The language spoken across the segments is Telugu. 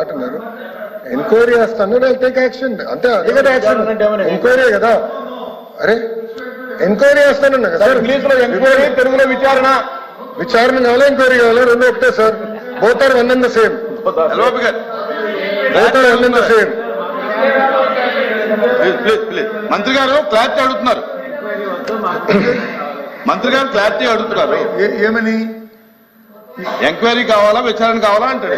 అంటున్నారు ఎంక్వైరీ చేస్తాను టేక్ యాక్షన్ అంతే అదే కదా యాక్షన్ ఎంక్వైరీ కదా అరే ఎంక్వైరీ చేస్తానన్నా కదా సార్ ఇంగ్లీష్ లో ఎంక్వైరీ తెలుగులో విచారణ కావాలా ఎంక్వైరీ కావాలా రెండు ఒకటే sir both are one and the same both are one and the same మంత్రి గారు క్లారిటీ అడుగుతున్నారు ఏమని ఎంక్వైరీ కావాలా విచారణ కావాలా అంటాడు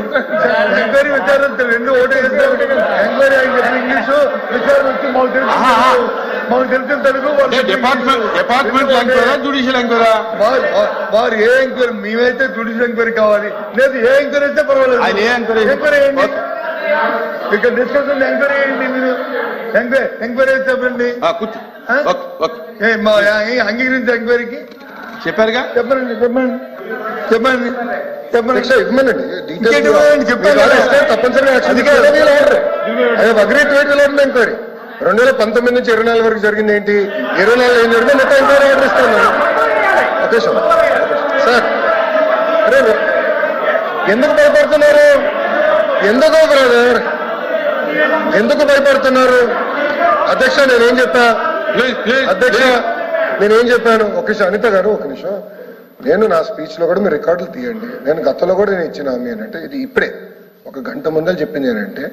ఎంక్వైరీ విచారణ రెండు ఒకటే ఎంక్వైరీ ఆయన చెప్పిన ఇంగ్లీషు విచారణ వచ్చి మాకు తెలిసిన తెలుగు డిపార్ట్మెంట్ ఎంక్వైరా జ్యుడిషియల్ ఎంక్వైరా వారు ఏ ఎంక్వైరీ మేమైతే జ్యుడిషియల్ ఎంక్వైరీ కావాలి లేదు ఏ ఎంక్వైరీ అయితే పర్వాలేదు ఆయన ఏ ఎంక్వైరీ చేయండి ఇక్కడ డిస్కషన్ ఎంక్వైరీ చేయండి మీరు ఎంక్వైరీ చెప్పండి అంగీకరించే ఎంక్వైరీకి చెప్పారుగా చెప్పండి తప్పనిసరిగా ఎంక్వైరీ 2019 నుంచి 24 వరకు జరిగింది ఏంటి 24 ఏం జరిగింది మొత్తం ఎంక్వైరీ ఆర్డర్ ఇస్తాను ఓకే సార్ అరే ఎందుకు భయపడుతున్నారు ఎందుకో బ్రదర్ ఎందుకు భయపడుతున్నారు అధ్యక్ష నేనేం చెప్పా అధ్యక్ష నేనేం చెప్పాను ఒక నిమిషం అనిత గారు ఒక నిమిషం నేను నా స్పీచ్ లో కూడా మీరు రికార్డులు తీయండి నేను గతంలో కూడా నేను ఇచ్చిన హామీ అంటే ఇది ఇప్పుడే ఒక గంట ముందర చెప్పింది ఏంటంటే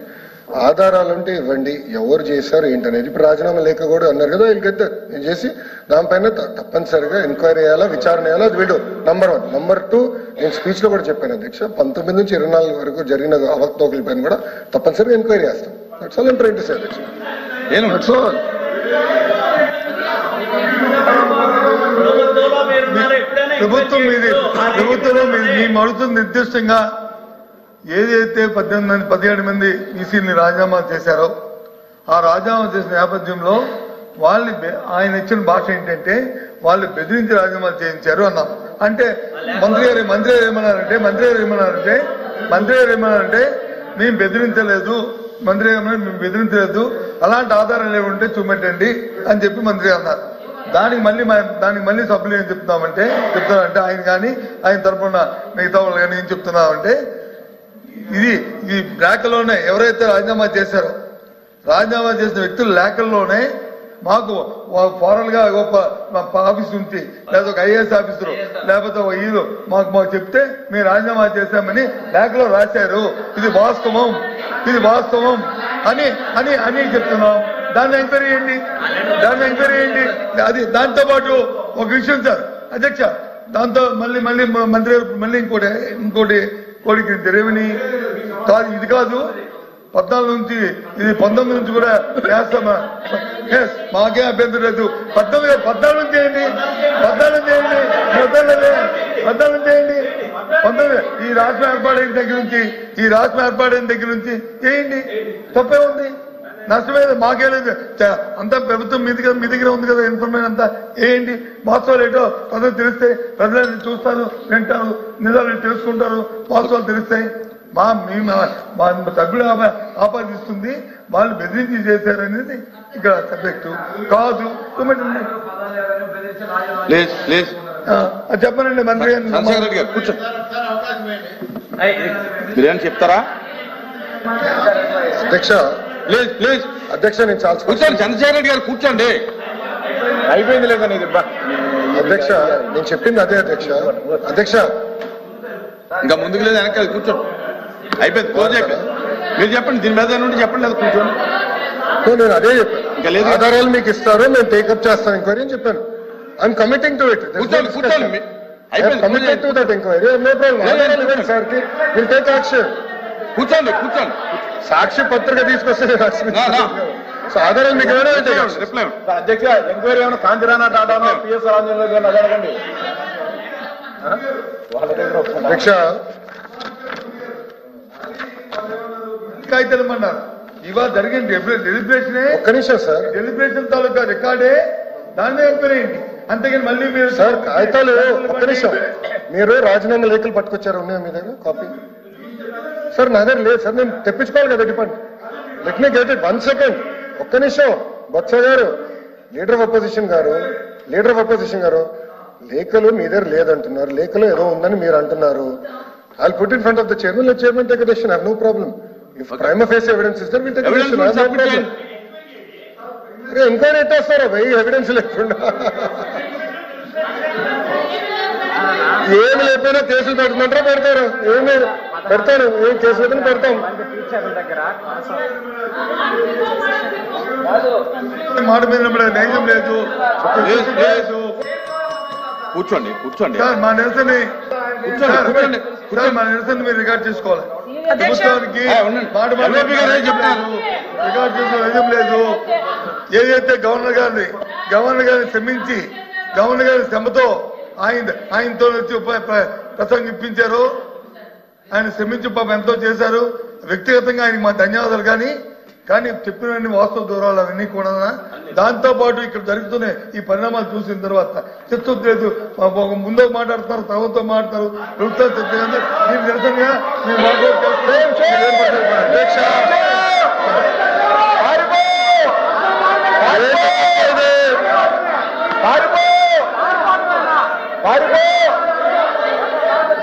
ఆధారాలుంటే ఇవ్వండి ఎవరు చేశారు ఏంటనేది ఇప్పుడు రాజీనామా లేఖ కూడా అన్నారు కదా వీళ్ళకైతే నేను చేసి దానిపైన తప్పనిసరిగా ఎంక్వైరీ చేయాలా విచారణ చేయాలా అది వీడు నంబర్ 1 నంబర్ 2 నేను స్పీచ్ లో కూడా చెప్పాను అధ్యక్ష 19 నుంచి 24 వరకు జరిగిన అవకతవకల పైన కూడా తప్పనిసరిగా ఎంక్వైరీ చేస్తాం that's all I'm trying to say అధ్యక్ష దట్స్ ఆల్ ప్రభుత్వంలో మేము అడుగుతున్న నిర్దిష్టంగా ఏదైతే 17 మంది ఈసీని రాజీనామా చేశారో ఆ రాజీనామా చేసిన నేపథ్యంలో ఆయన ఇచ్చిన భాష ఏంటంటే వాళ్ళు బెదిరించి రాజీనామా చేయించారు అన్నాం. అంటే మంత్రి గారు ఏమన్నారంటే మేము బెదిరించలేదు మేము బెదిరించలేదు అలాంటి ఆధారాలు ఏముంటే చూపెట్టండి అని చెప్పి మంత్రి అన్నారు. దానికి మళ్ళీ సభ్యులు ఏం చెప్తున్నామంటే ఆయన కానీ ఆయన తరఫున మిగతా వాళ్ళు కానీ ఏం చెప్తున్నామంటే ఈ లేఖలోనే ఎవరైతే రాజీనామా చేశారో రాజీనామా చేసిన వ్యక్తుల లేఖల్లోనే మాకు ఫారల్ గా ఆఫీస్ నుంచి లేదా ఒక ఐఏఎస్ ఆఫీసరు లేకపోతే ఈరు మాకు చెప్తే మేము రాజీనామా చేశామని లేఖలో రాశారు ఇది వాస్తవం అని చెప్తున్నాం. దాన్ని ఎంక్వైరీ చేయండి అది దాంతో పాటు ఒక విషయం సార్ అధ్యక్ష దాంతో మళ్ళీ మంత్రి మళ్ళీ ఇంకోటి కోడికి కాదు ఇది కాదు 14 నుంచి ఇది 19 నుంచి కూడా చేస్తామా మాకే అభ్యంతరం లేదు 14 నుంచి చేయండి 19 ఈ రాష్ట్రం ఏర్పాటైన దగ్గర నుంచి చేయండి తప్పే ఉంది నష్టమేది మాకే లేదు అంతా ప్రభుత్వం మీ దగ్గర ఉంది కదా ఇన్ఫర్మేషన్ అంతా వేయండి వాస్తవాలు ఏంటో ప్రజలు తెలిస్తే ప్రజలు చూస్తారు వింటారు నిజాలు తెలుసుకుంటారు వాస్తవాలు తెలుస్తాయి. మా సభ్యుడు ఆపాదిస్తుంది వాళ్ళు బెదిరించి చేశారనేది ఇక్కడ సబ్జెక్టు కాదు. చెప్పనండి మంత్రి గారు చెప్తారా అధ్యక్ష ప్లీజ్ అధ్యక్ష నేను చాలా కూర్చోండి చంద్రశేఖర్ రెడ్డి గారు కూర్చోండి అయిపోయింది లేదా అధ్యక్ష నేను చెప్పింది అదే అధ్యక్ష ఇంకా ముందుకు లేదు వెనకాల కూర్చోండి అయిపోయింది క్లోజ్ అయిపోయింది మీరు చెప్పండి దీని మీద నుండి చెప్పండి లేదా కూర్చోండి నేను అదే చెప్పాను ఇంకా లేదు ఆధారాలు మీకు ఇస్తారు నేను టేకప్ చేస్తాను ఎంక్వైరీ అని చెప్పాను ఐఎమ్ కమిటింగ్ టు ఇట్ కూర్చోండి committed to that enquiry no problem sir will take action కూర్చోండి సాక్షి పత్రిక తీసుకొస్తే ఆధారాలు మీకు అధ్యక్ష ఎంక్వైరీ ఏమైనా కాంతిరానా టాటానో పిఎస్ రాజేంద్ర గారిని అడగండి అధ్యక్ష తెలమన్నారు ఇవాళ జరిగిన డెలిబ్రేషనే ఒక్క నిమిషం సార్ డెలిబ్రేషన్ తాలూకా రికార్డే దాన్ని ఎంక్వైరీ ఏంటి అంతేగాని మళ్ళీ మీరు సార్ కాగితాలు ఒక్క నిమిషం మీరు రాజీనామా లేఖలు పట్టుకొచ్చారు ఉన్నాయా మీ దగ్గర కాపీ సార్ నా దగ్గర లేదు సార్ నేను తెప్పించుకోవాలి కదా department let me get it 1 second ఒక్క నిమిషం బొత్స గారు లీడర్ ఆఫ్ అపోజిషన్ గారు లేఖలు మీ దగ్గర లేదంటున్నారు లేఖలో ఏదో ఉందని మీరు అంటున్నారు I'll put in front of the chairman. Let chairman take a decision. I have no problem. ప్రైమ face evidence ఇస్తారు ఎంక్వైరీ ఎట్టేస్తారా భయ్ ఎవిడెన్స్ లేకుండా ఏమి లేకపోయినా కేసులు పెడుతుంటారా పెడతారు ఏమి పెడతారు ఏం కేసు పెట్టి పెడతాం మాట మీద నైజం లేదు కూర్చోండి కూర్చోండి సార్ మా నిరసన కూర్చోండి మా నిరసన మీరు రికార్డ్ చేసుకోవాలి ప్రభుత్వానికి మాట చెప్తారు రికార్డ్ చేసుకోవాలి నైజం లేదు ఏదైతే గవర్నర్ గారిని శ్రమించి గవర్నర్ గారి శ్రమతో ఆయనతో వచ్చి ప్రసంగిప్పించారు ఆయన శ్రమించి పాపం ఎంతో చేశారు వ్యక్తిగతంగా ఆయనకి మా ధన్యవాదాలు కానీ చెప్పినన్ని వాస్తవ దూరాలు అవన్నీ కూడా దాంతో పాటు ఇక్కడ జరుగుతున్న ఈ పరిణామాలు చూసిన తర్వాత చిత్తూరు లేదు ముందో మాట్లాడుతున్నారు తర్వాత మాట్లాడతారు ప్రభుత్వం చెప్తుంది మీరు నిరసనగా మీరు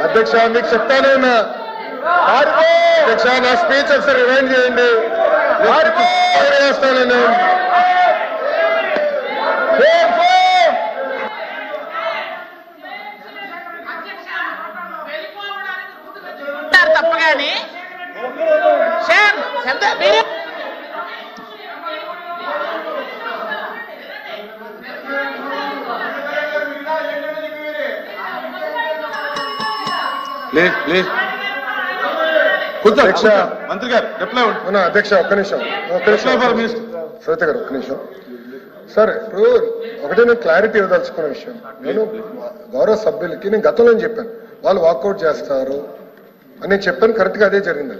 అధ్యక్ష మీకు చెప్తానే ఉన్నా అధ్యక్ష నా స్పీచ్ ఒకసారి రిమైండ్ చేయండి చేస్తాను తప్పగాని మంత్రి గారు రిప్లై అధ్యక్ష ఒక్క నిమిషం శ్వేత గారు ఒక్క నిమిషం సార్ ఇప్పుడు ఒకటే నేను క్లారిటీ ఇవ్వదలుచుకున్న విషయం నేను గౌరవ సభ్యులకి నేను గతంలో చెప్పాను వాళ్ళు వాకౌట్ చేస్తారు అని నేను చెప్పాను కరెక్ట్ గా అదే జరిగింది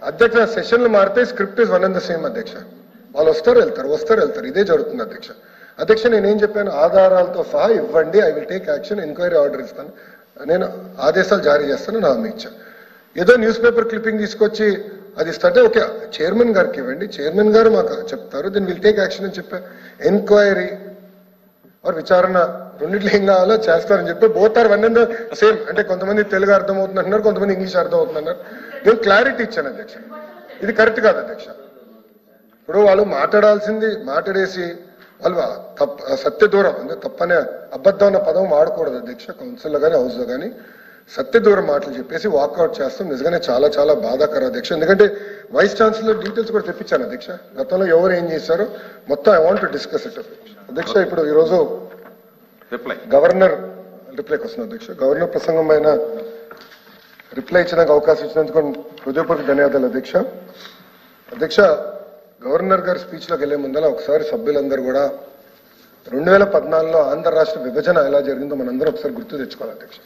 అధ్యక్ష సెషన్లు మారితే script is one and the same అధ్యక్ష వాళ్ళు వస్తారు వెళ్తారు ఇదే జరుగుతుంది అధ్యక్ష నేనేం చెప్పాను ఆధారాలతో సహా ఇవ్వండి I will take action enquiry order ఇస్తాను నేను ఆదేశాలు జారీ చేస్తాను నా హామీ ఇచ్చాను ఏదో న్యూస్ పేపర్ క్లిప్పింగ్ తీసుకొచ్చి అది ఇస్తే ఓకే చైర్మన్ గారికి ఇవ్వండి చైర్మన్ గారు మాకు చెప్తారు దెన్ విల్ టేక్ యాక్షన్ అని చెప్పా ఎంక్వైరీ ఆర్ విచారణ రెండిట్లో ఏం కావాలో చేస్తారని చెప్పి both are one and same అంటే కొంతమంది తెలుగు అర్థమవుతుంది అంటున్నారు కొంతమంది ఇంగ్లీష్ అర్థమవుతుంది అన్నారు నేను క్లారిటీ ఇచ్చాను అధ్యక్ష ఇది కరెక్ట్ కాదు అధ్యక్ష ఇప్పుడు వాళ్ళు మాట్లాడాల్సింది మాట్లాడేసి వాళ్ళు సత్య దూరం అంటే తప్పనే అబద్ధం అన్న పదం వాడకూడదు అధ్యక్ష కౌన్సిల్లో కానీ హౌస్లో కానీ సత్య దూరం మాటలు చెప్పేసి వాకౌట్ చేస్తాం నిజంగానే చాలా చాలా బాధాకర అధ్యక్ష ఎందుకంటే వైస్ ఛాన్సలర్ డీటెయిల్స్ కూడా తెప్పించాను అధ్యక్ష గతంలో ఎవరు ఏం చేశారో మొత్తం I want to discuss it అధ్యక్ష ఇప్పుడు ఈరోజు గవర్నర్ రిప్లైకి వస్తుంది అధ్యక్ష గవర్నర్ ప్రసంగం పైన రిప్లై ఇచ్చడానికి అవకాశం ఇచ్చినందుకు హృదయపూర్వక ధన్యవాదాలు అధ్యక్ష గవర్నర్ గారి స్పీచ్ లోకి వెళ్లే ముందర ఒకసారి సభ్యులందరూ కూడా 2014లో ఆంధ్ర రాష్ట్ర విభజన ఎలా జరిగిందో మనందరం ఒకసారి గుర్తు తెచ్చుకోవాలి అధ్యక్ష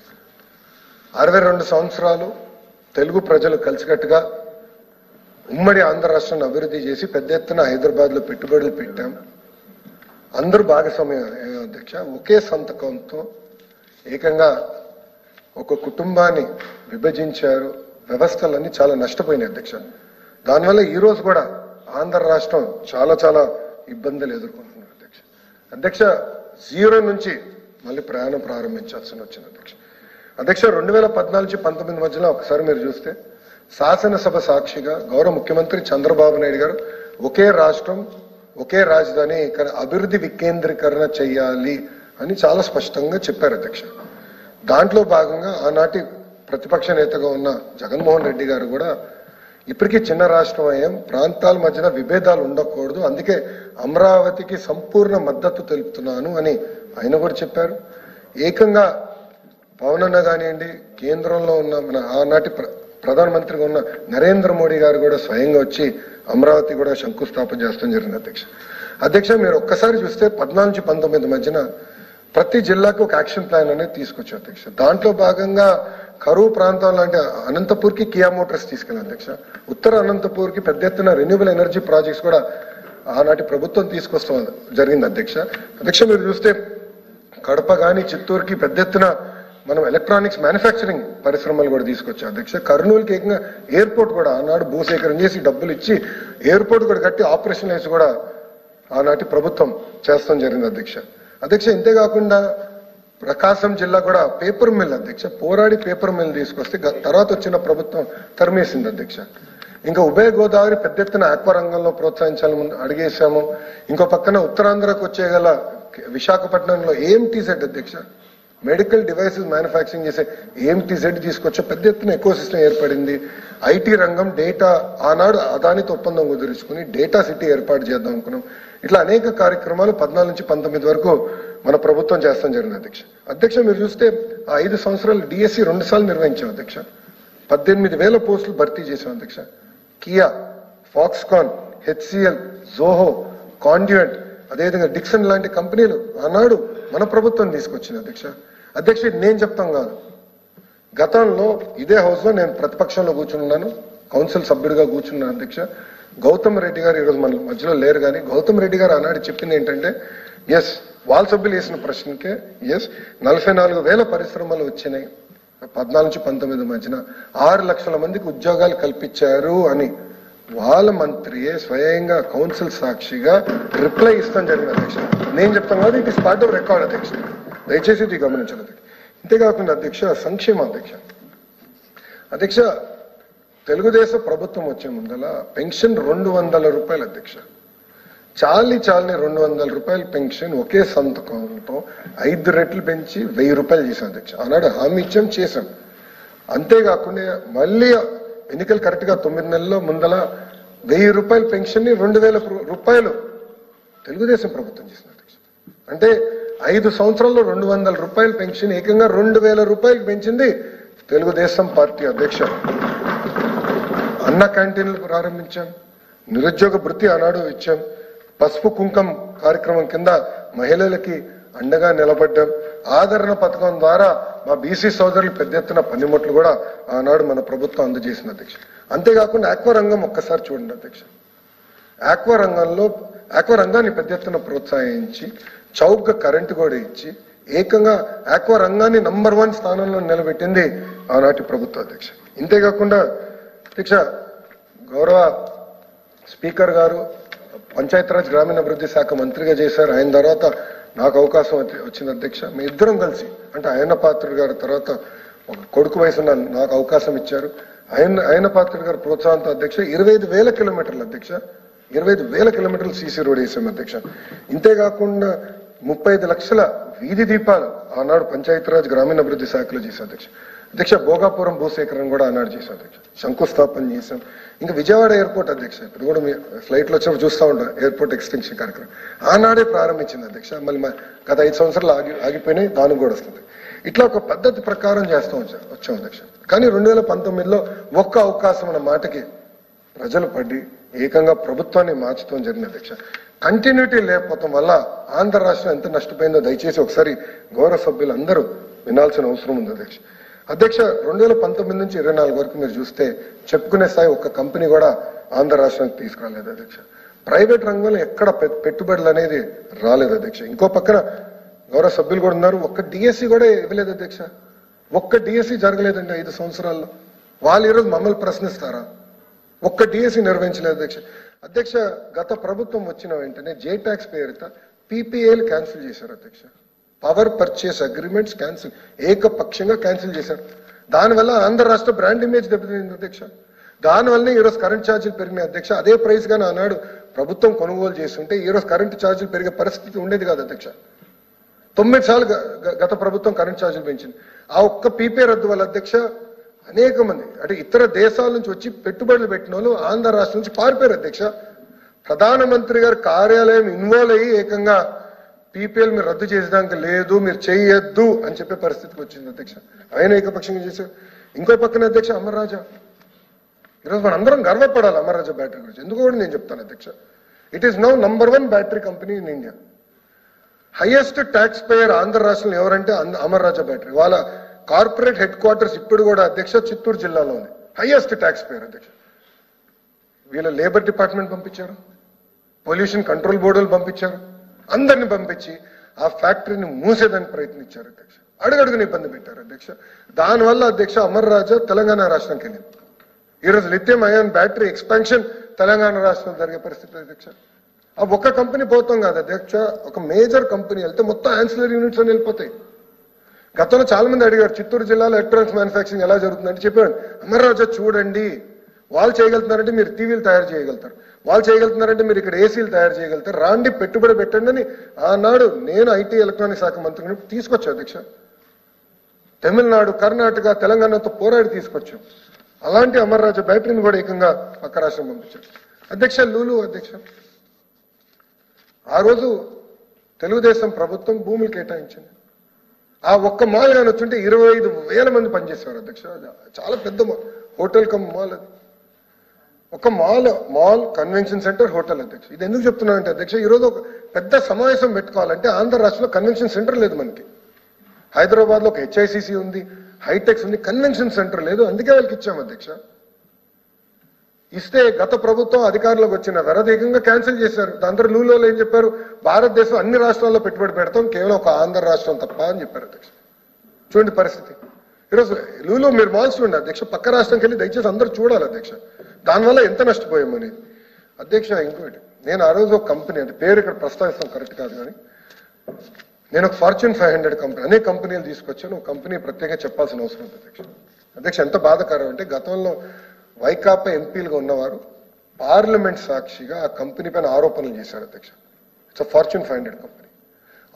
62 సంవత్సరాలు తెలుగు ప్రజలు కలిసికట్టుగా ఉమ్మడి ఆంధ్ర రాష్ట్రాన్ని అభివృద్ధి చేసి పెద్ద ఎత్తున హైదరాబాద్ లో పెట్టుబడులు పెట్టాం అందరూ భాగస్వామ్యం అధ్యక్ష ఒకే సంతకంతో ఏకంగా ఒక కుటుంబాన్ని విభజించారు వ్యవస్థలన్నీ చాలా నష్టపోయినాయి అధ్యక్ష దానివల్ల ఈ రోజు కూడా ఆంధ్ర రాష్ట్రం చాలా చాలా ఇబ్బందులు ఎదుర్కొంటున్నారు అధ్యక్ష 0 నుంచి మళ్ళీ ప్రయాణం ప్రారంభించాల్సి వచ్చింది అధ్యక్ష 2014 నుంచి 19 మధ్యలో ఒకసారి మీరు చూస్తే శాసనసభ సాక్షిగా గౌరవ ముఖ్యమంత్రి చంద్రబాబు నాయుడు గారు ఒకే రాష్ట్రం ఒకే రాజధాని ఇక్కడ అభివృద్ధి వికేంద్రీకరణ చేయాలి అని చాలా స్పష్టంగా చెప్పారు అధ్యక్ష దాంట్లో భాగంగా ఆనాటి ప్రతిపక్ష నేతగా ఉన్న జగన్మోహన్ రెడ్డి గారు కూడా ఇప్పటికీ చిన్న రాష్ట్రం అయ్యాం ప్రాంతాల మధ్యన విభేదాలు ఉండకూడదు అందుకే అమరావతికి సంపూర్ణ మద్దతు తెలుపుతున్నాను అని ఆయన కూడా చెప్పారు ఏకంగా పవన్ అన్న కానివ్వండి కేంద్రంలో ఉన్న మన ఆనాటి ప్రధానమంత్రిగా ఉన్న నరేంద్ర మోడీ గారు కూడా స్వయంగా వచ్చి అమరావతి కూడా శంకుస్థాపన చేస్తాం జరిగింది అధ్యక్ష మీరు ఒక్కసారి చూస్తే 14 నుంచి 19 మధ్యన ప్రతి జిల్లాకు ఒక యాక్షన్ ప్లాన్ అనేది తీసుకొచ్చారు అధ్యక్ష దాంట్లో భాగంగా కరువు ప్రాంతాలు అంటే అనంతపూర్కి కియా మోటార్స్ తీసుకెళ్ళారు అధ్యక్ష ఉత్తర అనంతపూర్కి పెద్ద ఎత్తున రెన్యూబుల్ ఎనర్జీ ప్రాజెక్ట్స్ కూడా ఆనాటి ప్రభుత్వం తీసుకొస్తాం జరిగింది అధ్యక్ష మీరు చూస్తే కడప కానీ చిత్తూరుకి పెద్ద ఎత్తున మనం ఎలక్ట్రానిక్స్ మ్యానుఫ్యాక్చరింగ్ పరిశ్రమలు కూడా తీసుకొచ్చాం అధ్యక్ష కర్నూలుకి ఏకంగా ఎయిర్పోర్ట్ కూడా ఆనాడు భూసేకరణ చేసి డబ్బులు ఇచ్చి ఎయిర్పోర్ట్ కూడా కట్టి ఆపరేషన్ వేసి కూడా ఆనాటి ప్రభుత్వం చేస్తాం జరిగింది అధ్యక్ష ఇంతేకాకుండా ప్రకాశం జిల్లా కూడా పేపర్ మిల్ అధ్యక్ష పోరాడి పేపర్ మిల్ తీసుకొస్తే తర్వాత వచ్చిన ప్రభుత్వం తరిమేసింది అధ్యక్ష ఇంకా ఉభయ గోదావరి పెద్ద ఎత్తున ఆక్వా రంగంలో ప్రోత్సహించాలని అడిగేశాము. ఇంకో పక్కన ఉత్తరాంధ్రకు వచ్చేగల విశాఖపట్నంలో ఏఎంటీజెడ్ అధ్యక్ష మెడికల్ డివైసెస్ మ్యానుఫ్యాక్చరింగ్ చేసే ఏఎంటీజెడ్ తీసుకొచ్చే పెద్ద ఎత్తున ఎకో సిస్టమ్ ఏర్పడింది. ఐటీ రంగం డేటా ఆనాడు అదానితో ఒప్పందం కుదుర్చుకుని డేటా సిటీ ఏర్పాటు చేద్దాం అనుకున్నాం. ఇట్లా అనేక కార్యక్రమాలు 14 నుంచి 19 వరకు మన ప్రభుత్వం చేస్తాం జరిగింది అధ్యక్ష. అధ్యక్ష మీరు చూస్తే ఆ 5 సంవత్సరాలు డిఎస్సి 2 సార్లు నిర్వహించాం అధ్యక్ష. 18,000 పోస్టులు భర్తీ చేశాం అధ్యక్ష. కియా, ఫాక్స్కాన్, హెచ్సిఎల్, జోహో, కాండ్యూయెంట్, అదేవిధంగా డిక్సన్ లాంటి కంపెనీలు ఆనాడు మన ప్రభుత్వం తీసుకొచ్చింది అధ్యక్ష. అధ్యక్ష నేను చెప్తాం కాదు, గతంలో ఇదే హౌస్ లో నేను ప్రతిపక్షంలో కూర్చున్నాను, కౌన్సిల్ సభ్యుడిగా కూర్చున్నాను అధ్యక్ష. గౌతమ్ రెడ్డి గారు ఈరోజు మన మధ్యలో లేరు, కానీ గౌతమ్ రెడ్డి గారు ఆనాడు చెప్పింది ఏంటంటే ఎస్ వాళ్ళ సభ్యులు వేసిన ప్రశ్నకే ఎస్ 44,000 పరిశ్రమలు వచ్చినాయి 14 నుంచి 19 మధ్యన 6 లక్షల మందికి ఉద్యోగాలు కల్పించారు అని వాళ్ళ మంత్రియే స్వయంగా కౌన్సిల్ సాక్షిగా రిప్లై ఇస్తాం జరిగింది అధ్యక్ష. నేను చెప్తాను కాదు, it is part of record అధ్యక్ష, దయచేసి ఇది గమనించాలి. అంతేకాకుండా అధ్యక్ష సంక్షేమ అధ్యక్ష తెలుగుదేశం ప్రభుత్వం వచ్చే ముందల పెన్షన్ 200 రూపాయలు అధ్యక్ష. చాలని 200 రూపాయల పెన్షన్ ఒకే సంతకంతో 5 రెట్లు పెంచి 1000 రూపాయలు చేశాం అధ్యక్ష. ఆనాడు హామీ ఇచ్చాం, చేశాం. అంతేకాకుండా మళ్ళీ ఎన్నికలు కరెక్ట్ గా 9 నెలల్లో ముందల 1000 రూపాయల పెన్షన్ ని 2000 రూపాయలు తెలుగుదేశం ప్రభుత్వం చేసింది అధ్యక్ష. అంటే 5 సంవత్సరాల్లో 200 రూపాయల పెన్షన్ ఏకంగా 2000 రూపాయలకు పెంచింది తెలుగుదేశం పార్టీ అధ్యక్ష. అన్న క్యాంటీన్లు ప్రారంభించాం, నిరుద్యోగ భృతి ఆనాడు ఇచ్చాం, పసుపు కుంకం కార్యక్రమం కింద మహిళలకి అండగా నిలబడ్డాం, ఆదరణ పథకం ద్వారా మా బీసీ సోదరులు పెద్ద ఎత్తున పనిముట్లు కూడా ఆనాడు మన ప్రభుత్వం అందజేసింది అధ్యక్ష. అంతేకాకుండా ఆక్వా రంగం ఒక్కసారి చూడండి అధ్యక్ష. ఆక్వా రంగాన్ని పెద్ద ఎత్తున ప్రోత్సహించి చౌక కరెంటు కూడా ఇచ్చి ఏకంగా ఆక్వా రంగాన్ని నంబర్ 1 స్థానంలో నిలబెట్టింది ఆనాటి ప్రభుత్వం అధ్యక్ష. ఇంతేకాకుండా అధ్యక్ష గౌరవ స్పీకర్ గారు పంచాయతీరాజ్ గ్రామీణాభివృద్ధి శాఖ మంత్రిగా చేశారు. ఆయన తర్వాత నాకు అవకాశం వచ్చింది అధ్యక్ష. మీ ఇద్దరం కలిసి అంటే అయ్యన్న పాత్రుడు గారి తర్వాత ఒక కొడుకు వయసున్న నాకు అవకాశం ఇచ్చారు. అయ్యన్న పాత్రుడు గారి ప్రోత్సాహంతో అధ్యక్ష 25,000 కిలోమీటర్లు అధ్యక్ష, 25,000 కిలోమీటర్లు సీసీ రోడ్ వేసాం అధ్యక్ష. ఇంతేకాకుండా 35 లక్షల వీధి దీపాలు ఆనాడు పంచాయతీరాజ్ గ్రామీణాభివృద్ధి శాఖలో చేశాం అధ్యక్ష. భోగాపురం భూసేకరణ కూడా ఆనాడు చేశాం అధ్యక్ష, శంకుస్థాపన చేశాం. ఇంకా విజయవాడ ఎయిర్పోర్ట్ అధ్యక్ష, ఇప్పుడు కూడా మీ ఫ్లైట్ లో వచ్చినప్పుడు చూస్తూ ఉంటాం, ఎయిర్పోర్ట్ ఎక్స్టెన్షన్ కార్యక్రమం ఆనాడే ప్రారంభించింది అధ్యక్ష. మళ్ళీ గత 5 సంవత్సరాలు ఆగిపోయినాయి, దానికి కూడా వస్తుంది. ఇట్లా ఒక పద్ధతి ప్రకారం చేస్తూ వచ్చాం అధ్యక్ష. కానీ 2019లో ఒక్క అవకాశం అన్న మాటకి ప్రజలు పడి ఏకంగా ప్రభుత్వాన్ని మార్చడం జరిగింది అధ్యక్ష. కంటిన్యూటీ లేకపోవడం వల్ల ఆంధ్ర రాష్ట్రం ఎంత నష్టపోయిందో దయచేసి ఒకసారి గౌరవ సభ్యులు అందరూ వినాల్సిన అవసరం ఉంది అధ్యక్ష. 2019 నుంచి 24 వరకు మీరు చూస్తే చెప్పుకునే స్థాయి ఒక్క కంపెనీ కూడా ఆంధ్ర రాష్ట్రానికి తీసుకురాలేదు అధ్యక్ష. ప్రైవేట్ రంగంలో ఎక్కడ పెట్టుబడులు అనేది రాలేదు అధ్యక్ష. ఇంకో పక్కన గౌరవ సభ్యులు కూడా ఉన్నారు, ఒక్క డిఎస్సి కూడా ఇవ్వలేదు అధ్యక్ష. ఒక్క డిఎస్సి జరగలేదండి 5 సంవత్సరాల్లో. వాళ్ళు ఈరోజు మమ్మల్ని ప్రశ్నిస్తారా? ఒక్క డిఎస్సి నిర్వహించలేదు అధ్యక్ష. గత ప్రభుత్వం వచ్చిన వెంటనే జే ట్యాక్స్ పేరుతో పీపీఏలు క్యాన్సిల్ చేశారు అధ్యక్ష. పవర్ పర్చేస్ అగ్రిమెంట్స్ క్యాన్సిల్, ఏకపక్షంగా క్యాన్సిల్ చేశారు. దానివల్ల ఆంధ్ర రాష్ట్ర బ్రాండ్ ఇమేజ్ దెబ్బతింది అధ్యక్ష. దానివల్లనే ఈరోజు కరెంట్ ఛార్జీలు పెరిగినాయి అధ్యక్ష. అదే ప్రైస్ గానే ఆనాడు ప్రభుత్వం కొనుగోలు చేస్తుంటే ఈరోజు కరెంటు ఛార్జీలు పెరిగే పరిస్థితి ఉండేది కాదు అధ్యక్ష. 9 సార్లు గత ప్రభుత్వం కరెంట్ ఛార్జీలు పెంచింది. ఆ ఒక్క పీపీఏ రద్దు వల్ల అధ్యక్ష అనేక మంది అంటే ఇతర దేశాల నుంచి వచ్చి పెట్టుబడులు పెట్టిన వాళ్ళు ఆంధ్ర రాష్ట్రం నుంచి పారిపోయారు అధ్యక్ష. ప్రధానమంత్రి గారి కార్యాలయం ఇన్వాల్వ్ అయ్యి ఏకంగా పీపీఎల్ మీరు రద్దు చేసేదానికి లేదు, మీరు చేయొద్దు అని చెప్పే పరిస్థితికి వచ్చింది అధ్యక్ష. ఆయన ఏకపక్షంగా చేశారు. ఇంకో పక్కన అధ్యక్ష అమర్ రాజా, ఈరోజు మనం అందరం గర్వపడాలి అమర్ రాజా బ్యాటరీ గురించి. ఎందుకు కూడా నేను చెప్తాను అధ్యక్ష, it is now number 1 battery company in India. Highest tax payer Andhra రాష్ట్రంలో ఎవరంటే అమర్ రాజా బ్యాటరీ. వాళ్ళ కార్పొరేట్ హెడ్ క్వార్టర్స్ ఇప్పుడు కూడా అధ్యక్ష చిత్తూరు జిల్లాలో ఉంది. హైయెస్ట్ ట్యాక్స్ పేయర్ అధ్యక్ష. వీళ్ళ లేబర్ డిపార్ట్మెంట్ పంపించారు, పొల్యూషన్ కంట్రోల్ బోర్డులు పంపించారు, అందరిని పంపించి ఆ ఫ్యాక్టరీని మూసేదానికి ప్రయత్నించారు అధ్యక్ష. అడుగడుగుని ఇబ్బంది పెట్టారు అధ్యక్ష. దానివల్ల అధ్యక్ష అమర్ రాజా తెలంగాణ రాష్ట్రానికి వెళ్ళింది. ఈరోజు lithium ion battery expansion Telangana రాష్ట్రంలో జరిగే పరిస్థితి అధ్యక్ష. ఆ ఒక్క కంపెనీ పోతాం కాదు అధ్యక్ష, ఒక మేజర్ కంపెనీ వెళ్తే మొత్తం యాన్సిలరీ యూనిట్స్ అని వెళ్ళిపోతాయి. గతంలో చాలా మంది అడిగారు చిత్తూరు జిల్లాలో ఎలక్ట్రానిక్స్ మ్యానుఫ్యాక్చరింగ్ ఎలా జరుగుతుందంటే చెప్పాడు అమర్ రాజా చూడండి వాళ్ళు చేయగలుగుతున్నారంటే మీరు టీవీలు తయారు చేయగలుగుతారు, వాళ్ళు చేయగలుగుతున్నారంటే మీరు ఇక్కడ ఏసీలు తయారు చేయగలుగుతారు, రాండి పెట్టుబడి పెట్టండి అని ఆనాడు నేను ఐటీ ఎలక్ట్రానిక్ శాఖ మంత్రిని తీసుకొచ్చా అధ్యక్ష. తమిళనాడు, కర్ణాటక, తెలంగాణతో పోరాడి తీసుకొచ్చాం. అలాంటి అమర్రాజు బ్యాటరీని కూడా ఏకంగా పక్క రాష్ట్రం పంపించారు అధ్యక్ష. లూలు అధ్యక్ష, ఆ రోజు తెలుగుదేశం ప్రభుత్వం భూములు కేటాయించింది. ఆ ఒక్క మాల్ కానీ వచ్చుంటే 25,000 మంది పనిచేసేవారు అధ్యక్ష. చాలా పెద్ద హోటల్ కమ్ మాల్ అది. ఒక మాల్ కన్వెన్షన్ సెంటర్, హోటల్ అధ్యక్ష. ఇది ఎందుకు చెప్తున్నానంటే అధ్యక్ష, ఈరోజు ఒక పెద్ద సమావేశం పెట్టుకోవాలంటే ఆంధ్ర రాష్ట్రంలో కన్వెన్షన్ సెంటర్ లేదు మనకి. హైదరాబాద్ లో ఒక HICC ఉంది, హైటెక్స్ ఉంది, కన్వెన్షన్ సెంటర్ లేదు. అందుకే వాళ్ళకి ఇచ్చాం అధ్యక్ష. ఇస్తే గత ప్రభుత్వం అధికారంలోకి వచ్చిన వేగంగా క్యాన్సిల్ చేశారు. అందరూ లూలో ఏం చెప్పారు, భారతదేశం అన్ని రాష్ట్రాల్లో పెట్టుబడి పెడతాం, కేవలం ఒక ఆంధ్ర రాష్ట్రం తప్ప అని చెప్పారు అధ్యక్ష. చూడండి పరిస్థితి ఈరోజు. లూలో మీరు మాల్స్ చూడండి అధ్యక్ష, పక్క రాష్ట్రంకి వెళ్ళి దయచేసి అందరూ చూడాలి అధ్యక్ష. దానివల్ల ఎంత నష్టపోయామనేది అధ్యక్ష. ఇంకోటి, నేను ఆ రోజు ఒక కంపెనీ, అంటే పేరు ఇక్కడ ప్రస్తావిస్తాం కరెక్ట్ కాదు కానీ, నేను ఒక ఫార్చ్యూన్ 500 కంపెనీ, అనేక కంపెనీలు తీసుకొచ్చాను. ఒక కంపెనీ ప్రత్యేకంగా చెప్పాల్సిన అవసరం ఉంది అధ్యక్ష. అధ్యక్ష ఎంత బాధాకరం అంటే, గతంలో వైకాపా ఎంపీలుగా ఉన్నవారు పార్లమెంట్ సాక్షిగా ఆ కంపెనీ పైన ఆరోపణలు చేశారు అధ్యక్ష. It's fortune 500 company.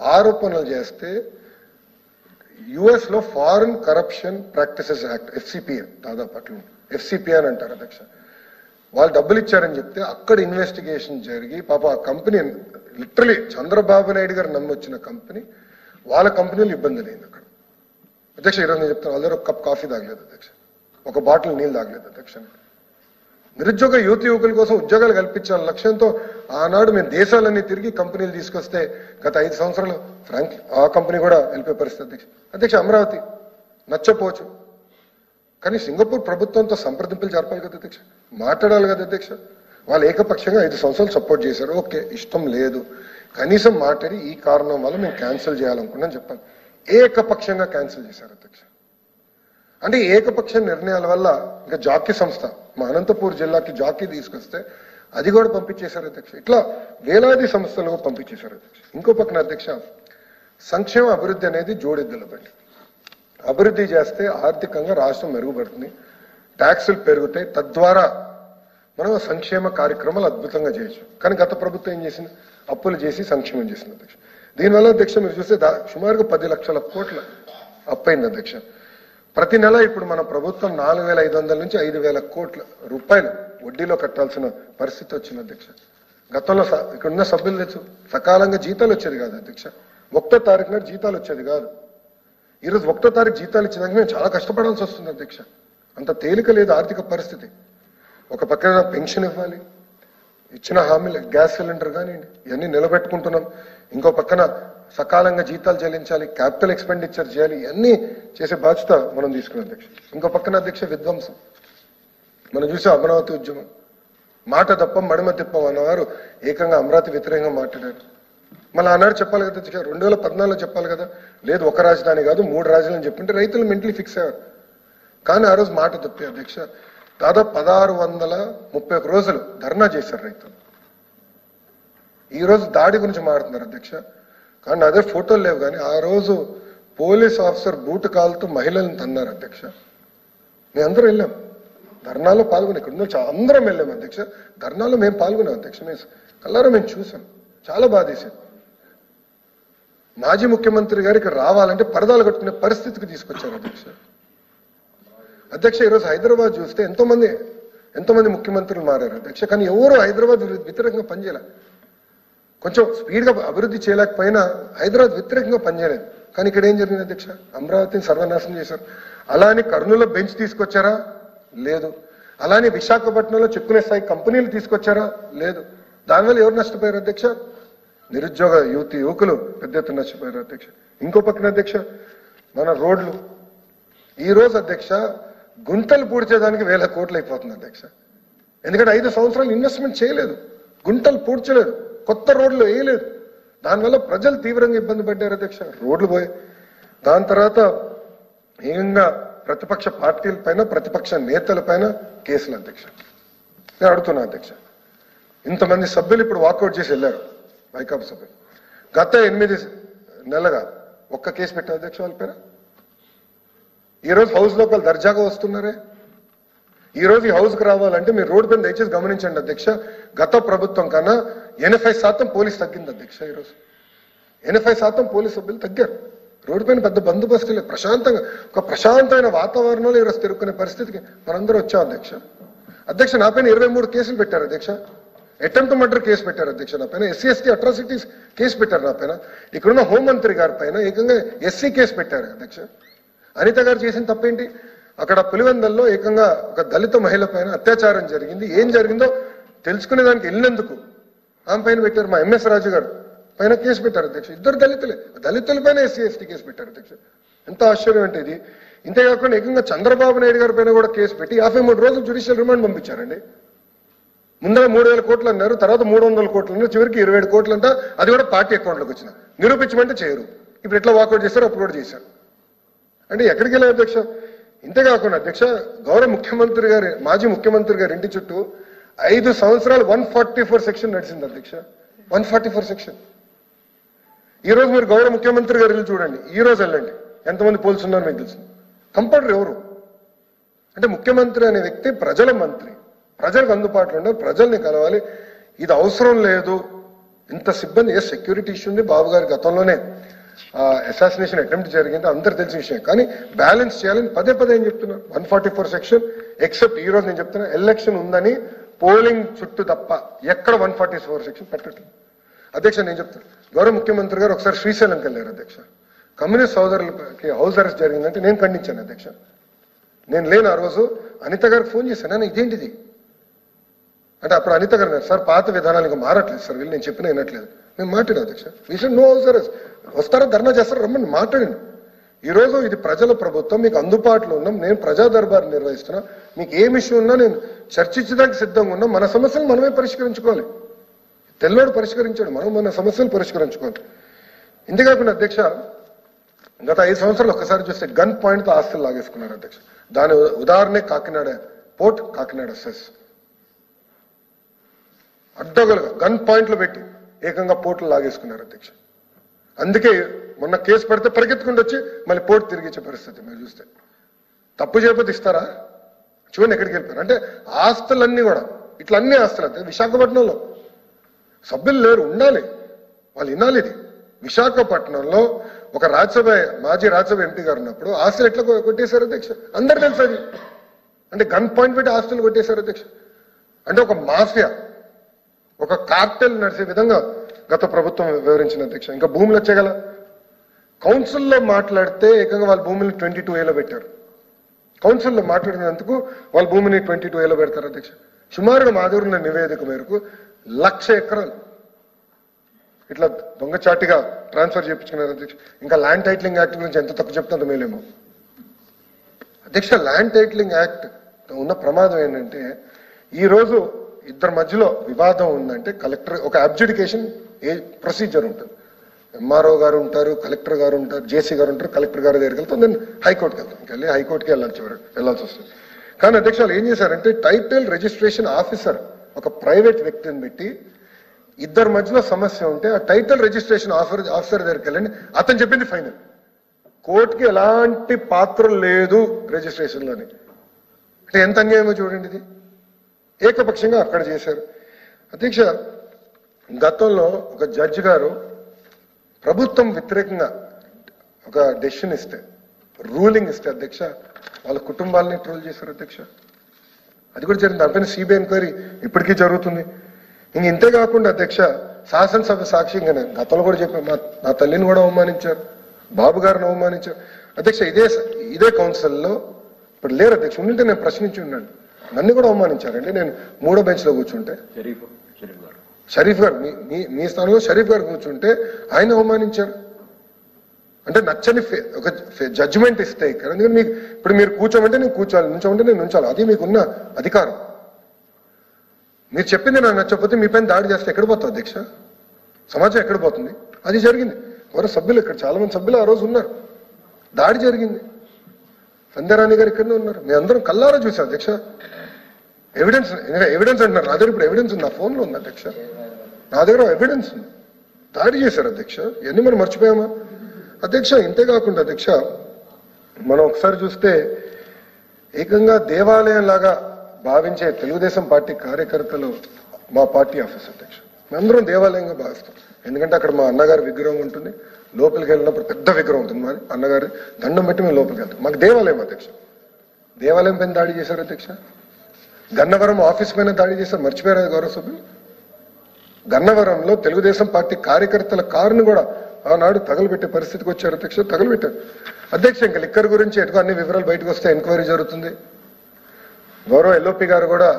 ఆరోపణలు చేస్తే US లో foreign corruption practices act, FCPA దాదాపు అట్లా FCPA అని అంటారు అధ్యక్ష. వాళ్ళు డబ్బులు ఇచ్చారని చెప్తే అక్కడ ఇన్వెస్టిగేషన్ జరిగి పాప ఆ కంపెనీ లిటరలీ చంద్రబాబు నాయుడు గారు నమ్మొచ్చిన కంపెనీ, వాళ్ళ కంపెనీలు ఇబ్బంది లేదు అక్కడ అధ్యక్ష. ఈరోజు నేను చెప్తాను, వాళ్ళ ఒక కప్ కాఫీ తాగలేదు అధ్యక్ష, ఒక బాటిల్ నీళ్ళు తాగలేదు అధ్యక్ష. నిరుద్యోగ యువకుల కోసం ఉద్యోగాలు కల్పించాల లక్ష్యంతో ఆనాడు మేము దేశాలన్నీ తిరిగి కంపెనీలు తీసుకొస్తే గత 5 సంవత్సరాలు ఫ్రాంక్ ఆ కంపెనీ కూడా వెళ్ళిపోయే పరిస్థితి అధ్యక్ష. అధ్యక్ష అమరావతి నచ్చపోవచ్చు, కానీ సింగపూర్ ప్రభుత్వంతో సంప్రదింపులు జరపాలి కదా అధ్యక్ష, మాట్లాడాలి కదా అధ్యక్ష. వాళ్ళు ఏకపక్షంగా 5 సంవత్సరాలు సపోర్ట్ చేశారు, ఓకే ఇష్టం లేదు, కనీసం మాట్లాడి ఈ కారణం వల్ల మేము క్యాన్సిల్ చేయాలనుకున్నాం చెప్పాను. ఏకపక్షంగా క్యాన్సిల్ చేశారు అధ్యక్ష. అంటే ఏకపక్ష నిర్ణయాల వల్ల ఇంకా జాకీ సంస్థ మా అనంతపూర్ జిల్లాకి జాకీ తీసుకొస్తే అది కూడా పంపించేశారు అధ్యక్ష. ఇట్లా వేలాది సంస్థలు పంపించేశారు అధ్యక్ష. ఇంకో పక్కన అధ్యక్ష, సంక్షేమ అభివృద్ధి అనేది జోడెద్దుల బండి. అభివృద్ధి చేస్తే ఆర్థికంగా రాష్ట్రం మెరుగుపడుతుంది, ట్యాక్సులు పెరుగుతాయి, తద్వారా మనం సంక్షేమ కార్యక్రమాలు అద్భుతంగా చేయొచ్చు. కానీ గత ప్రభుత్వం ఏం చేసింది, అప్పులు చేసి సంక్షేమం చేసింది అధ్యక్ష. దీనివల్ల అధ్యక్ష మీరు చూస్తే సుమారుగా 10 లక్షల కోట్ల అప్పైంది అధ్యక్ష. ప్రతి నెల ఇప్పుడు మన ప్రభుత్వం 4,500 నుంచి 5,000 కోట్ల రూపాయలు వడ్డీలో కట్టాల్సిన పరిస్థితి వచ్చింది అధ్యక్ష. గతంలో ఇక్కడున్న సభ్యులు తెలుసు, సకాలంగా జీతాలు వచ్చేది కాదు అధ్యక్ష. 1వ తారీఖు నాడు జీతాలు వచ్చేది కాదు. ఈరోజు 1వ తారీఖు జీతాలు ఇచ్చేదానికి మేము చాలా కష్టపడాల్సి వస్తుంది అధ్యక్ష. అంత తేలిక లేదు ఆర్థిక పరిస్థితి. ఒక పక్కన పెన్షన్ ఇవ్వాలి, ఇచ్చిన హామీలు గ్యాస్ సిలిండర్ కానివ్వండి ఇవన్నీ నిలబెట్టుకుంటున్నాం. ఇంకో పక్కన సకాలంగా జీతాలు చెల్లించాలి, క్యాపిటల్ ఎక్స్పెండిచర్ చేయాలి, ఇవన్నీ చేసే బాధ్యత మనం తీసుకున్నాం అధ్యక్ష. ఇంకో పక్కన అధ్యక్ష విధ్వంసం మనం చూసే అమరావతి ఉద్యమం, మాట తప్పం మడిమ తిప్పం అన్నవారు ఏకంగా అమరావతి వ్యతిరేకంగా మాట్లాడారు. మళ్ళీ ఆనాడు చెప్పాలి కదా అధ్యక్ష, 2014లో చెప్పాలి కదా, లేదు ఒక రాజధాని కాదు 3 రాజధానులు చెప్పుంటే రైతులు మెంటలీ ఫిక్స్ అయ్యారు. కానీ ఆ రోజు మాట తప్పే అధ్యక్ష. దాదాపు 1631 రోజులు ధర్నా చేశారు రైతులు. ఈ రోజు దాడి గురించి మాట్లాడుతున్నారు అధ్యక్ష. కానీ అదే ఫోటోలు లేవు, కానీ ఆ రోజు పోలీస్ ఆఫీసర్ బూటు కాలుతో మహిళలను తన్నారు అధ్యక్ష. మేము అందరం వెళ్ళాం ధర్నాలో పాల్గొని, ఇక్కడ ఉన్న అందరం వెళ్ళాం అధ్యక్ష. ధర్నాలో మేము పాల్గొన్నాం అధ్యక్ష. మేము కల్లారా మేము చూసాం, చాలా బాధేసాం. మాజీ ముఖ్యమంత్రి గారు ఇక్కడ రావాలంటే పరదాలు కట్టుకునే పరిస్థితికి తీసుకొచ్చారు అధ్యక్ష. అధ్యక్ష ఈరోజు హైదరాబాద్ చూస్తే ఎంతోమంది ముఖ్యమంత్రులు మారారు అధ్యక్ష, కానీ ఎవరు హైదరాబాద్ వ్యతిరేకంగా పనిచేయాలి. కొంచెం స్పీడ్గా అభివృద్ధి చేయలేకపోయినా హైదరాబాద్ వ్యతిరేకంగా పనిచేయలేదు. కానీ ఇక్కడ ఏం జరిగింది అధ్యక్ష, అమరావతిని సర్వనాశనం చేశారు. అలానే కర్నూలులో బెంచ్ తీసుకొచ్చారా? లేదు. అలానే విశాఖపట్నంలో చెప్పుకునే స్థాయి కంపెనీలు తీసుకొచ్చారా? లేదు. దానివల్ల ఎవరు నష్టపోయారు అధ్యక్ష? నిరుద్యోగ యువకులు పెద్ద ఎత్తున నష్టపోయారు అధ్యక్ష. ఇంకో పక్కన అధ్యక్ష మన రోడ్లు ఈ రోజు అధ్యక్ష గుంటలు పూడ్చేదానికి 1000 కోట్లు అయిపోతుంది అధ్యక్ష. ఎందుకంటే 5 సంవత్సరాలు ఇన్వెస్ట్మెంట్ చేయలేదు, గుంటలు పూడ్చలేదు, కొత్త రోడ్లు వేయలేదు. దానివల్ల ప్రజలు తీవ్రంగా ఇబ్బంది పడ్డారు అధ్యక్ష. రోడ్లు పోయి దాని తర్వాత ఏకంగా ప్రతిపక్ష పార్టీల పైన ప్రతిపక్ష నేతల పైన కేసులు అధ్యక్ష. నేను అడుగుతున్నా అధ్యక్ష, ఇంతమంది సభ్యులు ఇప్పుడు వాకౌట్ చేసి వెళ్ళారు వైకాపా సభ్యులు. గత 8 నెలలుగా ఒక్క కేసు పెట్టారు అధ్యక్ష వాళ్ళ పైన. ఈరోజు హౌస్ లోపల దర్జాగా వస్తున్నారే. ఈ రోజు ఈ హౌస్ కు రావాలంటే మీరు రోడ్డు పైన దయచేసి గమనించండి అధ్యక్ష, గత ప్రభుత్వం కన్నా 80% పోలీస్ తగ్గింది అధ్యక్ష. ఈరోజు 80% పోలీస్ సభ్యులు తగ్గారు. రోడ్డు పైన పెద్ద బందోబస్తు లేదు, ప్రశాంతంగా ఒక ప్రశాంతమైన వాతావరణంలో ఈరోజు తిరుక్కునే పరిస్థితికి మనందరూ వచ్చాం అధ్యక్ష. అధ్యక్ష నా పైన 23 కేసులు పెట్టారు అధ్యక్ష. అటెంప్ట్ మర్డర్ కేసు పెట్టారు అధ్యక్ష నా పైన, SC ST అట్రాసిటీస్ కేసు పెట్టారు నా పైన. ఇక్కడున్న హోంమంత్రి గారి పైన ఏకంగా SC కేసు పెట్టారు అధ్యక్ష. అనిత గారు చేసిన తప్పేంటి? అక్కడ పులివెందల్లో ఏకంగా ఒక దళిత మహిళ పైన అత్యాచారం జరిగింది. ఏం జరిగిందో తెలుసుకునే దానికి వెళ్ళినందుకు ఆమె పైన పెట్టారు. మా MS రాజు గారు పైన కేసు పెట్టారు అధ్యక్ష. ఇద్దరు దళితుల పైన SC ST కేసు పెట్టారు అధ్యక్ష. ఎంత ఆశ్చర్యం అంటే ఇది. ఇంతేకాకుండా ఏకంగా చంద్రబాబు నాయుడు గారి పైన కూడా కేసు పెట్టి 53 రోజులు జ్యుడిషియల్ రిమాండ్ పంపించారండి. ముందర 3000 కోట్లు అన్నారు, తర్వాత 300 కోట్లు అన్నారు, చివరికి 27 కోట్లు అంట. అది కూడా పార్టీ అకౌంట్లోకి వచ్చిన. నిరూపించమంటే చేయరు. ఇప్పుడు ఎట్లా వాకౌట్ చేశారు, అప్పుడు కూడా చేశారు. అంటే ఎక్కడికి వెళ్ళారు అధ్యక్ష? ఇంతేకాకుండా అధ్యక్ష, గౌరవ ముఖ్యమంత్రి గారి మాజీ ముఖ్యమంత్రి గారి ఇంటి చుట్టూ 5 సంవత్సరాలు 144 సెక్షన్ నడిచింది అధ్యక్ష. 144 సెక్షన్. ఈ రోజు మీరు గౌరవ ముఖ్యమంత్రి గారు వెళ్ళి చూడండి, ఈ రోజు వెళ్ళండి, ఎంతమంది పోలీసులు ఉన్నారో మీకు తెలుసు. కంపౌండర్ ఎవరు అంటే ముఖ్యమంత్రి అనే వ్యక్తి ప్రజల మంత్రి, ప్రజలకు అందుబాటులో ఉండాలి, ప్రజల్ని కలవాలి. ఇది అవసరం లేదు. ఇంత సిబ్బంది సెక్యూరిటీ ఇష్యూ ఉంది. బాబు గారి గతంలోనే అసాసినేషన్ అటెంప్ట్ జరిగింది, అందరు తెలిసిన విషయం. కానీ బ్యాలెన్స్ చేయాలని పదే ఏం చెప్తున్నారు. 144 సెక్షన్ ఎక్సెప్ట్ ఈ రోజు నేను చెప్తున్నా, ఎలక్షన్ ఉందని పోలింగ్ చుట్టూ తప్ప ఎక్కడ 144 సెక్షన్ పెట్టట్లేదు అధ్యక్ష. నేను చెప్తాను, గౌరవ ముఖ్యమంత్రి గారు ఒకసారి శ్రీశైలంకి వెళ్ళారు అధ్యక్ష. కమ్యూనిస్ట్ సోదరులకి హౌస్ అరెస్ట్ జరిగిందంటే నేను ఖండించాను అధ్యక్ష. నేను లేను ఆ రోజు. అనిత గారికి ఫోన్ చేశాను, ఇదేంటిది అంటే అప్పుడు అనిత గారు సార్ పాత విధానాలు ఇంకా మారట్లేదు సార్, వీళ్ళు నేను చెప్పిన వినట్లేదు. నేను మాట్లాడాను అధ్యక్ష. వీసారి నో హౌస్ అరెస్ట్, వస్తారా ధర్నా చేస్తారా రమ్మని మాట్లాడాను. ఈరోజు ఇది ప్రజల ప్రభుత్వం, మీకు అందుబాటులో ఉన్నాం. నేను ప్రజా దర్బార్ నిర్వహిస్తున్నా. మీకు ఏం ఇష్యూ ఉన్నా నేను చర్చించడానికి సిద్ధంగా ఉన్నాం. మన సమస్యలు మనమే పరిష్కరించుకోవాలి. తెల్లోడు పరిష్కరించాడు, మనం మన సమస్యలు పరిష్కరించుకోవాలి. ఇంతేకాకుండా అధ్యక్ష, గత 5 సంవత్సరాలు ఒక్కసారి చూస్తే గన్ పాయింట్తో ఆస్తులు లాగేసుకున్నారు అధ్యక్ష. దాని ఉదాహరణే కాకినాడ పోర్ట్, కాకినాడ సెస్. అడ్డగలుగా గన్ పాయింట్లు పెట్టి ఏకంగా పోర్టులు లాగేసుకున్నారు అధ్యక్ష. అందుకే మొన్న కేసు పెడితే పరిగెత్తుకుంటూ వచ్చి మళ్ళీ పోర్టు తిరిగిచ్చే పరిస్థితి మీరు చూస్తే. తప్పు చేయకపోతే ఇస్తారా? చూడండి ఎక్కడికి వెళ్ళిపోయారు. అంటే ఆస్తులన్నీ కూడా ఇట్లా అన్ని ఆస్తులు అయితే విశాఖపట్నంలో సభ్యులు లేరు, ఉండాలి, వాళ్ళు వినాలి. ఇది విశాఖపట్నంలో ఒక రాజ్యసభ మాజీ రాజ్యసభ ఎంపీ గారు ఉన్నప్పుడు ఆస్తులు ఎట్లా కొట్టేశారు అధ్యక్ష? అందరు తెలుసు అది. అంటే గన్ పాయింట్ పెట్టి ఆస్తులు కొట్టేశారు అధ్యక్ష. అంటే ఒక మాఫియా, ఒక కార్టెల్ నడిచే విధంగా గత ప్రభుత్వం వివరించిన అధ్యక్ష. ఇంకా భూములు వచ్చేగల కౌన్సిల్లో మాట్లాడితే ఏకంగా వాళ్ళ భూమిని 22A పెట్టారు. కౌన్సిల్లో మాట్లాడినందుకు వాళ్ళ భూమిని 22A పెడతారు అధ్యక్ష. సుమారుగా మా దగ్గర ఉన్న నివేదిక మేరకు 1,00,000 ఎకరాలు ఇట్లా దొంగచాటిగా ట్రాన్స్ఫర్ చేయించుకున్నారు అధ్యక్ష. ఇంకా ల్యాండ్ టైటిలింగ్ యాక్ట్ గురించి ఎంత తక్కువ చెప్తుందో మేలేమో అధ్యక్ష. ల్యాండ్ టైటిలింగ్ యాక్ట్ ఉన్న ప్రమాదం ఏంటంటే, ఈ రోజు ఇద్దరి మధ్యలో వివాదం ఉందంటే కలెక్టర్ ఒక అబ్జుడికేషన్ ప్రొసీజర్ ఉంటుంది. MRO గారు ఉంటారు, కలెక్టర్ గారు ఉంటారు, JC గారు ఉంటారు, కలెక్టర్ గారి దగ్గరికి వెళ్తాం, నేను హైకోర్టుకి వెళ్తాం. ఇంకెళ్ళి హైకోర్టుకి వెళ్ళాల్సి వస్తుంది. కానీ అధ్యక్షులు ఏం చేశారంటే టైటిల్ రిజిస్ట్రేషన్ ఆఫీసర్ ఒక ప్రైవేట్ వ్యక్తిని పెట్టి ఇద్దరి మధ్యలో సమస్య ఉంటే ఆ టైటిల్ రిజిస్ట్రేషన్ ఆఫీసర్ దగ్గరికి వెళ్ళండి, అతను చెప్పింది ఫైనల్. కోర్టుకి ఎలాంటి పాత్ర లేదు రిజిస్ట్రేషన్లోని. అంటే ఎంత అన్యాయమో చూడండి. ఇది ఏకపక్షంగా అక్కడ చేశారు అధ్యక్ష. గతంలో ఒక జడ్జి గారు ప్రభుత్వం వ్యతిరేకంగా ఒక డెసిషన్ ఇస్తే, రూలింగ్ ఇస్తే అధ్యక్ష, వాళ్ళ కుటుంబాలని ట్రోల్ చేశారు అధ్యక్ష. అది కూడా జరిగింది. దానిపైన CBI ఎంక్వైరీ ఇప్పటికీ జరుగుతుంది. ఇంతే కాకుండా అధ్యక్ష, శాసనసభ సాక్షిగానే గతంలో కూడా చెప్పారు, నా తల్లిని కూడా అవమానించారు, బాబు గారిని అవమానించారు అధ్యక్ష. ఇదే కౌన్సిల్లో ఇప్పుడు లేరు అధ్యక్ష. ఉండింటే నేను ప్రశ్నించి ఉన్నాను. నన్ను కూడా అవమానించారండి. నేను 3వ బెంచ్లో కూర్చుంటే షరీఫ్ గారు మీ స్థానంలో షరీఫ్ గారు కూర్చుంటే ఆయన అవమానించారు. అంటే నచ్చని ఒక జడ్జిమెంట్ ఇస్తే ఇక్కడ, ఎందుకంటే మీకు ఇప్పుడు మీరు కూర్చోమంటే నేను కూర్చోవాలి, నుంచోమంటే నేను నుంచాలి, అది మీకున్న అధికారం. మీరు చెప్పింది నాకు నచ్చకపోతే మీ పైన దాడి చేస్తే ఎక్కడ పోతుంది అధ్యక్ష? సమాజం ఎక్కడ పోతుంది? అది జరిగింది. ఎవరో సభ్యులు ఇక్కడ చాలా మంది సభ్యులు ఆ రోజు ఉన్నారు, దాడి జరిగింది. సంధ్యారాణి గారు ఇక్కడనే ఉన్నారు, మీ అందరం కల్లారా చూసాం అధ్యక్ష. ఎవిడెన్స్ అంటున్నారు, నా దగ్గర ఇప్పుడు ఎవిడెన్స్ ఉంది, నా ఫోన్లో ఉంది అధ్యక్ష, నా దగ్గర ఎవిడెన్స్ ఉంది. దాడి చేశారు అధ్యక్ష. ఇవన్నీ మనం మర్చిపోయామా అధ్యక్ష? ఇంతేకాకుండా అధ్యక్ష, మనం ఒకసారి చూస్తే ఏకంగా దేవాలయం లాగా భావించే తెలుగుదేశం పార్టీ కార్యకర్తలు మా పార్టీ ఆఫీస్ అధ్యక్ష మేమందరం దేవాలయంగా భావిస్తాం. ఎందుకంటే అక్కడ మా అన్నగారి విగ్రహం ఉంటుంది, లోపలికి వెళ్ళినప్పుడు పెద్ద విగ్రహం ఉంటుంది, మరి అన్నగారి దండం పెట్టి మేము లోపలికి వెళ్తాం. మాకు దేవాలయం అధ్యక్ష. దేవాలయం పైన దాడి చేశారు అధ్యక్ష. గన్నవరం ఆఫీస్ పైన దాడి చేశారు, మర్చిపోయారు గౌరవ సభ్యులు. గన్నవరంలో తెలుగుదేశం పార్టీ కార్యకర్తల కారును కూడా ఆనాడు తగలబెట్టే పరిస్థితికి వచ్చారు అధ్యక్ష. తగలబెట్టారు అధ్యక్ష. ఇంకా లిక్కర్ గురించి ఎటుకో అన్ని వివరాలు బయటకు వస్తే ఎంక్వైరీ జరుగుతుంది. గౌరవ ఎల్ఓపి గారు కూడా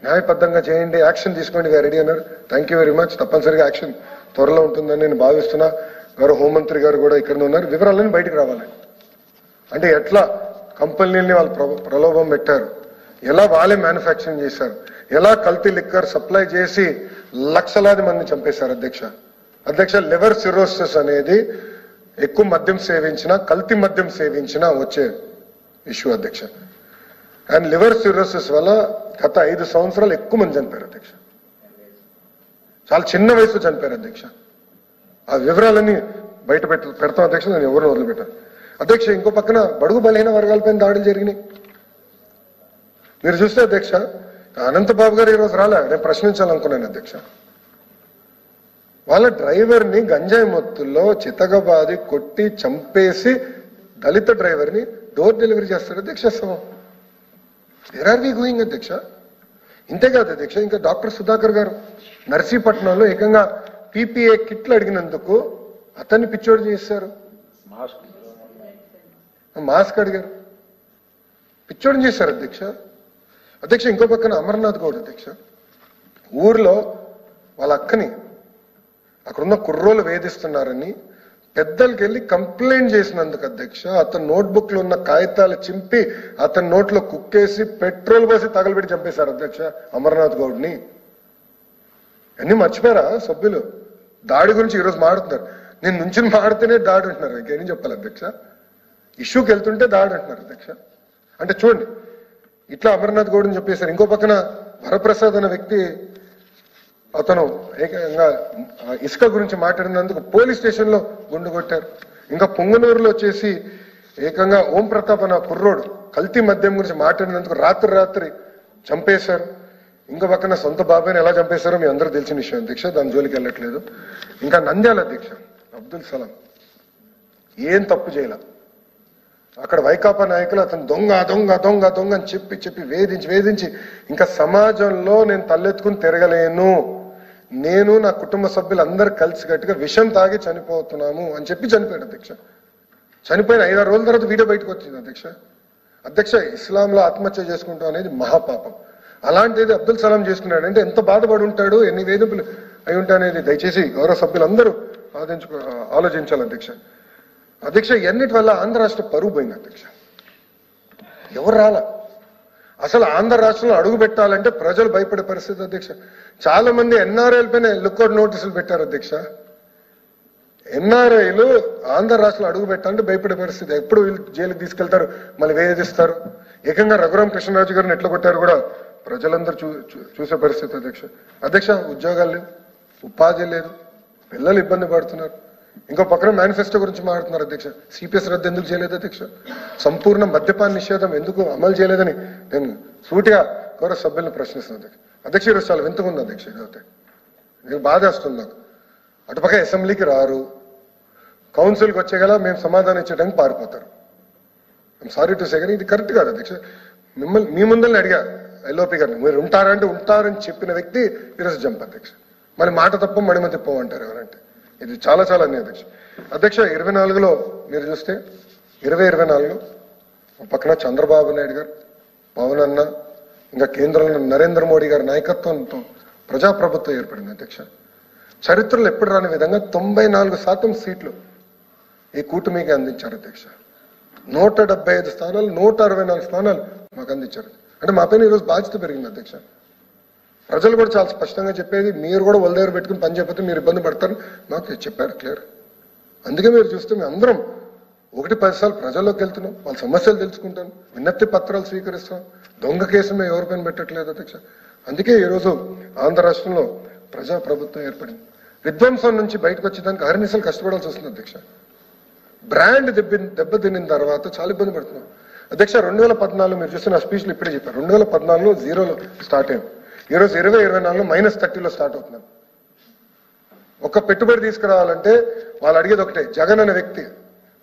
న్యాయబద్ధంగా చేయండి, యాక్షన్ తీసుకోండి, రెడీ అన్నారు. Thank you very much. తప్పనిసరిగా యాక్షన్ త్వరలో ఉంటుందని నేను భావిస్తున్నా. గౌరవ హోంమంత్రి గారు కూడా ఇక్కడ ఉన్నారు. వివరాలన్నీ బయటకు రావాలి. అంటే ఎట్లా కంపెనీలని వాళ్ళు ప్రలోభం పెట్టారు, ఎలా వాళ్ళే మ్యానుఫ్యాక్చరింగ్ చేశారు, ఎలా కల్తీ లిక్కర్ సప్లై చేసి లక్షలాది మంది చంపేశారు అధ్యక్ష. అధ్యక్ష, లివర్ సిరోసిస్ అనేది ఎక్కువ మద్యం సేవించినా, కల్తీ మద్యం సేవించినా వచ్చే ఇష్యూ అధ్యక్ష. అండ్ లివర్ సిరోసిస్ వల్ల గత 5 సంవత్సరాలు ఎక్కువ మంది చనిపోయారు అధ్యక్ష. చాలా చిన్న వయసులో చనిపోయారు అధ్యక్ష. ఆ వివరాలన్నీ బయట పెడతాం అధ్యక్ష. నేను ఎవరిని వదిలిపెట్టాను అధ్యక్ష. ఇంకో పక్కన బడుగు బలహీన వర్గాలపైన దాడులు జరిగినాయి. మీరు చూస్తే అధ్యక్ష, అనంతబాబు గారు ఈరోజు రాలే, నేను ప్రశ్నించాలనుకున్నాను అధ్యక్ష. వాళ్ళ డ్రైవర్ని గంజాయి మొత్తుల్లో చితగబాది కొట్టి చంపేసి దళిత డ్రైవర్ని డోర్ డెలివరీ చేస్తారు అధ్యక్ష. వేర్ ఆర్ వి గోయింగ్ అధ్యక్ష? ఇంతేకాదు అధ్యక్ష, ఇంకా డాక్టర్ సుధాకర్ గారు నర్సీపట్నంలో ఏకంగా పీపీఏ కిట్లు అడిగినందుకు అతన్ని పిచ్చోడు చేశారు. మాస్క్ అడిగారు, పిచ్చోడు చేశారు అధ్యక్ష. అధ్యక్ష, ఇంకో పక్కన అమర్నాథ్ గౌడ్ అధ్యక్ష, ఊర్లో వాళ్ళ అక్కని అక్కడున్న కుర్రోలు వేధిస్తున్నారని పెద్దలకి వెళ్ళి కంప్లైంట్ చేసినందుకు అధ్యక్ష, అతని నోట్బుక్ లో ఉన్న కాగితాలు చింపి అతని నోట్లో కుక్కేసి పెట్రోల్ పోసి తగలబెట్టి చంపేశారు అధ్యక్ష అమర్నాథ్ గౌడ్ని. అన్ని మర్చిపోయారా సభ్యులు? దాడి గురించి ఈరోజు మాడుతున్నారు. నేను నుంచి మాడితేనే దాడి అంటున్నారు. ఇంకేం చెప్పాలి అధ్యక్ష? ఇష్యూకి వెళ్తుంటే దాడి అంటున్నారు అధ్యక్ష. అంటే చూడండి, ఇట్లా అమర్నాథ్ గౌడ్ని చెప్పేశారు. ఇంకో పక్కన వరప్రసాద్ అనే వ్యక్తి, అతను ఏకంగా ఇసుక గురించి మాట్లాడినందుకు పోలీస్ స్టేషన్ లో గుండు కొట్టారు. ఇంకా పొంగనూరులో వచ్చేసి ఏకంగా ఓం ప్రతాప్ అన్న కుర్రోడు కల్తీ మద్యం గురించి మాట్లాడినందుకు రాత్రి చంపేశారు. ఇంకో పక్కన సొంత బాబాయ్ని ఎలా చంపేశారో మీ అందరూ తెలిసిన విషయం అధ్యక్ష, దాని జోలికి వెళ్ళట్లేదు. ఇంకా నంద్యాల అధ్యక్ష అబ్దుల్ సలాం ఏం తప్పు చేయాల, అక్కడ వైకాపా నాయకులు అతను దొంగ దొంగ దొంగ దొంగ అని చెప్పి వేధించి ఇంకా సమాజంలో నేను తలెత్తుకుని తిరగలేను, నేను నా కుటుంబ సభ్యులందరూ కలిసి గట్టిగా విషం తాగి చనిపోతున్నాము అని చెప్పి చనిపోయాడు అధ్యక్ష. చనిపోయిన 5-6 రోజుల తర్వాత వీడియో బయటకు వచ్చింది అధ్యక్ష. అధ్యక్ష, ఇస్లాంలో ఆత్మహత్య చేసుకుంటాం అనేది మహాపాపం. అలాంటిది అబ్దుల్ సలాం చేసుకున్నాడు అంటే ఎంత బాధపడి ఉంటాడు, ఎన్ని వేధింపులు అయి ఉంటాయనేది దయచేసి గౌరవ సభ్యులందరూ ఆలోచించాలి అధ్యక్ష. అధ్యక్ష, ఎన్నిటి వల్ల ఆంధ్ర రాష్ట్ర పరువు పోయింది అధ్యక్ష. ఎవరు రాలా అసలు ఆంధ్ర రాష్ట్రంలో అడుగు పెట్టాలంటే ప్రజలు భయపడే పరిస్థితి అధ్యక్ష. చాలా మంది ఎన్ఆర్ఐల పైన లుక్అవుట్ నోటీసులు పెట్టారు అధ్యక్ష. ఎన్ఆర్ఐలు ఆంధ్ర రాష్ట్రంలో అడుగు పెట్టాలంటే భయపడే పరిస్థితి. ఎప్పుడు జైలుకి తీసుకెళ్తారు, మళ్ళీ వేధిస్తారు. ఏకంగా రఘురామ కృష్ణరాజు గారిని ఎట్లా కొట్టారు కూడా ప్రజలందరూ చూసే పరిస్థితి అధ్యక్ష. అధ్యక్ష, ఉద్యోగాలు లేవు, ఉపాధి లేదు, పిల్లలు ఇబ్బంది పడుతున్నారు. ఇంకో పక్కన మేనిఫెస్టో గురించి మాట్లాడుతున్నారు అధ్యక్ష. సిపిఎస్ రద్దు ఎందుకు చేయలేదు అధ్యక్ష? సంపూర్ణ మద్యపాన నిషేధం ఎందుకు అమలు చేయలేదని నేను సూటిగా గౌరవ సభ్యులను ప్రశ్నిస్తున్నాను అధ్యక్ష. అధ్యక్ష, ఈరోజు చాలా వింతగా ఉంది అధ్యక్ష. ఇదైతే నేను బాధ వస్తుంది నాకు. అటుపక్క అసెంబ్లీకి రారు, కౌన్సిల్కి వచ్చేగల మేము సమాధానం ఇచ్చేయడానికి పారిపోతారు. ఐఎమ్ సారీ టు సే, కానీ ఇది కరెక్ట్ కాదు అధ్యక్ష. మీ ముందల్ని అడిగా ఎల్ఓపి గారిని, మీరు ఉంటారంటే ఉంటారని చెప్పిన వ్యక్తి ఈరోజు జంప్ అధ్యక్ష. మరి మాట తప్ప మడిమ తిప్పమంటారు ఎవరంటే ఇది చాలా అన్యాయం అధ్యక్ష. అధ్యక్ష, 24లో మీరు చూస్తే 2024లో పక్కన చంద్రబాబు నాయుడు గారు, పవన్ అన్న, ఇంకా కేంద్రంలో నరేంద్ర మోడీ గారి నాయకత్వంతో ప్రజాప్రభుత్వం ఏర్పడింది అధ్యక్ష. చరిత్రలో ఎప్పుడు రాని విధంగా 94% సీట్లు ఈ కూటమికి అందించారు అధ్యక్ష. 175 స్థానాలు, 164 స్థానాలు మాకు అందించారు. అంటే మా పైన ఈరోజు బాధ్యత పెరిగింది అధ్యక్ష. ప్రజలు కూడా చాలా స్పష్టంగా చెప్పేది, మీరు కూడా వాళ్ళ దగ్గర పెట్టుకుని పని చెప్పితే మీరు ఇబ్బంది పడతారని మాకు చెప్పారు క్లియర్. అందుకే మీరు చూస్తే మేము అందరం 1-10 సార్లు ప్రజల్లోకి వెళ్తున్నాం, వాళ్ళ సమస్యలు తెలుసుకుంటాం, వినతి పత్రాలు స్వీకరిస్తాం. దొంగ కేసు మేము ఎవరిపైన పెట్టట్లేదు అధ్యక్ష. అందుకే ఈరోజు ఆంధ్ర రాష్ట్రంలో ప్రజా ప్రభుత్వం ఏర్పడింది. విధ్వంసం నుంచి బయటకు వచ్చేదానికి అహర్నిశలు కష్టపడాల్సి వస్తుంది అధ్యక్ష. బ్రాండ్ దెబ్బతిన్న తర్వాత చాలా ఇబ్బంది పడుతున్నాం. అధ్యక్ష 2014 మీరు చూసిన స్పీచ్లు ఇప్పుడే చెప్పారు. 2014లో జీరోలో స్టార్ట్ అయింది. ఈరోజు 2024లో -30లో స్టార్ట్ అవుతున్నాను. ఒక పెట్టుబడి తీసుకురావాలంటే వాళ్ళు అడిగేది ఒకటే, జగన్ అనే వ్యక్తి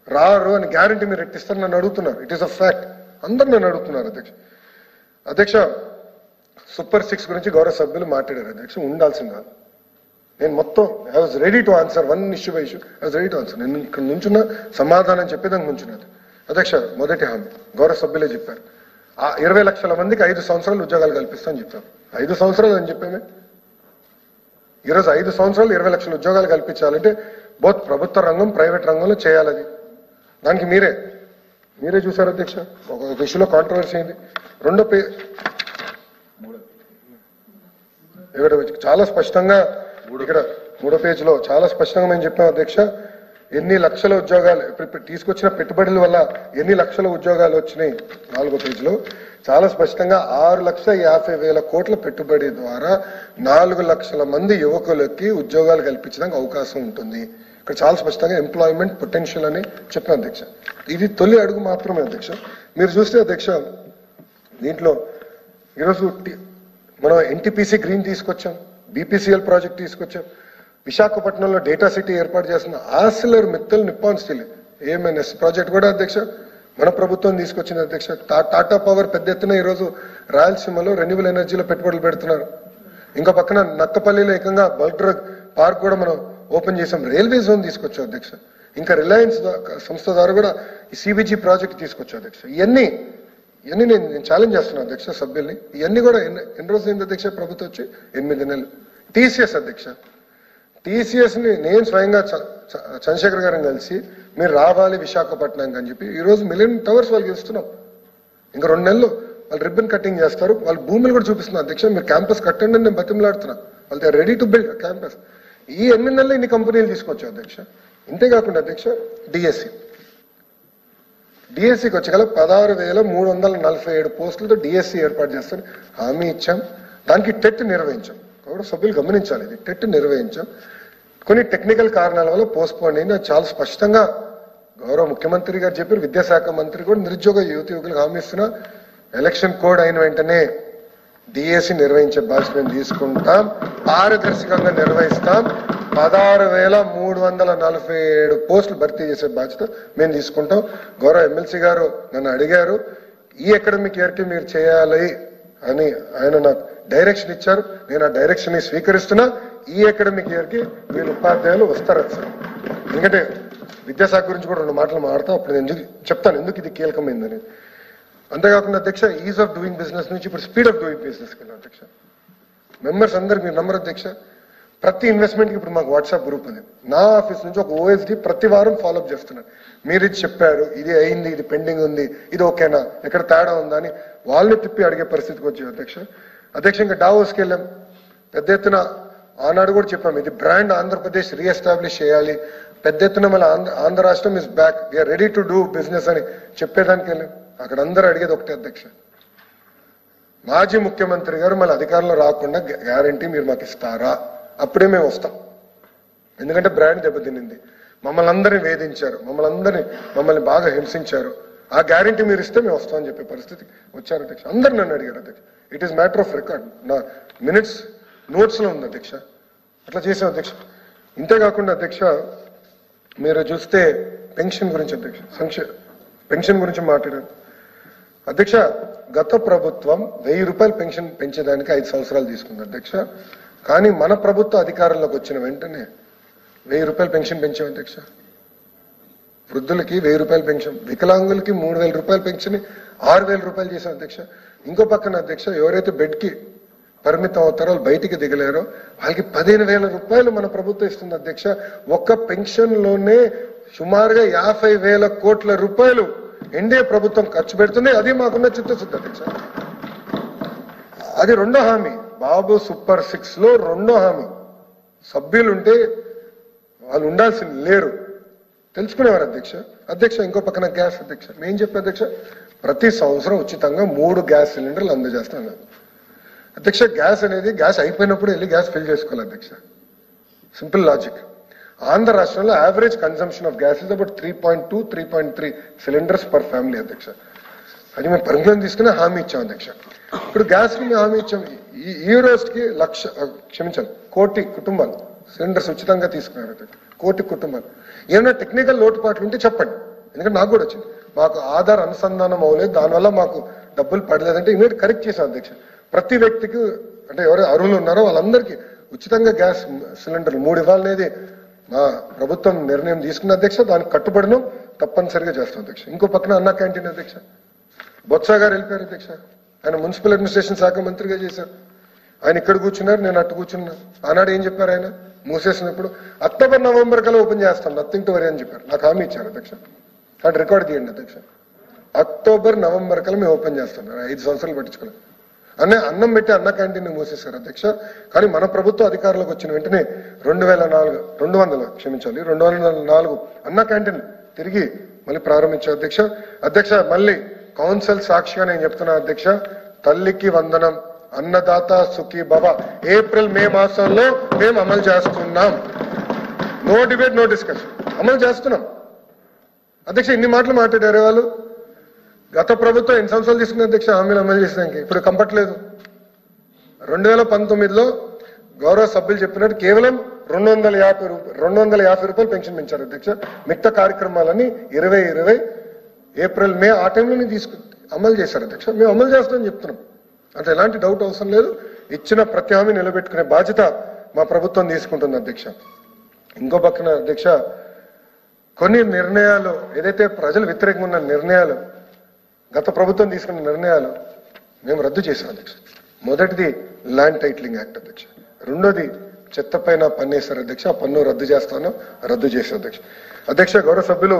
రారు అని గ్యారంటీ మీరు ఎట్టిస్తారు నన్ను అడుగుతున్నారు. It is a fact. అందరు నన్ను అడుగుతున్నారు అధ్యక్ష. సూపర్ 6 గురించి గౌరవ సభ్యులు మాట్లాడారు అధ్యక్ష. ఉండాల్సింది కాదు. నేను మొత్తం I was ready to answer one issue by issue. I was ready to answer. నేను ఇక్కడ నుంచున్న సమాధానం చెప్పేదానికి నుంచున్నది అధ్యక్ష. మొదటి హామీ గౌరవ సభ్యులే చెప్పారు. 20 లక్షల మందికి 5 సంవత్సరాలు ఉద్యోగాలు కల్పిస్తామని చెప్పారు. 5 సంవత్సరాలు అని చెప్పామే. ఈరోజు 5 సంవత్సరాలు 20 లక్షల ఉద్యోగాలు కల్పించాలంటే బోత్ ప్రభుత్వ రంగం ప్రైవేట్ రంగంలో చేయాలి. దానికి మీరే చూసారు అధ్యక్ష. ఒక విషయంలో కాంట్రవర్సీ అయింది. చాలా స్పష్టంగా ఇక్కడ 3వ పేజీలో చాలా స్పష్టంగా మేము చెప్పాం అధ్యక్ష. ఎన్ని లక్షల ఉద్యోగాలు తీసుకొచ్చిన పెట్టుబడుల వల్ల ఎన్ని లక్షల ఉద్యోగాలు వచ్చినాయి 4వ పేజీలో చాలా స్పష్టంగా 6,50,000 కోట్ల పెట్టుబడి ద్వారా 4 లక్షల మంది యువకులకి ఉద్యోగాలు కల్పించడానికి అవకాశం ఉంటుంది. ఇక్కడ చాలా స్పష్టంగా ఎంప్లాయ్మెంట్ పొటెన్షియల్ అని చెప్పాను అధ్యక్ష. ఇది తొలి అడుగు మాత్రమే అధ్యక్ష. మీరు చూస్తే అధ్యక్ష దీంట్లో ఈరోజు మనం ఎన్టీపీసీ గ్రీన్ తీసుకొచ్చాం, బీపీసీఎల్ ప్రాజెక్ట్ తీసుకొచ్చాం, విశాఖపట్నంలో డేటా సిటీ ఏర్పాటు చేస్తున్న Arcelor Mittal Nippon steel AMNS project కూడా అధ్యక్ష మన ప్రభుత్వం తీసుకొచ్చింది అధ్యక్ష. టాటా పవర్ పెద్ద ఎత్తున ఈరోజు రాయలసీమలో రెన్యూబుల్ ఎనర్జీలో పెట్టుబడులు పెడుతున్నారు. ఇంకా పక్కన నక్కపల్లిలో ఏకంగా బల్క్ డ్రగ్ పార్క్ కూడా మనం ఓపెన్ చేసాం. రైల్వే జోన్ తీసుకొచ్చాం అధ్యక్ష. ఇంకా రిలయన్స్ సంస్థ ద్వారా కూడా ఈ సిబిజీ ప్రాజెక్ట్ తీసుకొచ్చాం అధ్యక్ష. ఇవన్నీ నేను ఛాలెంజ్ చేస్తున్నాను అధ్యక్ష సభ్యుల్ని. ఇవన్నీ కూడా ఎన్ని రోజులు అయింది అధ్యక్ష ప్రభుత్వం వచ్చి? 8 నెలలు. టీసీఎస్ అధ్యక్ష. టీసీఎస్ ని నేను స్వయంగా చంద్రశేఖర్ గారిని కలిసి మీరు రావాలి విశాఖపట్నం అని చెప్పి ఈరోజు మిలియన్ టవర్స్ వాళ్ళకి ఇస్తున్నాం. ఇంకా 2 నెలలు వాళ్ళు రిబ్బన్ కటింగ్ చేస్తారు. వాళ్ళు భూములు కూడా చూపిస్తున్నారు అధ్యక్ష. మీరు క్యాంపస్ కట్టండి అని నేను బతిమలాడుతున్నా. వాళ్ళు they ready to build campus. ఈ 8 నెలలు ఇన్ని కంపెనీలు తీసుకొచ్చాం అధ్యక్ష. ఇంతేకాకుండా అధ్యక్ష డిఎస్సికి వచ్చగల 16,347 పోస్టులతో డిఎస్సి ఏర్పాటు చేస్తారు హామీ ఇచ్చాం. దానికి టెట్ నిర్వహించాం. కాబట్టి సభ్యులు గమనించాలి, ఇది టెట్ నిర్వహించాం. కొన్ని టెక్నికల్ కారణాల వల్ల పోస్ట్పోన్ అయింది. చాలా స్పష్టంగా గౌరవ ముఖ్యమంత్రి గారు చెప్పారు. విద్యాశాఖ మంత్రి కూడా నిరుద్యోగ యువకులకు హామీ ఇస్తున్నా. ఎలక్షన్ కోడ్ అయిన వెంటనే డిఎస్సి నిర్వహించే బాధ్యత మేము తీసుకుంటాం. పారదర్శకంగా నిర్వహిస్తాం. 16,347 పోస్టులు భర్తీ చేసే బాధ్యత మేము తీసుకుంటాం. గౌరవ ఎమ్మెల్సీ గారు నన్ను అడిగారు ఈ అకాడమిక్ ఇయర్ కి మీరు చేయాలి అని ఆయన నాకు డైరెక్షన్ ఇచ్చారు. నేను ఆ డైరెక్షన్ ని స్వీకరిస్తున్నా. ఈ అకాడమిక్ ఇయర్ కి వీళ్ళు ఉపాధ్యాయులు వస్తారు సార్. ఎందుకంటే విద్యాశాఖ గురించి కూడా 2 మాటలు మాడతాం. అప్పుడు నేను చెప్తాను ఎందుకు ఇది కీలకమైందని. అంతేకాకుండా అధ్యక్ష ఈజ్ ఆఫ్ డూయింగ్ బిజినెస్ నుంచి ఇప్పుడు స్పీడ్ ఆఫ్ డూయింగ్ బిజినెస్ కి అధ్యక్ష. మెంబర్స్ అందరికి మీరు నమ్మరు అధ్యక్ష. ప్రతి ఇన్వెస్ట్మెంట్ కి ఇప్పుడు మాకు వాట్సాప్ గ్రూప్ ఉంది. నా ఆఫీస్ నుంచి ఒక ఓఎస్డి ప్రతి వారం ఫాలోఅప్ చేస్తున్నారు. మీరు ఇది చెప్పారు, ఇది అయింది, ఇది పెండింగ్ ఉంది, ఇది ఓకేనా, ఎక్కడ తేడా ఉందా అని వాళ్ళని తిప్పి అడిగే పరిస్థితికి వచ్చాయి అధ్యక్ష. ఇంకా డావోస్కి వెళ్ళాం. పెద్ద ఎత్తున ఆనాడు కూడా చెప్పాం ఇది బ్రాండ్ ఆంధ్రప్రదేశ్ రీఎస్టాబ్లిష్ చేయాలి. పెద్ద ఎత్తున మళ్ళీ ఆంధ్ర రాష్ట్రం is back, we're ready to do business అని చెప్పేదానికి వెళ్ళాం. అక్కడ అందరూ అడిగేది ఒకటే అధ్యక్ష, మాజీ ముఖ్యమంత్రి గారు మళ్ళీ అధికారంలో రాకుండా గ్యారంటీ మీరు మాకు ఇస్తారా? అప్పుడే మేము వస్తాం. ఎందుకంటే బ్రాండ్ దెబ్బతినింది. మమ్మల్ని అందరినీ వేధించారు, మమ్మల్ని బాగా హింసించారు. ఆ గ్యారంటీ మీరు ఇస్తే మేము వస్తామని చెప్పే పరిస్థితి వచ్చారు అధ్యక్ష. అందరు నన్ను అడిగారు అధ్యక్ష. It is matter of record. నా మినిట్స్ నోట్స్ లో ఉంది అధ్యక్ష. అట్లా చేసాం అధ్యక్ష. ఇంతేకాకుండా అధ్యక్ష మీరు చూస్తే పెన్షన్ గురించి అధ్యక్ష, పెన్షన్ గురించి మాట్లాడారు అధ్యక్ష. గత ప్రభుత్వం 1,000 రూపాయలు పెన్షన్ పెంచేదానికి 5 సంవత్సరాలు తీసుకుంది అధ్యక్ష. కానీ మన ప్రభుత్వ అధికారంలోకి వచ్చిన వెంటనే 1,000 రూపాయలు పెన్షన్ పెంచాం అధ్యక్ష. వృద్ధులకి 1,000 రూపాయలు పెన్షన్, వికలాంగులకి 3,000 రూపాయలు పెన్షన్ 6,000 రూపాయలు చేశాం అధ్యక్ష. ఇంకో పక్కన అధ్యక్ష ఎవరైతే బెడ్ కి పరిమితం అవుతారో వాళ్ళు బయటికి దిగలేరో వాళ్ళకి 15,000 రూపాయలు మన ప్రభుత్వం ఇస్తుంది అధ్యక్ష. ఒక్క పెన్షన్ లోనే సుమారుగా 50,000 కోట్ల రూపాయలు ఎన్డీఏ ప్రభుత్వం ఖర్చు పెడుతుంది. అది మాకున్న చిత్తశుద్ధి అధ్యక్ష. అది 2వ హామీ. బాబు సూపర్ 6 లో 2వ హామీ. సభ్యులుంటే వాళ్ళు ఉండాల్సింది లేరు, తెలుసుకునేవారు అధ్యక్ష. ఇంకో పక్కన గ్యాస్ అధ్యక్ష. నేను చెప్పే అధ్యక్ష ప్రతి సంవత్సరం ఉచితంగా 3 గ్యాస్ సిలిండర్లు అందజేస్తాను అధ్యక్ష. గ్యాస్ అనేది గ్యాస్ అయిపోయినప్పుడు వెళ్ళి గ్యాస్ ఫిల్ చేసుకోవాలి అధ్యక్ష. Simple logic. ఆంధ్ర రాష్ట్రంలో average consumption of gas is about 3.2, 3.3 cylinders per family అధ్యక్ష. అది మేము పరిగణన తీసుకుని హామీ ఇచ్చాం అధ్యక్ష. ఇప్పుడు గ్యాస్ ని మేము హామీ ఇచ్చాం. ఈ రోజుకి కోటి కుటుంబాలు సిలిండర్స్ ఉచితంగా తీసుకున్నారు అధ్యక్ష. కోటి కుటుంబాలు. ఏమైనా టెక్నికల్ లోటుపాట్లు ఉంటే చెప్పండి, ఎందుకంటే నాకు కూడా వచ్చింది. మాకు ఆధార్ అనుసంధానం అవ్వలేదు, దానివల్ల మాకు డబ్బులు పడలేదంటే ఇమీడియట్ కరెక్ట్ చేశాం అధ్యక్ష. ప్రతి వ్యక్తికి అంటే ఎవరు అర్హులు ఉన్నారో వాళ్ళందరికీ ఉచితంగా గ్యాస్ సిలిండర్లు 3 ఇవ్వాలనేది మా ప్రభుత్వం నిర్ణయం తీసుకున్న అధ్యక్ష. దానికి కట్టుబడినం, తప్పనిసరిగా చేస్తాం అధ్యక్ష. ఇంకో పక్కన అన్నా క్యాంటీన్ అధ్యక్ష. బొత్స గారు వెళ్ళిపోయారు అధ్యక్ష. ఆయన మున్సిపల్ అడ్మినిస్ట్రేషన్ శాఖ మంత్రిగా చేశారు. ఆయన ఇక్కడ కూర్చున్నారు, నేను అట్టు కూర్చున్నా. ఆనాడు ఏం చెప్పారు ఆయన మూసేసినప్పుడు? అక్టోబర్ నవంబర్ కల్లా ఓపెన్ చేస్తాం, నథింగ్ టు వరీ అని చెప్పారు. నాకు హామీ ఇచ్చారు అధ్యక్ష. అటు రికార్డ్ తీయండి అధ్యక్ష. అక్టోబర్ నవంబర్ కల్లా మేము ఓపెన్ చేస్తాం. 5 సంవత్సరాలు పట్టించుకోలేదు. అన్నం పెట్టి అన్న క్యాంటీన్ మూసేశారు అధ్యక్ష. కానీ మన ప్రభుత్వం అధికారంలోకి వచ్చిన వెంటనే 204 అన్న క్యాంటీన్ తిరిగి మళ్ళీ ప్రారంభించారు అధ్యక్ష. అధ్యక్ష మళ్ళీ కౌన్సిల్ సాక్షిగా నేను చెప్తున్నా అధ్యక్ష, తల్లికి వందనం, అన్నదాత సుఖీ భవ ఏప్రిల్ మే మాసంలో మేము అమలు చేస్తున్నాం. నో డిబేట్, నో డిస్కషన్, అమలు చేస్తున్నాం అధ్యక్ష. ఇన్ని మాటలు మాట్లాడారు వాళ్ళు. గత ప్రభుత్వం ఎన్ని సంవత్సరాలు తీసుకున్న అధ్యక్ష హామీలు అమలు చేసినాక? ఇప్పుడు కంపట్లేదు. 2019లో గౌరవ సభ్యులు చెప్పినట్టు కేవలం 250 రూపాయలు పెన్షన్ పెంచారు అధ్యక్ష. మిగతా కార్యక్రమాలని 2020 ఏప్రిల్ మే ఆ టైంలోనే అమలు చేశారు అధ్యక్ష. మేము అమలు చేస్తామని చెప్తున్నాం, అంటే ఎలాంటి డౌట్ అవసరం లేదు. ఇచ్చిన ప్రతి హామీ నిలబెట్టుకునే బాధ్యత మా ప్రభుత్వం తీసుకుంటుంది అధ్యక్ష. ఇంకో పక్కన అధ్యక్ష కొన్ని నిర్ణయాలు ఏదైతే ప్రజలు వ్యతిరేకంగా ఉన్న నిర్ణయాలు, గత ప్రభుత్వం తీసుకున్న నిర్ణయాలు మేము రద్దు చేశాం అధ్యక్ష. మొదటిది ల్యాండ్ టైటిలింగ్ యాక్ట్ అధ్యక్ష. రెండోది చెత్త పైన పన్నేశారు అధ్యక్ష. ఆ పన్ను రద్దు చేశాం అధ్యక్ష. అధ్యక్ష గౌరవ సభ్యులు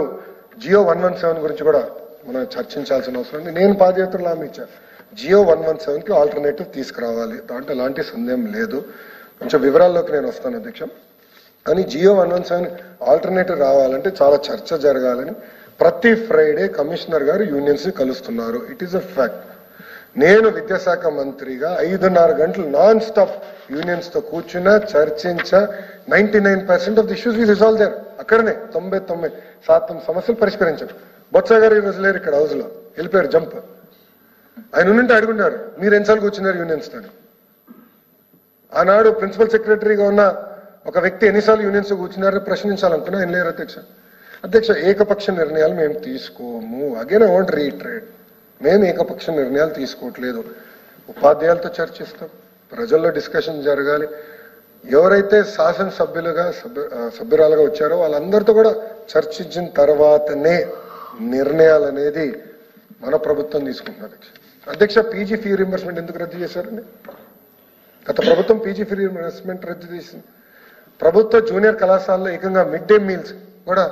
జియో 117 గురించి కూడా మనం చర్చించాల్సిన అవసరం ఉంది. నేను పాదయాత్రలో హామీ ఇచ్చాను, జియో 117కి ఆల్టర్నేటివ్ తీసుకురావాలి, దాంట్లో ఎలాంటి సందేహం లేదు. కొంచెం వివరాల్లోకి నేను వస్తాను అధ్యక్ష. కానీ జియో 117 ఆల్టర్నేటివ్ రావాలంటే చాలా చర్చ జరగాలని ప్రతి ఫ్రైడే కమిషనర్ గారు యూనియన్స్ ని కలుస్తున్నారు. It is a fact. నేను విద్యాశాఖ మంత్రిగా 5.5 గంటలు నాన్ స్టాప్ యూనియన్స్ తో కూర్చున్నా, చర్చించా. 99% of the issues we resolve there. అక్కడనే 99% సమస్యలు పరిష్కరించారు. బొత్స గారు ఈ రోజు లేరు ఇక్కడ, హౌస్ లో వెళ్ళిపోయారు, జంప్. ఆయన ఉంటే అడుగుంటారు, మీరు ఎన్నిసార్లు కూర్చున్నారు యూనియన్స్ తో? ఆనాడు ప్రిన్సిపల్ సెక్రటరీగా ఉన్న ఒక వ్యక్తి ఎన్నిసార్లు యూనియన్స్ కూర్చున్నారో ప్రశ్నించాలనుకున్నా, ఆయన లేరు అధ్యక్ష. అధ్యక్ష ఏకపక్ష నిర్ణయాలు మేము తీసుకోము. అగైన్ ఐ వాంట్ రీట్రేడ్, మేము ఏకపక్ష నిర్ణయాలు తీసుకోవట్లేదు. ఉపాధ్యాయులతో చర్చిస్తాం, ప్రజల్లో డిస్కషన్ జరగాలి. ఎవరైతే శాసనసభ్యులుగా సభ్యురాలుగా వచ్చారో వాళ్ళందరితో కూడా చర్చించిన తర్వాతనే నిర్ణయాలు అనేది మన ప్రభుత్వం తీసుకుంటున్నారు అధ్యక్ష. పీజీ ఫీ రీయింబర్స్మెంట్ ఎందుకు రద్దు చేశారండి? గత ప్రభుత్వం పీజీ ఫీ రీయింబర్స్మెంట్ రద్దు చేసింది. ప్రభుత్వ జూనియర్ కళాశాలలో ఏకంగా మిడ్ డే మీల్స్ కూడా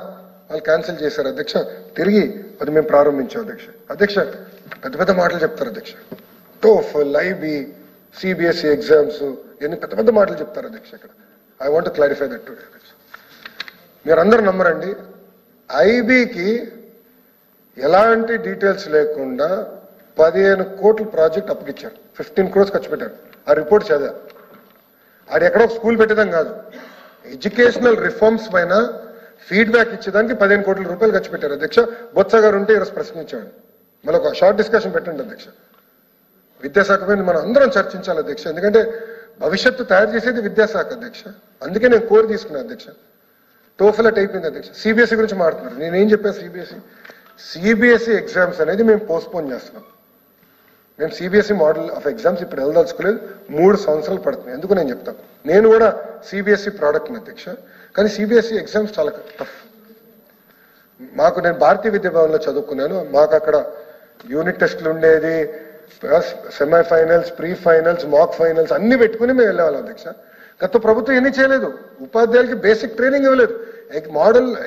వాళ్ళు క్యాన్సిల్ చేశారు అధ్యక్ష. తిరిగి అది మేము ప్రారంభించాం అధ్యక్ష. అధ్యక్ష పెద్ద పెద్ద మాటలు చెప్తారు అధ్యక్ష. టోఫల్, ఐబీ, సిబిఎస్ఈ ఎగ్జామ్స్, ఇవన్నీ పెద్ద పెద్ద మాటలు చెప్తారు అధ్యక్ష. ఇక్కడ I want to clarify that today అధ్యక్ష. మీరందరూ నమ్మరండి, ఐబీకి ఎలాంటి డీటెయిల్స్ లేకుండా 15 కోట్ల ప్రాజెక్ట్ అప్పగిచ్చారు. 15 crores ఖర్చు పెట్టారు. ఆ రిపోర్ట్ చదివా. అది ఎక్కడో స్కూల్ పెట్టడం కాదు, ఎడ్యుకేషనల్ రిఫార్మ్స్ పైన ఫీడ్బ్యాక్ ఇచ్చేదానికి 15 కోట్ల రూపాయలు ఖర్చు పెట్టారు అధ్యక్ష. బొత్స గారు ఉంటే ఈరోజు ప్రశ్నించాడు. మళ్ళీ ఒక షార్ట్ డిస్కషన్ పెట్టండి అధ్యక్ష. విద్యాశాఖ పైన మనం అందరం చర్చించాలి అధ్యక్ష, ఎందుకంటే భవిష్యత్తు తయారు చేసేది విద్యాశాఖ అధ్యక్ష. అందుకే నేను కోరి తీసుకున్నాను అధ్యక్ష. టోఫల్ అట్ అయిపోయింది అధ్యక్ష. సిబిఎస్ఈ గురించి మాట్లాడుతున్నారు. నేనేం చెప్పాను? సిబిఎస్ఈ ఎగ్జామ్స్ అనేది మేము పోస్ట్పోన్ చేస్తున్నాం. మేము సిబిఎస్ఈ మోడల్ ఆఫ్ ఎగ్జామ్స్ ఇప్పుడు వెళ్ళదలుచుకోలేదు. 3 సంవత్సరాలు పడుతుంది. ఎందుకు నేను చెప్తాను, నేను కూడా సిబిఎస్ఈ ప్రోడక్ట్ అధ్యక్ష. కానీ సిబిఎస్ఈ ఎగ్జామ్స్ చాలా టఫ్. నేను భారతీయ విద్యా భవన్లో చదువుకున్నాను. మాకు అక్కడ యూనిట్ టెస్ట్లు ఉండేది, సెమీఫైనల్స్, ప్రీ ఫైనల్స్, మాక్ ఫైనల్స్ అన్ని పెట్టుకుని మేము వెళ్ళేవాళ్ళం అధ్యక్ష. గత ప్రభుత్వం ఏమీ చేయలేదు. ఉపాధ్యాయులకి బేసిక్ ట్రైనింగ్ ఇవ్వలేదు.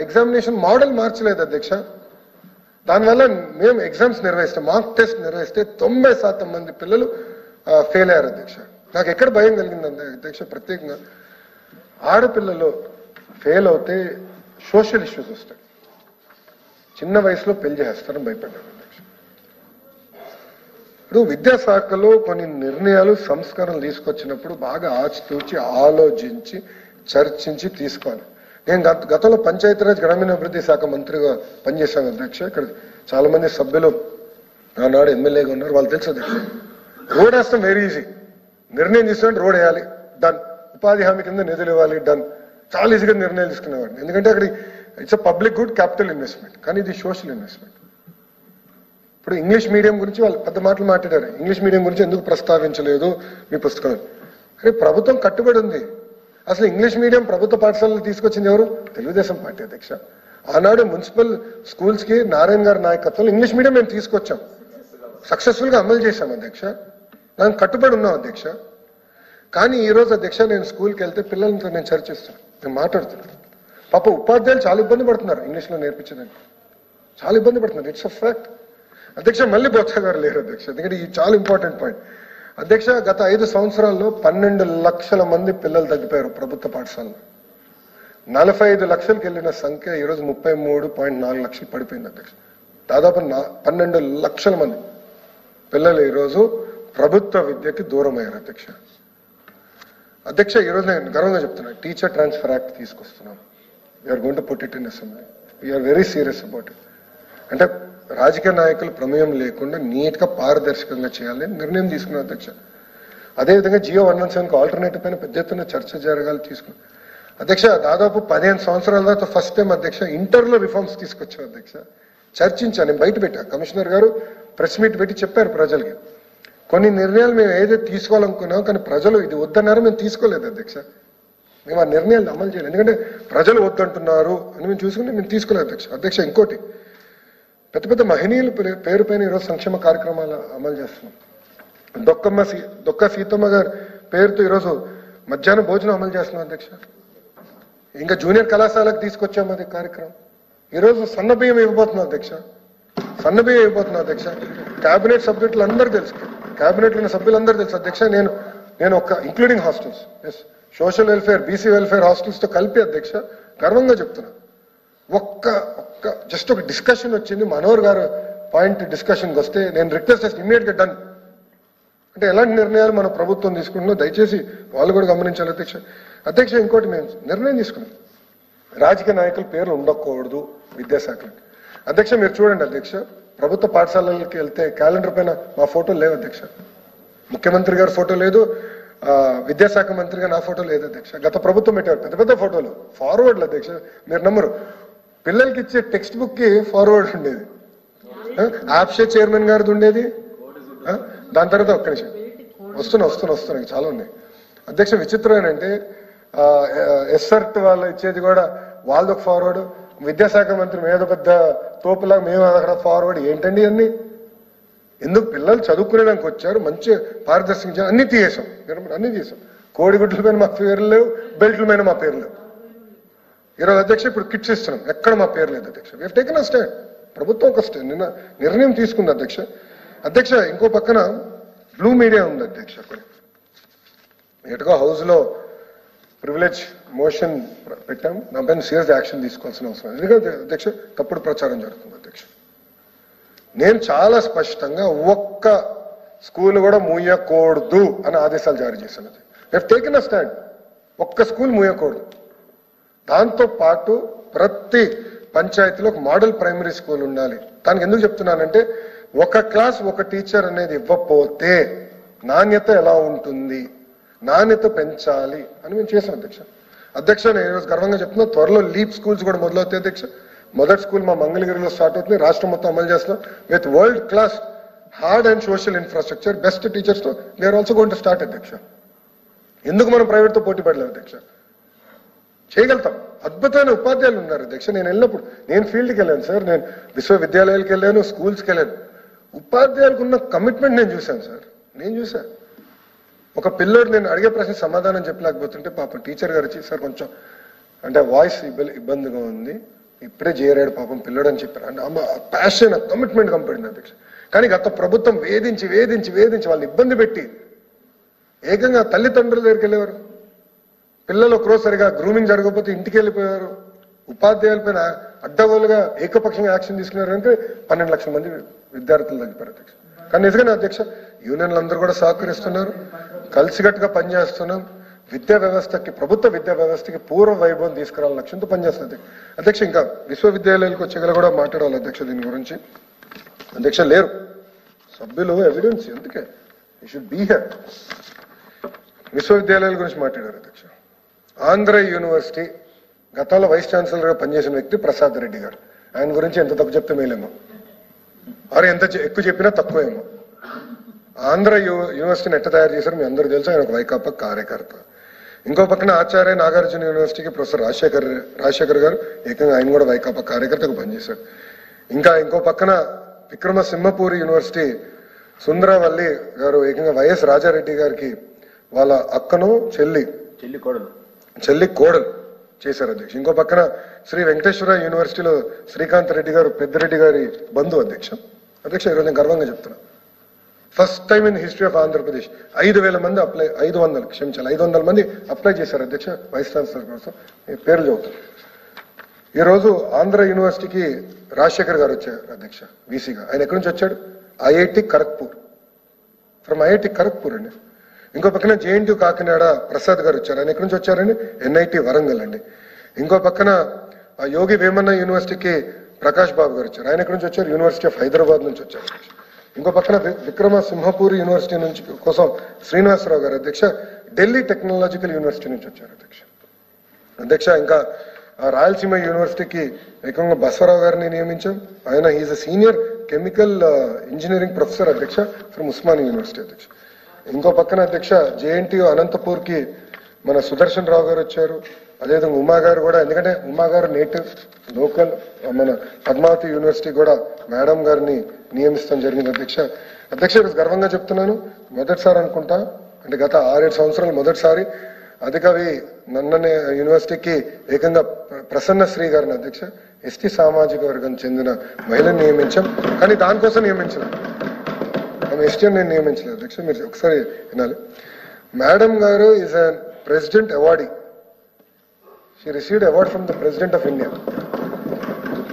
ఎగ్జామినేషన్ మోడల్ మార్చలేదు అధ్యక్ష. దానివల్ల మేము ఎగ్జామ్స్ నిర్వహిస్తే, మాక్ టెస్ట్ నిర్వహిస్తే 90% మంది పిల్లలు ఫెయిల్ అయ్యారు అధ్యక్ష. నాకు ఎక్కడ భయం కలిగిందంటే అధ్యక్ష, ప్రత్యేకంగా ఆడపిల్లలు ఫెయిల్ అవుతే సోషల్ ఇష్యూస్ వస్తాయి. చిన్న వయసులో పెళ్లి చేస్తారని భయపడ్డాను అధ్యక్ష. ఇప్పుడు విద్యాశాఖలో కొన్ని నిర్ణయాలు, సంస్కరణలు తీసుకొచ్చినప్పుడు బాగా ఆచితూచి ఆలోచించి చర్చించి తీసుకోవాలి. నేను గతంలో పంచాయతీరాజ్ గ్రామీణాభివృద్ధి శాఖ మంత్రిగా పనిచేశాను అధ్యక్ష. ఇక్కడ చాలా మంది సభ్యులు ఆనాడు ఎమ్మెల్యేగా ఉన్నారు, వాళ్ళు తెలుసు అధ్యక్ష. రోడ్ వేస్తాం వెరీ ఈజీ, నిర్ణయం తీసుకుంటే రోడ్ వేయాలి, డన్. ఉపాధి హామీ కింద నిధులు ఇవ్వాలి, డన్. చాలా ఈజీగా నిర్ణయాలు తీసుకునేవాడిని, ఎందుకంటే అక్కడ it's a public good, capital investment, కానీ ఇది సోషల్ ఇన్వెస్ట్మెంట్. ఇప్పుడు ఇంగ్లీష్ మీడియం గురించి వాళ్ళు పెద్ద మాటలు మాట్లాడారు, ఇంగ్లీష్ మీడియం గురించి ఎందుకు ప్రస్తావించలేదు మీ పుస్తకం. అరే ప్రభుత్వం కట్టుబడి ఉంది. అసలు ఇంగ్లీష్ మీడియం ప్రభుత్వ పాఠశాలలు తీసుకొచ్చింది ఎవరు? తెలుగుదేశం పార్టీ అధ్యక్ష. ఆనాడు మున్సిపల్ స్కూల్స్ కి నారాయణ గారి నాయకత్వంలో ఇంగ్లీష్ మీడియం మేము తీసుకొచ్చాం, సక్సెస్ఫుల్ గా అమలు చేశాం అధ్యక్ష, దానికి కట్టుబడి ఉన్నాం అధ్యక్ష. కానీ ఈ రోజు అధ్యక్ష నేను స్కూల్కి వెళ్తే పిల్లలతో నేను చర్చిస్తాను, నేను మాట్లాడుతున్నాను. పాప ఉపాధ్యాయులు చాలా ఇబ్బంది పడుతున్నారు ఇంగ్లీష్లో నేర్పించడానికి, చాలా ఇబ్బంది పడుతున్నారు. ఇట్స్ అ ఫ్యాక్ట్ అధ్యక్ష. మళ్ళీ బొత్స గారు లేరు అధ్యక్ష, ఎందుకంటే ఇది చాలా ఇంపార్టెంట్ పాయింట్ అధ్యక్ష. గత 5 సంవత్సరాల్లో 12 లక్షల మంది పిల్లలు తగ్గిపోయారు ప్రభుత్వ పాఠశాలలో. 45 లక్షలకు వెళ్ళిన సంఖ్య ఈరోజు 33.4 లక్షలు పడిపోయింది అధ్యక్ష. దాదాపు 12 లక్షల మంది పిల్లలు ఈరోజు ప్రభుత్వ విద్యకి దూరం అయ్యారు అధ్యక్ష. అధ్యక్ష ఈరోజు నేను గర్వంగా చెప్తున్నాను, టీచర్ ట్రాన్స్ఫర్ యాక్ట్ తీసుకొస్తున్నాం. We're going to put it in assembly. We're very serious about it. అంటే రాజకీయ నాయకులు ప్రమేయం లేకుండా నీట్ గా పారదర్శకంగా చేయాలని నిర్ణయం తీసుకున్నాం అధ్యక్ష. అదేవిధంగా జియో 117కు ఆల్టర్నేటివ్ పైన పెద్ద ఎత్తున చర్చ జరగాలి తీసుకున్నాం అధ్యక్ష. దాదాపు 15 సంవత్సరాల తర్వాత ఫస్ట్ టైం అధ్యక్ష ఇంటర్లో రిఫార్మ్స్ తీసుకొచ్చాం అధ్యక్ష. చర్చించాను, నేను బయట పెట్టా, కమిషనర్ గారు ప్రెస్ మీట్ పెట్టి చెప్పారు ప్రజలకి. కొన్ని నిర్ణయాలు మేము ఏదైతే తీసుకోవాలనుకున్నాం, కానీ ప్రజలు ఇది వద్దన్నారు, మేము తీసుకోలేదు అధ్యక్ష. మేము ఆ నిర్ణయాలు అమలు చేయాలి, ఎందుకంటే ప్రజలు వద్దంటున్నారు అని మేము చూసుకుని మేము తీసుకోలేదు అధ్యక్ష. అధ్యక్ష ఇంకోటి, పెద్ద పెద్ద మహనీయుల పేరు పైన ఈరోజు సంక్షేమ కార్యక్రమాలు అమలు చేస్తున్నాం. దొక్క సీతమ్మ గారి పేరుతో ఈరోజు మధ్యాహ్న భోజనం అమలు చేస్తున్నాం అధ్యక్ష. ఇంకా జూనియర్ కళాశాలకు తీసుకొచ్చాము అది కార్యక్రమం. ఈరోజు సన్న బియ్యం ఇవ్వబోతున్నాం అధ్యక్ష, సన్న బియ్యం ఇవ్వబోతున్నాం అధ్యక్ష. కేబినెట్ సభ్యులు అందరూ తెలుసు, కేబినెట్లో ఉన్న సభ్యులందరూ తెలుసు అధ్యక్ష. నేను ఒక including hostels, S, social welfare, BC welfare hostels తో కలిపి అధ్యక్ష గర్వంగా చెప్తున్నా. ఒక్క జస్ట్ ఒక డిస్కషన్ వచ్చింది, మనోహర్ గారు పాయింట్ డిస్కషన్కి వస్తే నేను రిక్వెస్ట్ చేసి ఇమ్మీడియట్ గా డన్. అంటే ఎలాంటి నిర్ణయాలు మన ప్రభుత్వం తీసుకుంటుందో దయచేసి వాళ్ళు కూడా గమనించాలి అధ్యక్ష. అధ్యక్ష ఇంకోటి మేము నిర్ణయం తీసుకున్నాం, రాజకీయ నాయకుల పేర్లు ఉండకూడదు విద్యాశాఖలో. అధ్యక్ష మీరు చూడండి అధ్యక్ష, ప్రభుత్వ పాఠశాలలకి వెళ్తే క్యాలెండర్ పైన మా ఫోటోలు లేవు అధ్యక్ష. ముఖ్యమంత్రి గారి ఫోటో లేదు, విద్యాశాఖ మంత్రిగా నా ఫోటో లేదు అధ్యక్ష. గత ప్రభుత్వం పెట్టారు పెద్ద పెద్ద ఫోటోలు, ఫార్వర్డ్లు అధ్యక్ష. మీరు నమ్మరు, పిల్లలకి ఇచ్చే టెక్స్ట్ బుక్ కి ఫార్వర్డ్ ఉండేది, ఆప్షే చైర్మన్ గారిది ఉండేది. దాని తర్వాత ఒక్క నిమిషం వస్తున్నా చాలా ఉన్నాయి అధ్యక్ష. విచిత్రం ఏంటంటే ఎస్ఆర్ట్ వాళ్ళు ఇచ్చేది కూడా వాళ్ళదొక ఫార్వర్డ్, విద్యాశాఖ మంత్రి మీద పెద్ద తోపులాగా మేము అక్కడ ఫార్వర్డ్. ఏంటండి అన్ని? ఎందుకు? పిల్లలు చదువుకునేదానికి వచ్చారు, మంచి పారదర్శించారు, అన్ని తీసేసాం, అన్ని తీసాం. కోడిగుడ్ల పైన మా పేర్లు లేవు, బెల్ట్ల పైన మా పేర్లు లేవు. ఈరోజు అధ్యక్ష ఇప్పుడు కిట్స్ ఇస్తున్నాం, ఎక్కడ మా పేరు లేదు అధ్యక్ష. We have taken a stand, ప్రభుత్వం ఒక స్టాండ్ నిన్న నిర్ణయం తీసుకుంది అధ్యక్ష. అధ్యక్ష ఇంకో పక్కన బ్లూ మీడియా ఉంది అధ్యక్ష. ఎటుగా హౌస్ లో ప్రివిలేజ్ మోషన్ పెట్టాం, నా పైన సీరియస్ యాక్షన్ తీసుకోవాల్సిన అవసరం, ఎందుకంటే అధ్యక్ష తప్పుడు ప్రచారం జరుగుతుంది అధ్యక్ష. నేను చాలా స్పష్టంగా ఒక్క స్కూల్ కూడా మూయకూడదు అని ఆదేశాలు జారీ చేశాను. We have taken a stand, ఒక్క స్కూల్ మూయకూడదు. దాంతో పాటు ప్రతి పంచాయతీలో ఒక మోడల్ ప్రైమరీ స్కూల్ ఉండాలి. దానికి ఎందుకు చెప్తున్నానంటే, ఒక క్లాస్ ఒక టీచర్ అనేది ఇవ్వకపోతే నాణ్యత ఎలా ఉంటుంది, నాణ్యత పెంచాలి అని మేము చేసాం అధ్యక్ష. అధ్యక్ష నేను ఈరోజు గర్వంగా చెప్తున్నా, త్వరలో లీప్ స్కూల్స్ కూడా మొదలవుతాయి అధ్యక్ష. మొదటి స్కూల్ మా మంగళగిరిలో స్టార్ట్ అవుతుంది, రాష్ట్రం మొత్తం అమలు చేస్తున్నాం with world class hard and social infrastructure, best teachers తో we are also going to start అధ్యక్ష. ఎందుకు మనం ప్రైవేట్ తో పోటీ పడలేము అధ్యక్ష? చేయగలుగుతాం. అద్భుతమైన ఉపాధ్యాయులు ఉన్నారు అధ్యక్ష. నేను వెళ్ళినప్పుడు నేను ఫీల్డ్కి వెళ్ళాను సార్, నేను విశ్వవిద్యాలయాలకు వెళ్ళాను, స్కూల్స్కి వెళ్ళాను. ఉపాధ్యాయులకు ఉన్న కమిట్మెంట్ నేను చూశాను సార్, నేను చూశాను. ఒక పిల్లోడు నేను అడిగే ప్రశ్న సమాధానం చెప్పలేకపోతుంటే పాపం టీచర్ గారు వచ్చి, సార్ కొంచెం అంటే వాయిస్ ఇబ్బందిగా ఉంది, ఇప్పుడే చేరాడు పాపం పిల్లోడు అని చెప్పారు. అంటే అమ్మ ప్యాషన్, కమిట్మెంట్ కంపడింది అధ్యక్ష. కానీ గత ప్రభుత్వం వేధించి వేధించి వేధించి వాళ్ళు ఇబ్బంది పెట్టి ఏకంగా తల్లిదండ్రుల దగ్గరికి వెళ్ళేవారు. పిల్లలు ఒకరోజు సరిగా గ్రూమింగ్ జరగకపోతే ఇంటికి వెళ్ళిపోయారు. ఉపాధ్యాయుల పైన అడ్డగోలుగా ఏకపక్షంగా యాక్షన్ తీసుకున్నారంటే 12 లక్షల మంది విద్యార్థులు తగ్గిపోయారు అధ్యక్ష. కానీ నిజంగానే అధ్యక్ష యూనియన్లు అందరూ కూడా సహకరిస్తున్నారు, కలిసికట్టుగా పనిచేస్తున్నాం. విద్యా వ్యవస్థకి, ప్రభుత్వ విద్యా వ్యవస్థకి పూర్వ వైభవం తీసుకురావాలని లక్ష్యంతో పనిచేస్తుంది అధ్యక్ష. ఇంకా విశ్వవిద్యాలయాలకు వచ్చేగల కూడా మాట్లాడాలి అధ్యక్ష దీని గురించి. అధ్యక్ష లేరు, సభ్యులు ఎవిడెన్స్ ఎందుకే యూ షుడ్ బీ హియర్. విశ్వవిద్యాలయాల గురించి మాట్లాడారు అధ్యక్ష. ఆంధ్ర యూనివర్సిటీ గతంలో వైస్ ఛాన్సలర్ గా పనిచేసిన వ్యక్తి ప్రసాద్ రెడ్డి గారు. ఆయన గురించి ఎంత తప్పు చెప్తే మేలేమో, వారు ఎంత ఎక్కువ చెప్పినా తక్కువేమో. ఆంధ్ర యూనివర్సిటీని ఎట్ట తయారు చేశారు మీ అందరూ తెలుసు. ఆయన ఒక వైకాపా కార్యకర్త. ఇంకో పక్కన ఆచార్య నాగార్జున యూనివర్సిటీకి ప్రొఫెసర్ రాజశేఖర్ గారు ఏకంగా ఆయన కూడా వైకాపా కార్యకర్తగా పనిచేశారు. ఇంకా ఇంకో పక్కన విక్రమసింహపూరి యూనివర్సిటీ సుందరవల్లి గారు ఏకంగా వైఎస్ రాజారెడ్డి గారికి వాళ్ళ అక్కను చెల్లి కోడలు చేశారు అధ్యక్ష. ఇంకో పక్కన శ్రీ వెంకటేశ్వర యూనివర్సిటీలో శ్రీకాంత్ రెడ్డి గారు పెద్దిరెడ్డి గారి బంధువు అధ్యక్ష. ఈరోజు నేను గర్వంగా చెప్తున్నా, first time in history of Andhra Pradesh 5,000 మంది 500 మంది అప్లై చేశారు అధ్యక్ష వైస్ ఛాన్సలర్ కోసం. పేర్లు చదువుతారు. ఈరోజు ఆంధ్ర యూనివర్సిటీకి రాజశేఖర్ గారు వచ్చారు అధ్యక్ష వీసీగా. ఆయన ఎక్కడి నుంచి వచ్చాడు? IIT Kharagpur, from IIT Kharagpur అండి. ఇంకో పక్కన జేఎన్టీయూ కాకినాడ ప్రసాద్ గారు వచ్చారు. ఆయన ఎక్కడి నుంచి వచ్చారండి? ఎన్ఐటి వరంగల్ అండి. ఇంకో పక్కన యోగి వేమన్న యూనివర్సిటీకి ప్రకాష్ బాబు గారు వచ్చారు. ఆయన ఎక్కడి నుంచి వచ్చారు? యూనివర్సిటీ ఆఫ్ హైదరాబాద్ నుంచి వచ్చారు. ఇంకో పక్కన విక్రమసింహపూరి యూనివర్సిటీ నుంచి కోసం శ్రీనివాసరావు గారు అధ్యక్ష ఢిల్లీ టెక్నాలజికల్ యూనివర్సిటీ నుంచి వచ్చారు అధ్యక్ష. ఇంకా రాయలసీమ యూనివర్సిటీకి ఏకంగా బసవరావు గారిని నియమించాం. ఆయన is a senior chemical engineering professor అధ్యక్ష ఫ్రమ్ ఉస్మానియా యూనివర్సిటీ అధ్యక్ష. ఇంకో పక్కన అధ్యక్ష జేఎన్టీయూ అనంతపూర్ కి మన సుదర్శన్ రావు గారు వచ్చారు. అదేవిధంగా ఉమా గారు కూడా, ఎందుకంటే ఉమా గారు నేటివ్ లోకల్, మన పద్మావతి యూనివర్సిటీ కూడా మేడం గారిని నియమిస్తాం జరిగింది అధ్యక్ష. ఈరోజు గర్వంగా చెప్తున్నాను, మొదటిసారి అనుకుంటా, అంటే గత 6-7 సంవత్సరాలు మొదటిసారి అధికవి నన్ననే యూనివర్సిటీకి ఏకంగా ప్రసన్న శ్రీ గారిని అధ్యక్ష ఎస్టీ సామాజిక వర్గం చెందిన మహిళను నియమించాం. కానీ దానికోసం నియమించలేదు, ఆమె ఎస్టీ నేను నియమించలేదు అధ్యక్ష. మీరు ఒకసారి వినాలి. మేడం గారు is a president awardee. She received award from the president of India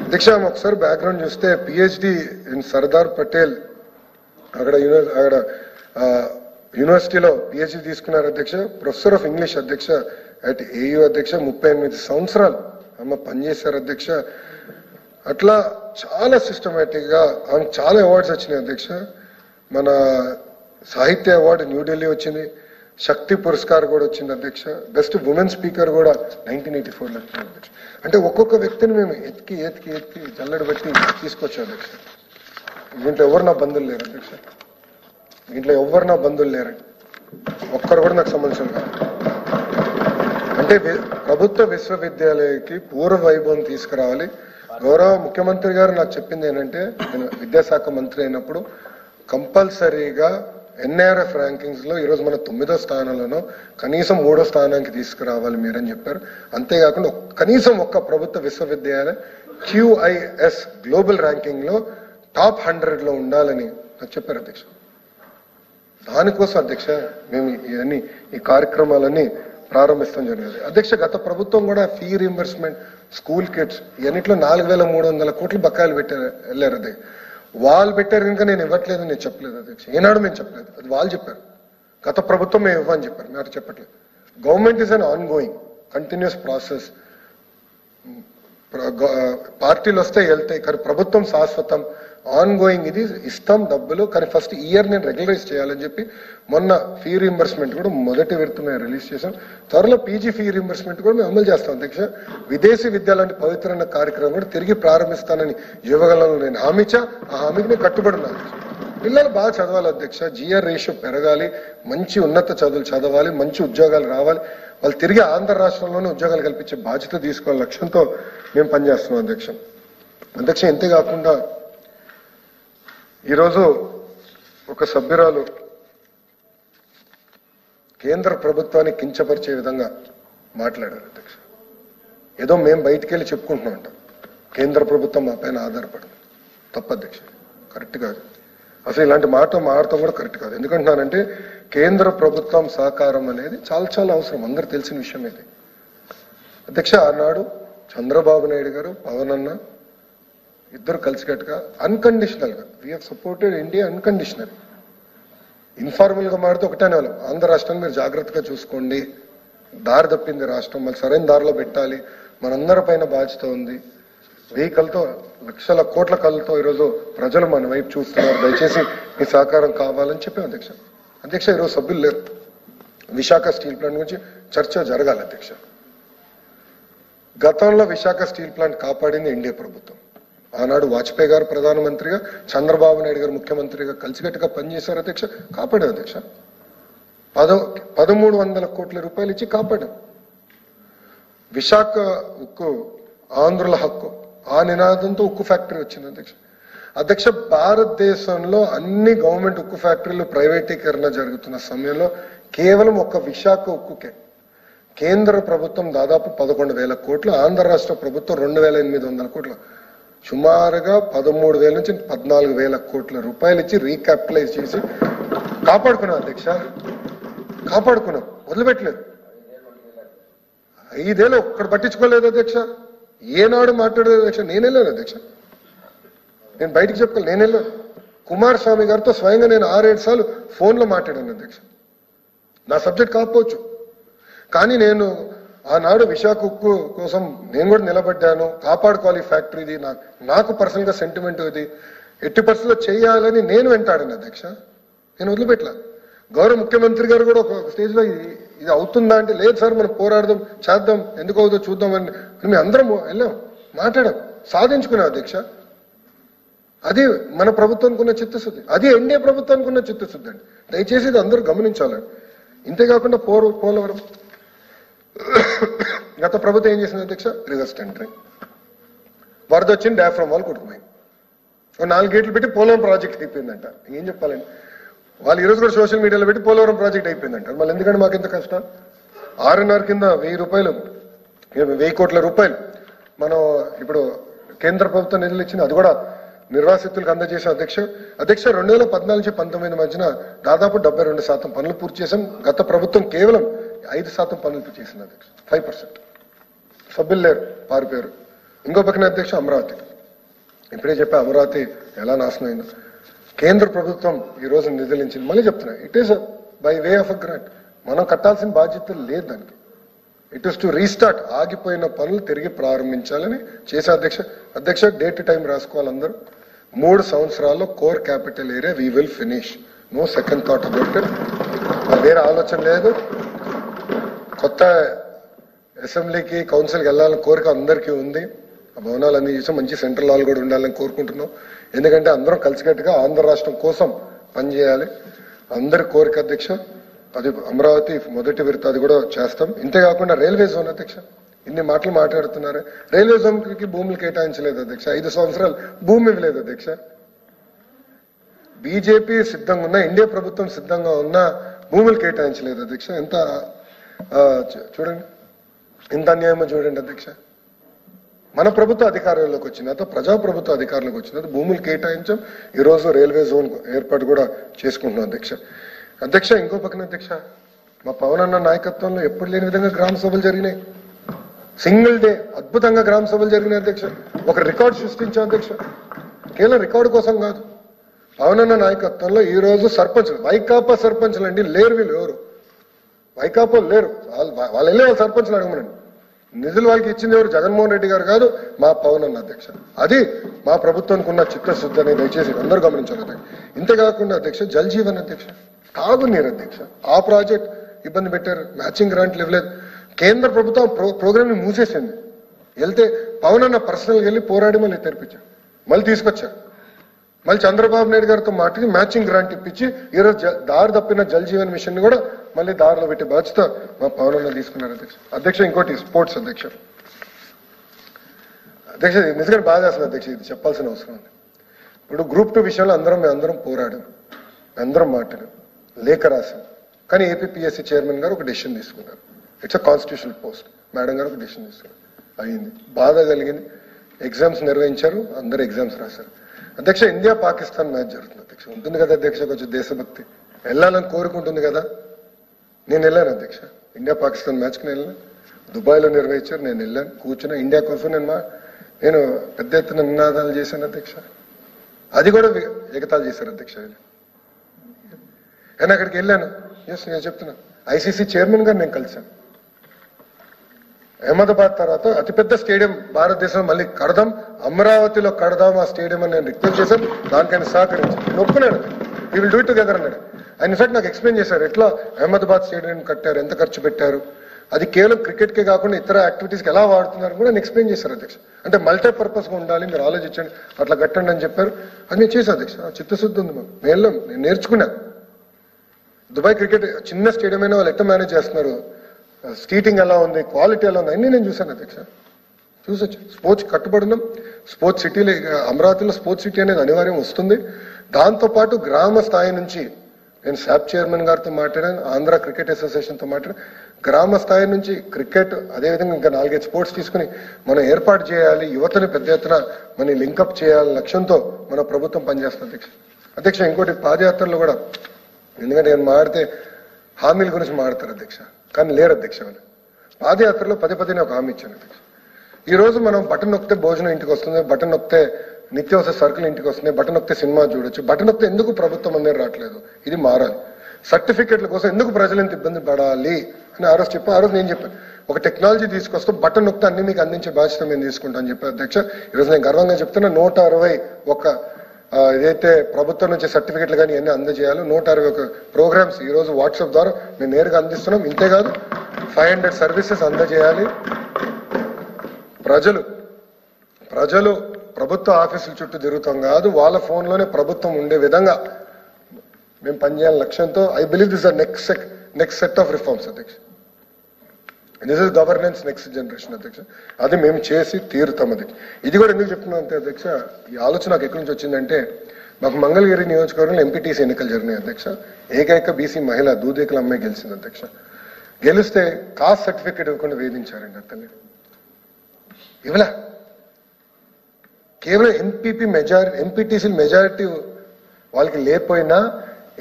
అధ్యక్ష. ఆమె ఒకసారి బ్యాక్గ్రౌండ్ చూస్తే పిహెచ్డి ఇన్ సర్దార్ పటేల్ అక్కడ యూనివర్సిటీలో పిహెచ్డి తీసుకున్నారు అధ్యక్ష. ప్రొఫెసర్ ఆఫ్ ఇంగ్లీష్ అధ్యక్ష అట్ ఏయూ అధ్యక్ష. 38 సంవత్సరాలు ఆమె పనిచేశారు అధ్యక్ష. అట్లా చాలా సిస్టమేటిక్ గా ఆమె చాలా అవార్డ్స్ వచ్చినాయి అధ్యక్ష. మన సాహిత్య అవార్డు న్యూఢిల్లీ వచ్చింది, శక్తి పురస్కార్ కూడా వచ్చింది అధ్యక్ష. బెస్ట్ ఉమెన్ స్పీకర్ కూడా 1984లో వచ్చింది అధ్యక్ష. అంటే ఒక్కొక్క వ్యక్తిని మేము ఎత్తికి జల్లెడ పెట్టి తీసుకొచ్చాం అధ్యక్ష. దీంట్లో ఎవరు నా బంధువులు లేరు అధ్యక్ష, దీంట్లో ఎవరు నా బంధువులు లేరండి, ఒక్కరు కూడా నాకు సంబంధించిన కాదు. అంటే ప్రభుత్వ విశ్వవిద్యాలయానికి పూర్వ వైభవం తీసుకురావాలి. గౌరవ ముఖ్యమంత్రి గారు నాకు చెప్పింది ఏంటంటే, నేను విద్యాశాఖ మంత్రి అయినప్పుడు కంపల్సరీగా ఎన్ఐఆర్ఎఫ్ ర్యాంకింగ్స్ లో ఈరోజు మన 9వ స్థానంలోనో కనీసం 3వ స్థానానికి తీసుకురావాలి మీరని చెప్పారు. అంతేకాకుండా కనీసం ఒక్క ప్రభుత్వ విశ్వవిద్యాలయం QIS గ్లోబల్ ర్యాంకింగ్ లో టాప్ 100 లో ఉండాలని నాకు చెప్పారు అధ్యక్ష. దానికోసం అధ్యక్ష మేము ఈ కార్యక్రమాలన్నీ ప్రారంభిస్తాం జరిగింది అధ్యక్ష. గత ప్రభుత్వం కూడా ఫీ రీంబర్స్మెంట్, స్కూల్ కిట్స్ ఇవన్నిట్లో 4,300 కోట్లు బకాయిలు వెళ్ళారు అధ్యక్ష. వాళ్ళు పెట్టారు కనుక నేను ఇవ్వట్లేదు నేను చెప్పలేదు అధ్యక్ష. ఏనాడు మేము చెప్పలేదు, అది వాళ్ళు చెప్పారు. గత ప్రభుత్వం మేము ఇవ్వని చెప్పారు, మేము చెప్పట్లేదు. Government is an on going continuous process. పార్టీలు వస్తాయి వెళ్తాయి, కానీ ప్రభుత్వం శాశ్వతం, ఆన్ గోయింగ్. ఇది ఇస్తాం డబ్బులు, కానీ ఫస్ట్ ఇయర్ నేను రెగ్యులరైజ్ చేయాలని చెప్పి మొన్న ఫీ రీంబర్స్మెంట్ కూడా మొదటి విడత మేము రిలీజ్ చేశాం. త్వరలో పీజీ ఫీ రీంబర్స్మెంట్ కూడా మేము అమలు చేస్తాం అధ్యక్ష. విదేశీ విద్య లాంటి పవిత్రమైన కార్యక్రమం కూడా తిరిగి ప్రారంభిస్తానని యువగలను నేను హామీ ఇచ్చా. ఆ హామీకి నేను కట్టుబడి ఉన్నాను. పిల్లలు బాగా చదవాలి అధ్యక్ష, GR రేషియో పెరగాలి, మంచి ఉన్నత చదువులు చదవాలి, మంచి ఉద్యోగాలు రావాలి, వాళ్ళు తిరిగి ఆంధ్ర రాష్ట్రంలోనే ఉద్యోగాలు కల్పించే బాధ్యత తీసుకోవాలి లక్ష్యంతో మేము పనిచేస్తున్నాం అధ్యక్ష. ఇంతేకాకుండా ఈరోజు ఒక సభ్యురాలు కేంద్ర ప్రభుత్వాన్ని కించపరిచే విధంగా మాట్లాడారు అధ్యక్ష. ఏదో మేము బయటికి వెళ్ళి చెప్పుకుంటున్నాం అంట, కేంద్ర ప్రభుత్వం మా పైన ఆధారపడింది. తప్పు అధ్యక్ష, కరెక్ట్ కాదు. అసలు ఇలాంటి మాట్లాడటం కూడా కరెక్ట్ కాదు. ఎందుకంటున్నానంటే కేంద్ర ప్రభుత్వం సహకారం అనేది చాలా చాలా అవసరం, అందరు తెలిసిన విషయం ఇది అధ్యక్ష. ఆనాడు చంద్రబాబు నాయుడు గారు, పవన్ అన్న ఇద్దరు కలిసికట్టుగా అన్కండిషనల్ గా we have supported India unconditional. Informal గా మాడితే ఒకటేనే వాళ్ళం, ఆంధ్ర రాష్ట్రాన్ని మీరు జాగ్రత్తగా చూసుకోండి, దారి తప్పింది రాష్ట్రం, మళ్ళీ సరైన దారిలో పెట్టాలి, మనందరి పైన బాధ్యత ఉంది. వెహికల్తో లక్షల కోట్ల కళ్ళతో ఈరోజు ప్రజలు మన వైపు చూస్తున్నారు. దయచేసి మీ సహకారం కావాలని చెప్పాం అధ్యక్ష. అధ్యక్ష, ఈరోజు సభ్యులు లేరు. విశాఖ స్టీల్ ప్లాంట్ గురించి చర్చ జరగాలి అధ్యక్ష. గతంలో విశాఖ స్టీల్ ప్లాంట్ కాపాడింది ఎన్డీఏ ప్రభుత్వం. ఆనాడు వాజ్పేయి గారు ప్రధానమంత్రిగా, చంద్రబాబు నాయుడు గారు ముఖ్యమంత్రిగా కలిసికట్టుగా పనిచేశారు అధ్యక్ష. కాపాడారు అధ్యక్ష. 1300 కోట్ల రూపాయలు ఇచ్చి కాపాడాం. విశాఖ ఉక్కు ఆంధ్రుల హక్కు, ఆ నినాదంతో ఉక్కు ఫ్యాక్టరీ వచ్చింది అధ్యక్ష. అధ్యక్ష, భారతదేశంలో అన్ని గవర్నమెంట్ ఉక్కు ఫ్యాక్టరీలు ప్రైవేటీకరణ జరుగుతున్న సమయంలో కేవలం ఒక విశాఖ ఉక్కుకే కేంద్ర ప్రభుత్వం దాదాపు 11,000 కోట్లు, ఆంధ్ర రాష్ట్ర ప్రభుత్వం 2,800 కోట్లు, సుమారుగా 13,000 నుంచి 14,000 కోట్ల రూపాయలు ఇచ్చి రీక్యాపిటలైజ్ చేసి కాపాడుకున్నాం అధ్యక్ష. కాపాడుకున్నాం, వదిలిపెట్టలేదు. 5 ఏళ్ళు ఒక్కడ పట్టించుకోలేదు అధ్యక్ష. ఏనాడు మాట్లాడలేదు అధ్యక్ష. నేను వెళ్ళాను అధ్యక్ష, నేను బయటికి చెప్పుకోవాలి. నేను వెళ్ళాను కుమారస్వామి గారితో స్వయంగా నేను 6-7 సార్లు ఫోన్లో మాట్లాడాను అధ్యక్ష. నా సబ్జెక్ట్ కాకపోవచ్చు, కానీ నేను ఆనాడు విశాఖ ఉక్కు కోసం నేను కూడా నిలబడ్డాను. కాపాడుకోవాలి ఫ్యాక్టరీది, నాకు పర్సనల్ గా సెంటిమెంట్ ఇది, ఎట్టి పరిస్థితుల్లో చేయాలని నేను వెంటాడాను అధ్యక్ష. నేను వదిలిపెట్టలే. గౌరవ ముఖ్యమంత్రి గారు కూడా ఒక స్టేజ్ లో ఇది అవుతుందా అంటే, లేదు సార్ మనం పోరాడదాం, చేద్దాం, ఎందుకు అవుతుందో చూద్దాం అని మేము అందరం వెళ్ళాం, మాట్లాడాం, సాధించుకున్నాం అధ్యక్ష. అది మన ప్రభుత్వానికి ఉన్న చిత్తశుద్ధి, అది ఎన్డీఏ ప్రభుత్వానికి ఉన్న చిత్తశుద్ధి అండి. దయచేసి ఇది అందరూ గమనించాలండి. ఇంతేకాకుండా పోలవరం గత ప్రభుత్వం ఏం చేసింది అధ్యక్ష? Reverse tendering. వరద వచ్చింది, డయాఫ్రమ్ వాల్ కొట్టుకుపోయింది. 4 గేట్లు పెట్టి పోలవరం ప్రాజెక్ట్ అయిపోయిందంట. ఏం చెప్పాలండి? వాళ్ళు ఈరోజు కూడా సోషల్ మీడియాలో పెట్టి పోలవరం ప్రాజెక్ట్ అయిపోయిందంట. మళ్ళీ ఎందుకంటే మాకు ఎంత కష్టం? 6.5 కింద 1,000 కోట్ల రూపాయలు మనం ఇప్పుడు కేంద్ర ప్రభుత్వం నిధులు ఇచ్చింది, అది కూడా నిర్వాసితులకు అందజేసాం అధ్యక్ష. 2014 నుంచి 19 మధ్యన దాదాపు 72% పనులు పూర్తి చేశాం. గత ప్రభుత్వం కేవలం 5% పనులు చేసింది అధ్యక్ష. 5%. సభ్యులు లేరు, పారిపోయారు. ఇంకో పక్కన అధ్యక్ష అమరావతి, ఇప్పుడే చెప్పా అమరావతి ఎలా నాశనం అయిందో. కేంద్ర ప్రభుత్వం ఈ రోజు నిధులు ఇచ్చింది. మళ్ళీ చెప్తున్నా, it is by way of a grant. మనం కట్టాల్సిన బాధ్యత లేదు దానికి. It is to restart. ఆగిపోయిన పనులు తిరిగి ప్రారంభించాలని చేసే అధ్యక్ష డే టు టైం రాసుకోవాలి అందరూ. 3 సంవత్సరాల్లో core capital area we will finish. No second thought about it. వేరే ఆలోచన లేదు. కొత్త అసెంబ్లీకి కౌన్సిల్కి వెళ్ళాలని కోరిక అందరికీ ఉంది. ఆ భవనాలు అన్ని చేసాం, మంచి సెంట్రల్ హాల్ కూడా ఉండాలని కోరుకుంటున్నాం. ఎందుకంటే అందరం కలిసికట్టుగా ఆంధ్ర రాష్ట్రం కోసం పనిచేయాలి. అందరి కోరిక అధ్యక్ష. అది అమరావతి మొదటి విడత, అది కూడా చేస్తాం. ఇంతేకాకుండా రైల్వే జోన్ అధ్యక్ష, ఇన్ని మాటలు మాట్లాడుతున్నారు. రైల్వే జోన్ కి భూములు కేటాయించలేదు అధ్యక్ష. 5 సంవత్సరాలు భూమి ఇవ్వలేదు అధ్యక్ష. బీజేపీ సిద్ధంగా ఉన్నా, ఎన్డీఏ ప్రభుత్వం సిద్ధంగా ఉన్నా భూములు కేటాయించలేదు అధ్యక్ష. ఎంత చూడండి, ఎంత అన్యాయమో చూడండి అధ్యక్ష. మన ప్రభుత్వ అధికారంలోకి వచ్చిన తర్వాత, ప్రజాప్రభుత్వ అధికారంలోకి వచ్చిన తర్వాత భూములు కేటాయించాం. ఈరోజు రైల్వే జోన్ ఏర్పాటు కూడా చేసుకుంటున్నాం అధ్యక్ష. ఇంకో పక్కన అధ్యక్ష, మా పవన్ అన్న నాయకత్వంలో ఎప్పుడు లేని విధంగా గ్రామ సభలు జరిగినాయి. సింగిల్ డే అద్భుతంగా గ్రామ సభలు జరిగినాయి అధ్యక్ష. ఒక రికార్డు సృష్టించాం అధ్యక్ష. కేవలం రికార్డు కోసం కాదు, పవన్ అన్న నాయకత్వంలో ఈ రోజు సర్పంచ్లు, వైకాపా సర్పంచ్లు అండి లేరు. వీళ్ళు ఎవరు? వైకాపా లేరు. వాళ్ళు వెళ్ళి వాళ్ళ సర్పంచ్లు అడగమనండి. నిధులు వాళ్ళకి ఇచ్చింది ఎవరు? జగన్మోహన్ రెడ్డి గారు కాదు, మా పవన్ అన్న అధ్యక్ష. అది మా ప్రభుత్వానికి ఉన్న చిత్తశుద్ధి అనేది దయచేసి అందరూ గమనించాలి అధ్యక్ష. ఇంతేకాకుండా అధ్యక్ష జల్ జీవన్ అధ్యక్ష, తాగునీరు అధ్యక్ష, ఆ ప్రాజెక్ట్ ఇబ్బంది పెట్టారు. మ్యాచింగ్ గ్రాంట్లు ఇవ్వలేదు. కేంద్ర ప్రభుత్వం ప్రోగ్రామ్ ని మూసేసింది. వెళ్తే పవన్ అన్న పర్సనల్గా వెళ్ళి పోరాడి మళ్ళీ తెరిపించారు, మళ్ళీ తీసుకొచ్చారు. మళ్ళీ చంద్రబాబు నాయుడు గారితో మాట్లాడి మ్యాచింగ్ గ్రాంట్ ఇప్పించి ఈరోజు దారి తప్పిన జల్ జీవన్ మిషన్ ని కూడా మళ్ళీ దారిలో పెట్టే బాధ్యత మా పవన్ అన్న తీసుకున్నారు అధ్యక్ష. ఇంకోటి స్పోర్ట్స్ అధ్యక్ష. నిజంగా బాధ అసలు అధ్యక్ష, ఇది చెప్పాల్సిన అవసరం ఉంది. ఇప్పుడు గ్రూప్ 2 విషయంలో అందరం పోరాడాం, అందరం మాట్లాడాం, లేఖ రాశాం. కానీ ఏపీపీఎస్సీ చైర్మన్ గారు ఒక డెసిషన్ తీసుకున్నారు. It's a constitutional post. Madam గారు ఒక డెసిషన్ తీసుకున్నారు. అయింది, బాధ కలిగింది. ఎగ్జామ్స్ నిర్వహించారు, అందరు ఎగ్జామ్స్ రాశారు అధ్యక్ష. ఇండియా పాకిస్తాన్ మ్యాచ్ జరుగుతుంది అధ్యక్ష. ఉంటుంది కదా అధ్యక్ష, కొంచెం దేశభక్తి, వెళ్ళాలని కోరుకుంటుంది కదా. నేను వెళ్ళాను అధ్యక్ష, ఇండియా పాకిస్తాన్ మ్యాచ్కి నేను వెళ్ళాను. దుబాయ్లో నిర్వహించారు, నేను వెళ్ళాను, కూర్చున్నా. ఇండియా కోసం నేను పెద్ద ఎత్తున నినాదాలు చేశాను అధ్యక్ష. అది కూడా ఎగతాలు చేశారు అధ్యక్ష. నేను అక్కడికి వెళ్ళాను. ఎస్, నేను చెప్తున్నా, ఐసీసీ చైర్మన్ గారు నేను కలిశాను. అహ్మదాబాద్ తర్వాత అతిపెద్ద స్టేడియం భారతదేశంలో మళ్ళీ కడదాం, అమరావతిలో కడదాం ఆ స్టేడియం అని నేను రిక్వెస్ట్ చేశాను. దానికైనా సహకరించాను, నేను ఒప్పుకున్నాడు. We will do it together అన్నాడు. ఆయన ఇన్ఫాక్ట్ నాకు ఎక్స్ప్లెయిన్ చేశారు ఎట్లా అహ్మదాబాద్ స్టేడియం కట్టారు, ఎంత ఖర్చు పెట్టారు, అది కేవలం క్రికెట్కే కాకుండా ఇతర యాక్టివిటీస్కి ఎలా వాడుతున్నారు కూడా ఎక్స్ప్లెయిన్ చేశారు అధ్యక్ష. అంటే మల్టీపర్పస్గా ఉండాలి, మీరు ఆలోచించండి, అట్లా కట్టండి అని చెప్పారు. అది నేను చేశాను అధ్యక్ష. చిత్తశుద్ధి ఉంది మాకు, నేను నేర్చుకున్నా. దుబాయ్ క్రికెట్ చిన్న స్టేడియం అయినా వాళ్ళు ఎట్లా మేనేజ్ చేస్తున్నారు, సీటింగ్ ఎలా ఉంది, క్వాలిటీ ఎలా ఉంది, అన్నీ నేను చూశాను అధ్యక్ష. చూసొచ్చు. స్పోర్ట్స్ కట్టుబడినాం. స్పోర్ట్స్ సిటీలో అమరావతిలో స్పోర్ట్స్ సిటీ అనేది అనివార్యం వస్తుంది. దాంతోపాటు గ్రామ స్థాయి నుంచి నేను శాప్ చైర్మన్ గారితో మాట్లాడాను, ఆంధ్ర క్రికెట్ అసోసియేషన్తో మాట్లాడాను. గ్రామ స్థాయి నుంచి క్రికెట్, అదేవిధంగా ఇంకా 4-5 స్పోర్ట్స్ తీసుకుని మనం ఏర్పాటు చేయాలి, యువతని పెద్ద ఎత్తున మనం లింకప్ చేయాలి లక్ష్యంతో మన ప్రభుత్వం పనిచేస్తుంది అధ్యక్ష. ఇంకోటి పాదయాత్రలో కూడా, ఎందుకంటే నేను మాడితే హామీల గురించి మాడతారు అధ్యక్ష, కానీ లేరు అధ్యక్ష. పాదయాత్రలో పదే ఒక హామీ ఇచ్చాను అధ్యక్ష. ఈ రోజు మనం బటన్ నొక్కితే భోజనం ఇంటికి వస్తుంది, బటన్ నొక్కితే నిత్యావసర సరుకులు ఇంటికి వస్తున్నాయి, బటన్ నొక్కితే సినిమా చూడొచ్చు. బటన్ నొక్కితే ఎందుకు ప్రభుత్వం అందరూ రావట్లేదు, ఇది మారాలి. సర్టిఫికెట్ల కోసం ఎందుకు ప్రజలు ఇంత ఇబ్బంది పడాలి అని ఆ రోజు చెప్పాను. ఆ రోజు నేను చెప్పాను, ఒక టెక్నాలజీ తీసుకొస్తాం, బటన్ నొక్కితే అన్ని మీకు అందించే బాధ్యత మేము తీసుకుంటాం అని చెప్పాను అధ్యక్ష. ఈరోజు నేను గర్వంగా చెప్తున్నా, 161 ఏదైతే ప్రభుత్వం నుంచి సర్టిఫికెట్లు కానీ ఇవన్నీ అందజేయాలో 161 ప్రోగ్రామ్స్ ఈ రోజు వాట్సాప్ ద్వారా మేము నేరుగా అందిస్తున్నాం. ఇంతేకాదు 500 సర్వీసెస్ అందజేయాలి. ప్రజలు ప్రభుత్వ ఆఫీసుల చుట్టూ తిరుగుతాం కాదు, వాళ్ళ ఫోన్లోనే ప్రభుత్వం ఉండే విధంగా మేము పనిచేయాలని లక్ష్యంతో I believe this are next set of reforms అధ్యక్ష. This is governance next generation అధ్యక్ష. అది మేము చేసి తీరుతాం అధ్యక్ష. ఇది కూడా ఎందుకు చెప్తున్నాం అంటే అధ్యక్ష, ఈ ఆలోచన నాకు ఎక్కడి నుంచి వచ్చిందంటే, మాకు మంగళగిరి నియోజకవర్గంలో ఎంపీటీసీ ఎన్నికలు జరిగినాయి అధ్యక్ష. ఏకైక బీసీ మహిళ దూదేకుల అమ్మాయి గెలిచింది అధ్యక్ష. గెలిస్తే కాస్ట్ సర్టిఫికేట్ ఇవ్వకుండా వేధించారండి అతన్ని. ఇవ్వలా, కేవలం ఎంపీటీసీ మెజారిటీ వాళ్ళకి లేకపోయినా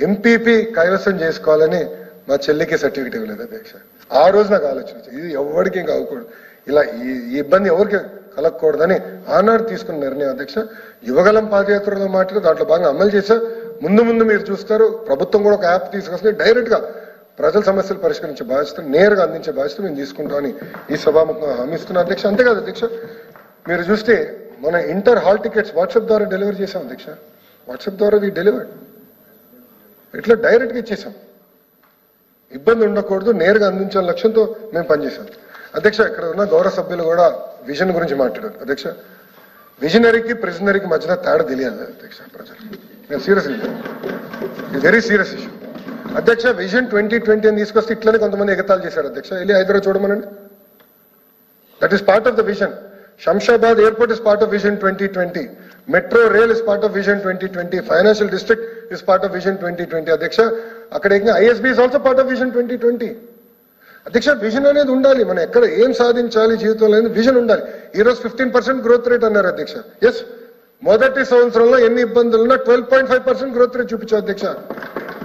ఎంపీపీ కైవసం చేసుకోవాలని మా చెల్లికి సర్టిఫికేట్ ఇవ్వలేదు అధ్యక్ష. ఆ రోజు నాకు ఆలోచన, ఇది ఎవరికి ఇంకా అవ్వకూడదు, ఇలా ఈ ఇబ్బంది ఎవరికి కలగకూడదని ఆనాడు తీసుకున్న నిర్ణయం అధ్యక్ష. యువగలం పాదయాత్రలో మాట్లాడి దాంట్లో బాగా అమలు చేశా. ముందు మీరు చూస్తారు, ప్రభుత్వం కూడా ఒక యాప్ తీసుకొస్తే డైరెక్ట్ గా ప్రజల సమస్యలు పరిష్కరించే బాధ్యత, నేరుగా అందించే బాధ్యత మేము తీసుకుంటామని ఈ సభాముఖంగా హామీ ఇస్తున్నా అధ్యక్ష. అంతేకాదు అధ్యక్ష, మీరు చూస్తే మన ఇంటర్ హాల్ టికెట్స్ వాట్సాప్ ద్వారా డెలివరీ చేశాం అధ్యక్ష. వాట్సాప్ ద్వారా వి డెలివర్డ్, ఇట్లా డైరెక్ట్గా ఇచ్చేసాం. ఇబ్బంది ఉండకూడదు, నేరుగా అందించాలని లక్ష్యంతో మేము పనిచేసాం అధ్యక్ష. ఇక్కడ ఉన్న గౌరవ సభ్యులు కూడా విజన్ గురించి మాట్లాడారు అధ్యక్ష. విజనరీకి ప్రిజనరీకి మధ్యన తేడా తెలియాలి అధ్యక్ష ప్రజలు. నేను సీరియస్లీ, ఇది వెరీ సీరియస్ ఇష్యూ అధ్యక్ష. విజన్ 2020 అని తీసుకొస్తే ఇట్లనే కొంతమంది ఎగతాలు చేశారు అధ్యక్ష. వెళ్ళి హైదరాబాద్ చూడమనండి, that is part of the vision. Shamshabad Airport is part of Vision 2020. Metro Rail is part of Vision 2020. Financial District is part of Vision 2020. Adhyaksha, akkada ISB is also part of Vision 2020. Adhyaksha, vision అనేది ఉండాలి. మనం ఎక్కడ ఏం సాధించాలి జీవితంలో అనేది విజన్ ఉండాలి. ఈ రోజు 15% గ్రోత్ రేట్ అన్నారు అధ్యక్ష. ఎస్, మొదటి సంవత్సరంలో ఎన్ని ఇబ్బందులు ఉన్నా 12.5% గ్రోత్ రేట్ చూపించారు అధ్యక్ష.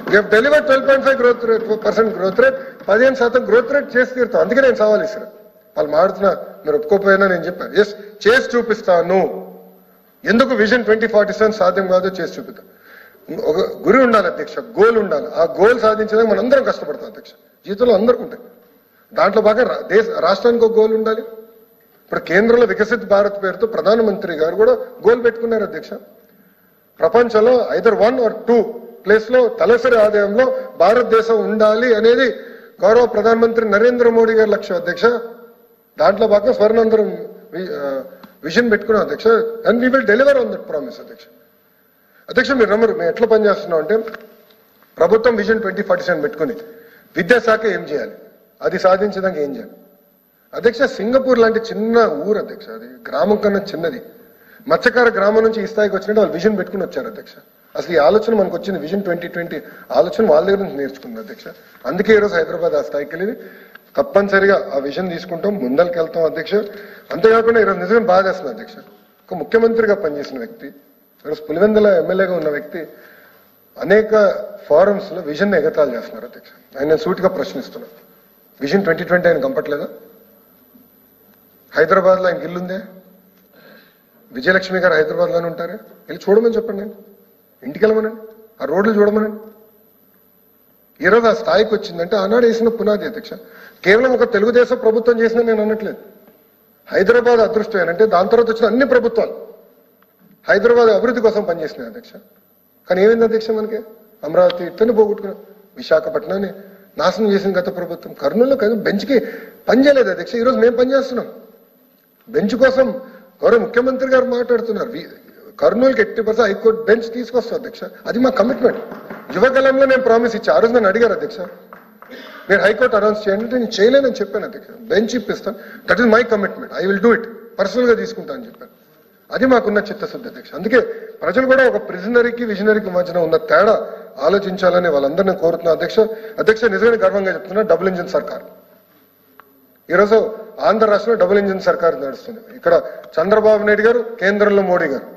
We have delivered 12.5% growth rate, 15% growth rate చేసి తీరుతాం. అందుకే నేను సవాల్ ఇస్తాను. వాళ్ళు మాడుతున్నా, మీరు ఒప్పుకోపోయినా నేను చెప్పాను, ఎస్ చేసి చూపిస్తాను. ఎందుకు విజన్ 2047 సాధ్యం కాదో చేసి చూపిస్తాను. ఒక గురి ఉండాలి అధ్యక్ష, గోల్ ఉండాలి. ఆ గోల్ సాధించడానికి మనం అందరం కష్టపడతాం అధ్యక్ష. జీవితంలో అందరికీ ఉంటాయి. దాంట్లో బాగా రాష్ట్రానికి ఒక గోల్ ఉండాలి. ఇప్పుడు కేంద్రంలో వికసిత్ భారత్ పేరుతో ప్రధానమంత్రి గారు కూడా గోల్ పెట్టుకున్నారు అధ్యక్ష. ప్రపంచంలో ఐదర్ 1 or 2 ప్లేస్ లో తలసరి ఆదాయంలో భారతదేశం ఉండాలి అనేది గౌరవ ప్రధానమంత్రి నరేంద్ర మోడీ గారి లక్ష్యం అధ్యక్ష. దాంట్లో భాగంగా స్వర్ణాంధ్రం విజన్ పెట్టుకున్నాం అధ్యక్ష. And we will deliver on that promise అధ్యక్ష. అధ్యక్ష, మీరు నమ్మరు, మేము ఎట్లా పనిచేస్తున్నాం అంటే, ప్రభుత్వం విజన్ 2047 పెట్టుకుని విద్యాశాఖ ఏం చేయాలి, అది సాధించడానికి ఏం చేయాలి అధ్యక్ష. సింగపూర్ లాంటి చిన్న ఊరు అధ్యక్ష, అది గ్రామం కన్నా చిన్నది. మత్స్యకార గ్రామం నుంచి ఈ స్థాయికి వచ్చినట్టు వాళ్ళు విజన్ పెట్టుకుని వచ్చారు అధ్యక్ష. అసలు ఈ ఆలోచన మనకు వచ్చింది విజన్ 2020 ఆలోచన వాళ్ళ దగ్గర నుంచి నేర్చుకుంది అధ్యక్ష. అందుకే ఈరోజు హైదరాబాద్ ఆ స్థాయికి వెళ్ళింది. తప్పనిసరిగా ఆ విజన్ తీసుకుంటాం, ముందరికి వెళ్తాం అధ్యక్ష. అంతేకాకుండా ఈరోజు నిజంగా బాగా చేస్తుంది అధ్యక్ష. ఒక ముఖ్యమంత్రిగా పనిచేసిన వ్యక్తి, ఈరోజు పులివెందుల ఎమ్మెల్యేగా ఉన్న వ్యక్తి అనేక ఫారమ్స్ లో విజన్ ఎగతాలు చేస్తున్నారు అధ్యక్ష. ఆయన సూటిగా ప్రశ్నిస్తున్నాను, విజన్ 2020 ఆయన కంపట్లేదా? హైదరాబాద్ లో ఆయనకి ఇల్లుందే? విజయలక్ష్మి గారు హైదరాబాద్ లోనే ఉంటారే? వెళ్ళి చూడమని చెప్పండి, నేను ఇంటికి వెళ్ళమనండి, ఆ రోడ్లు చూడమనండి. ఈరోజు ఆ స్థాయికి వచ్చిందంటే ఆనాడు వేసిన పునాది అధ్యక్ష. కేవలం ఒక తెలుగుదేశం ప్రభుత్వం చేసినా నేను అనట్లేదు. హైదరాబాద్ అదృష్టం ఏంటంటే దాని తర్వాత వచ్చిన అన్ని ప్రభుత్వాలు హైదరాబాద్ అభివృద్ధి కోసం పనిచేసినాయి అధ్యక్ష. కానీ ఏమైంది అధ్యక్ష, మనకి అమరావతి ఇట్టని పోగొట్టుకున్నాం, విశాఖపట్నాన్ని నాశనం చేసిన గత ప్రభుత్వం. కర్నూలులో కానీ బెంచ్కి పని చేయలేదు అధ్యక్ష. ఈరోజు మేము పనిచేస్తున్నాం బెంచ్ కోసం. గౌరవ ముఖ్యమంత్రి గారు మాట్లాడుతున్నారు, కర్నూలుకి 80% హైకోర్టు బెంచ్ తీసుకొస్తాం అధ్యక్ష. అది మా కమిట్మెంట్. యువగలంలో నేను ప్రామిస్ ఇచ్చా. ఆ రోజు నన్ను అడిగారు అధ్యక్ష, మీరు హైకోర్టు అనౌన్స్ చేయండి అంటే నేను చేయలేనని చెప్పాను అధ్యక్ష. బెంచ్ ఇప్పిస్తాను, that is my commitment, I will do it, personal గా తీసుకుంటాను అని చెప్పాను. అది మాకున్న చిత్తశుద్ధి అధ్యక్ష. అందుకే ప్రజలు కూడా ఒక ప్రిజనరీకి విజనరీకి మధ్యన ఉన్న తేడా ఆలోచించాలని వాళ్ళందరినీ కోరుతున్నా అధ్యక్ష. అధ్యక్ష నిజంగా గర్వంగా చెప్తున్నా, డబుల్ ఇంజిన్ సర్కార్ ఈరోజు ఆంధ్ర రాష్ట్రంలో డబుల్ ఇంజిన్ సర్కార్ నడుస్తుంది. ఇక్కడ చంద్రబాబు నాయుడు గారు, కేంద్రంలో మోడీ గారు.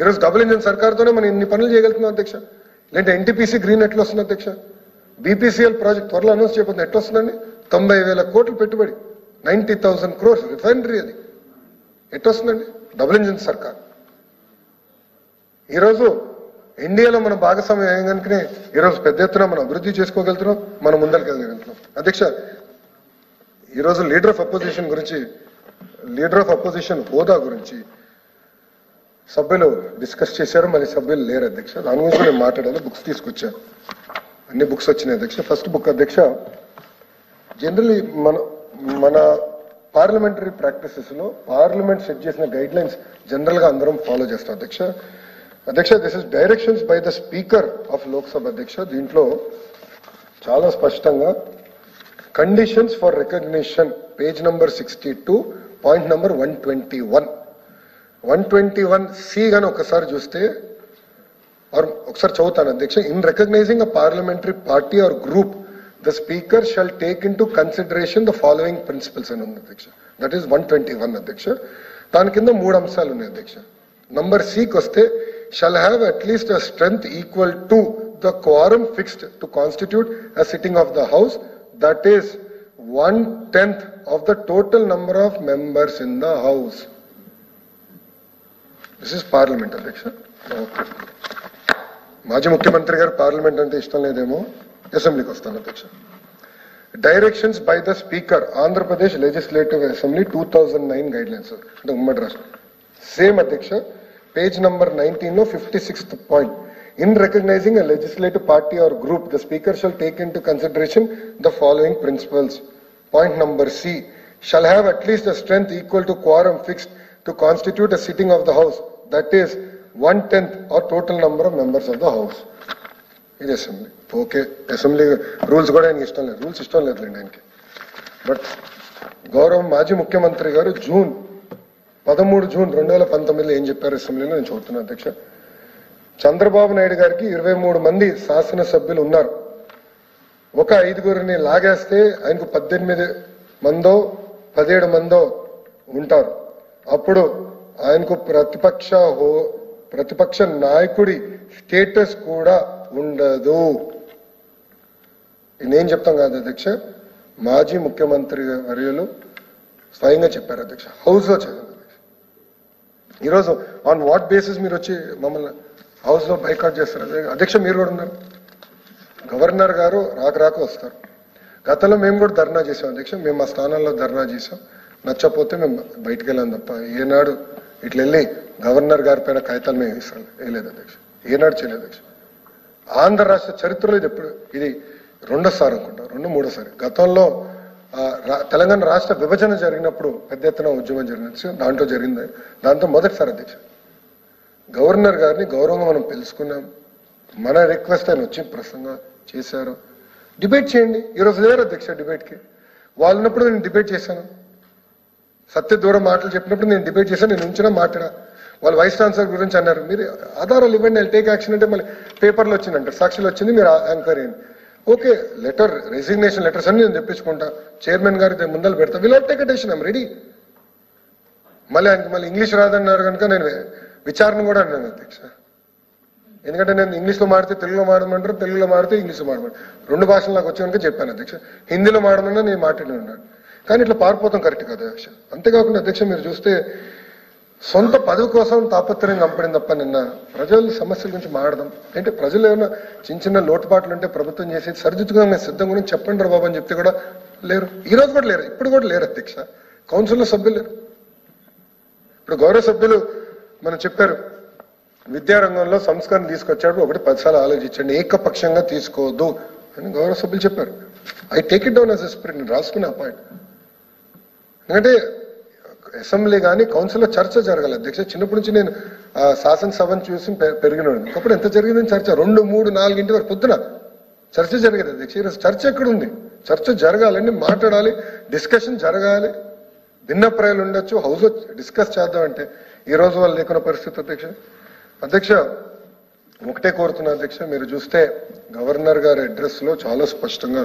ఈరోజు డబుల్ ఇంజిన్ సర్కార్తోనే మనం ఇన్ని పనులు చేయగలుగుతున్నాం అధ్యక్ష. లేదంటే ఎన్టీపీసీ గ్రీన్ ఎట్లా వస్తుంది అధ్యక్ష? బీపీసీఎల్ ప్రాజెక్ట్ త్వరలో అనౌన్స్ చేయబోతుంది, ఎట్లా వస్తుందండి? 90,000 కోట్లు పెట్టుబడి, 90,000 crores రిఫైనరీ, అది ఎట్లా వస్తుందండి? డబుల్ ఇంజిన్ సర్కార్. ఈరోజు ఇండియాలో మనం భాగస్వామ్యం అయ్యాం కనుకనే ఈరోజు పెద్ద ఎత్తున మనం అభివృద్ధి చేసుకోగలుగుతున్నాం, మనం ముందరికి వెళ్ళగలుగుతున్నాం అధ్యక్ష. ఈరోజు లీడర్ ఆఫ్ అపోజిషన్ హోదా గురించి సభ్యులు డిస్కస్ చేశారు, మళ్ళీ సభ్యులు లేరు అధ్యక్ష. దాని గురించి నేను మాట్లాడాలి. బుక్స్ తీసుకొచ్చాను, అన్ని బుక్స్ వచ్చినాయి అధ్యక్ష. ఫస్ట్ బుక్ అధ్యక్ష, జనరల్లీ మన పార్లమెంటరీ ప్రాక్టీసెస్ లో పార్లమెంట్ సెట్ చేసిన గైడ్ లైన్స్ జనరల్ గా అందరం ఫాలో చేస్తాం అధ్యక్ష. This is directions by the speaker of Lok Sabha అధ్యక్ష. దీంట్లో చాలా స్పష్టంగా conditions for recognition, page number 62, point number 121C గాని ఒకసారి చూస్తే, ఒకసారి చదువుతాను అధ్యక్ష. In recognising a parliamentary party or group, the speaker shall take into consideration the following principles అని ఉంది అధ్యక్ష. దట్ ఈస్ 121 అధ్యక్ష. దాని కింద 3 అంశాలు ఉన్నాయి అధ్యక్ష. నంబర్ సికి వస్తే, shall have at least a strength equal to the క్వారం fixed to constitute a sitting of the house, that is 1/10 of the total number of members in the house. This is parliament అధ్యక్ష. మాజీ ముఖ్యమంత్రి గారు పార్లమెంట్ అంటే ఇష్టం లేదేమో, అసెంబ్లీకి వస్తాను అధ్యక్ష. Directions by the speaker, Andhra Pradesh legislative assembly 2009 guide lines, అంటే ఉమ్మడి రాష్ట్రం. సేమ్ అధ్యక్ష, పేజ్ నంబర్ 19 లో 56th point. In recognising a legislative party or group, the speaker shall take into consideration the following principles. Point number C, shall have at least a strength equal to quorum fixed to constitute a sitting of the house, that is 1/10 or total number of members of the house. ఇది అసెంబ్లీ. ఓకే, అసెంబ్లీ రూల్స్ కూడా ఆయనకి ఇష్టం లేదు, రూల్స్ ఇష్టం లేదులేండి ఆయనకి. బట్ గౌరవ మాజీ ముఖ్యమంత్రి గారు 13 జూన్ 2019 ఏం చెప్పారు అసెంబ్లీలో నేను చూస్తున్నాను అధ్యక్ష. చంద్రబాబు నాయుడు గారికి 23 మంది శాసనసభ్యులు ఉన్నారు. ఒక 5గురిని లాగేస్తే ఆయనకు 18 మందో 17 మందో ఉంటారు. అప్పుడు ఆయనకు ప్రతిపక్ష నాయకుడి స్టేటస్ కూడా ఉండదు. నేనేం చెప్తాం కాదు అధ్యక్ష, మాజీ ముఖ్యమంత్రి వర్యులు స్వయంగా చెప్పారు అధ్యక్ష, హౌస్ లో చదివారు అధ్యక్ష. ఈరోజు ఆన్ వాట్ బేసిస్ మీరు వచ్చి మమ్మల్ని హౌస్ లో బైకాట్ చేస్తారు అధ్యక్ష? మీరు కూడా ఉన్నారు, గవర్నర్ గారు రాక వస్తారు. గతంలో మేము కూడా ధర్నా చేసాం అధ్యక్ష, మేము మా స్థానాల్లో ధర్నా చేసాం. నచ్చపోతే మేము బయటకు వెళ్ళాం తప్ప ఏనాడు ఇట్లా వెళ్ళి గవర్నర్ గారి పైన కాగితాలు మేము వేయలేదు అధ్యక్ష, ఏనాడు చేయలేదు అధ్యక్ష. ఆంధ్ర రాష్ట్ర చరిత్రలో ఇది రెండోసారి అనుకుంటా, 2-3సారి. గతంలో తెలంగాణ రాష్ట్ర విభజన జరిగినప్పుడు పెద్ద ఎత్తున ఉద్యమం జరిగింది, దాంట్లో జరిగింది. దాంతో మొదటిసారి అధ్యక్ష గవర్నర్ గారిని గౌరవంగా మనం పిలుచుకున్నాం. మన రిక్వెస్ట్ ఆయన వచ్చి ప్రసంగం చేశారు. డిబేట్ చేయండి. ఈరోజు లేరు అధ్యక్ష డిబేట్కి. వాళ్ళు ఉన్నప్పుడు నేను డిబేట్ చేశాను, సత్య దూరం మాటలు చెప్పినప్పుడు నేను డిబేట్ చేశాను, నేను ఉంచినా మాట్లాడా. వాళ్ళు వైస్ ఛాన్సలర్ గురించి అన్నారు, మీరు ఆధారాలు ఇవ్వండి, ఐ టేక్ యాక్షన్ అంటే మళ్ళీ పేపర్లో వచ్చిందంట, సాక్షులు వచ్చింది, మీరు ఎంక్వైరీ అయింది. ఓకే, లెటర్ రెసిగ్నేషన్ లెటర్స్ అన్ని నేను తెప్పించుకుంటా, చైర్మన్ గారి ముందర పెడతా, will take a decision, I'm ready. మళ్ళీ ఆయనకి మళ్ళీ ఇంగ్లీష్ రాదన్నారు కనుక నేను విచారణ కూడా అన్నాను అధ్యక్ష. ఎందుకంటే నేను ఇంగ్లీష్లో మాడితే తెలుగులో మాడమంటారు, తెలుగులో మాడితే ఇంగ్లీష్లో మాడమంటారు, 2 భాషలు నాకు వచ్చి కనుక చెప్పాను అధ్యక్ష. హిందీలో మాడమన్నా నేను మాట్లాడి ఉన్నాను, కానీ ఇట్లా పారిపోతాం కరెక్ట్ కదా అధ్యక్ష. అంతేకాకుండా అధ్యక్ష మీరు చూస్తే సొంత పదవి కోసం తాపత్రయం కంపడింది తప్ప నిన్న ప్రజల సమస్యల గురించి మాట్లాడదాం అంటే ప్రజలు ఏమైనా చిన్న చిన్న లోటుపాట్లు ఉంటే ప్రభుత్వం చేసి సరిదిద్దుగా మేము సిద్ధం గురించి చెప్పండి రా బాబు అని చెప్తే కూడా లేరు. ఈ రోజు కూడా లేరు, ఇప్పుడు కూడా లేరు అధ్యక్ష. కౌన్సిల్లో సభ్యులు లేరు. ఇప్పుడు గౌరవ సభ్యులు మనం చెప్పారు విద్యారంగంలో సంస్కరణ తీసుకొచ్చాడు, ఒకటి 10 సార్లు ఆలోచించండి, ఏకపక్షంగా తీసుకోవద్దు అని గౌరవ సభ్యులు చెప్పారు. I take it down as a spirit, నేను రాసుకునే పాయింట్. ఎందుకంటే అసెంబ్లీ కానీ కౌన్సిల్లో చర్చ జరగాలి అధ్యక్ష. చిన్నప్పటి నుంచి నేను శాసనసభను చూసి పెరిగినాడు. ఒకప్పుడు ఎంత జరిగిందని చర్చ 2, 3, 4 వరకు పొద్దున చర్చ జరిగేది అధ్యక్ష. ఈరోజు చర్చ ఎక్కడుంది? చర్చ జరగాలండి, మాట్లాడాలి, డిస్కషన్ జరగాలి, భిన్నప్రాయాలు ఉండొచ్చు, హౌస్లో డిస్కస్ చేద్దామంటే ఈ రోజు వాళ్ళు లేకున్న పరిస్థితి అధ్యక్ష. ఒకటే కోరుతున్నా అధ్యక్ష, మీరు చూస్తే గవర్నర్ గారి అడ్రస్ లో చాలా స్పష్టంగా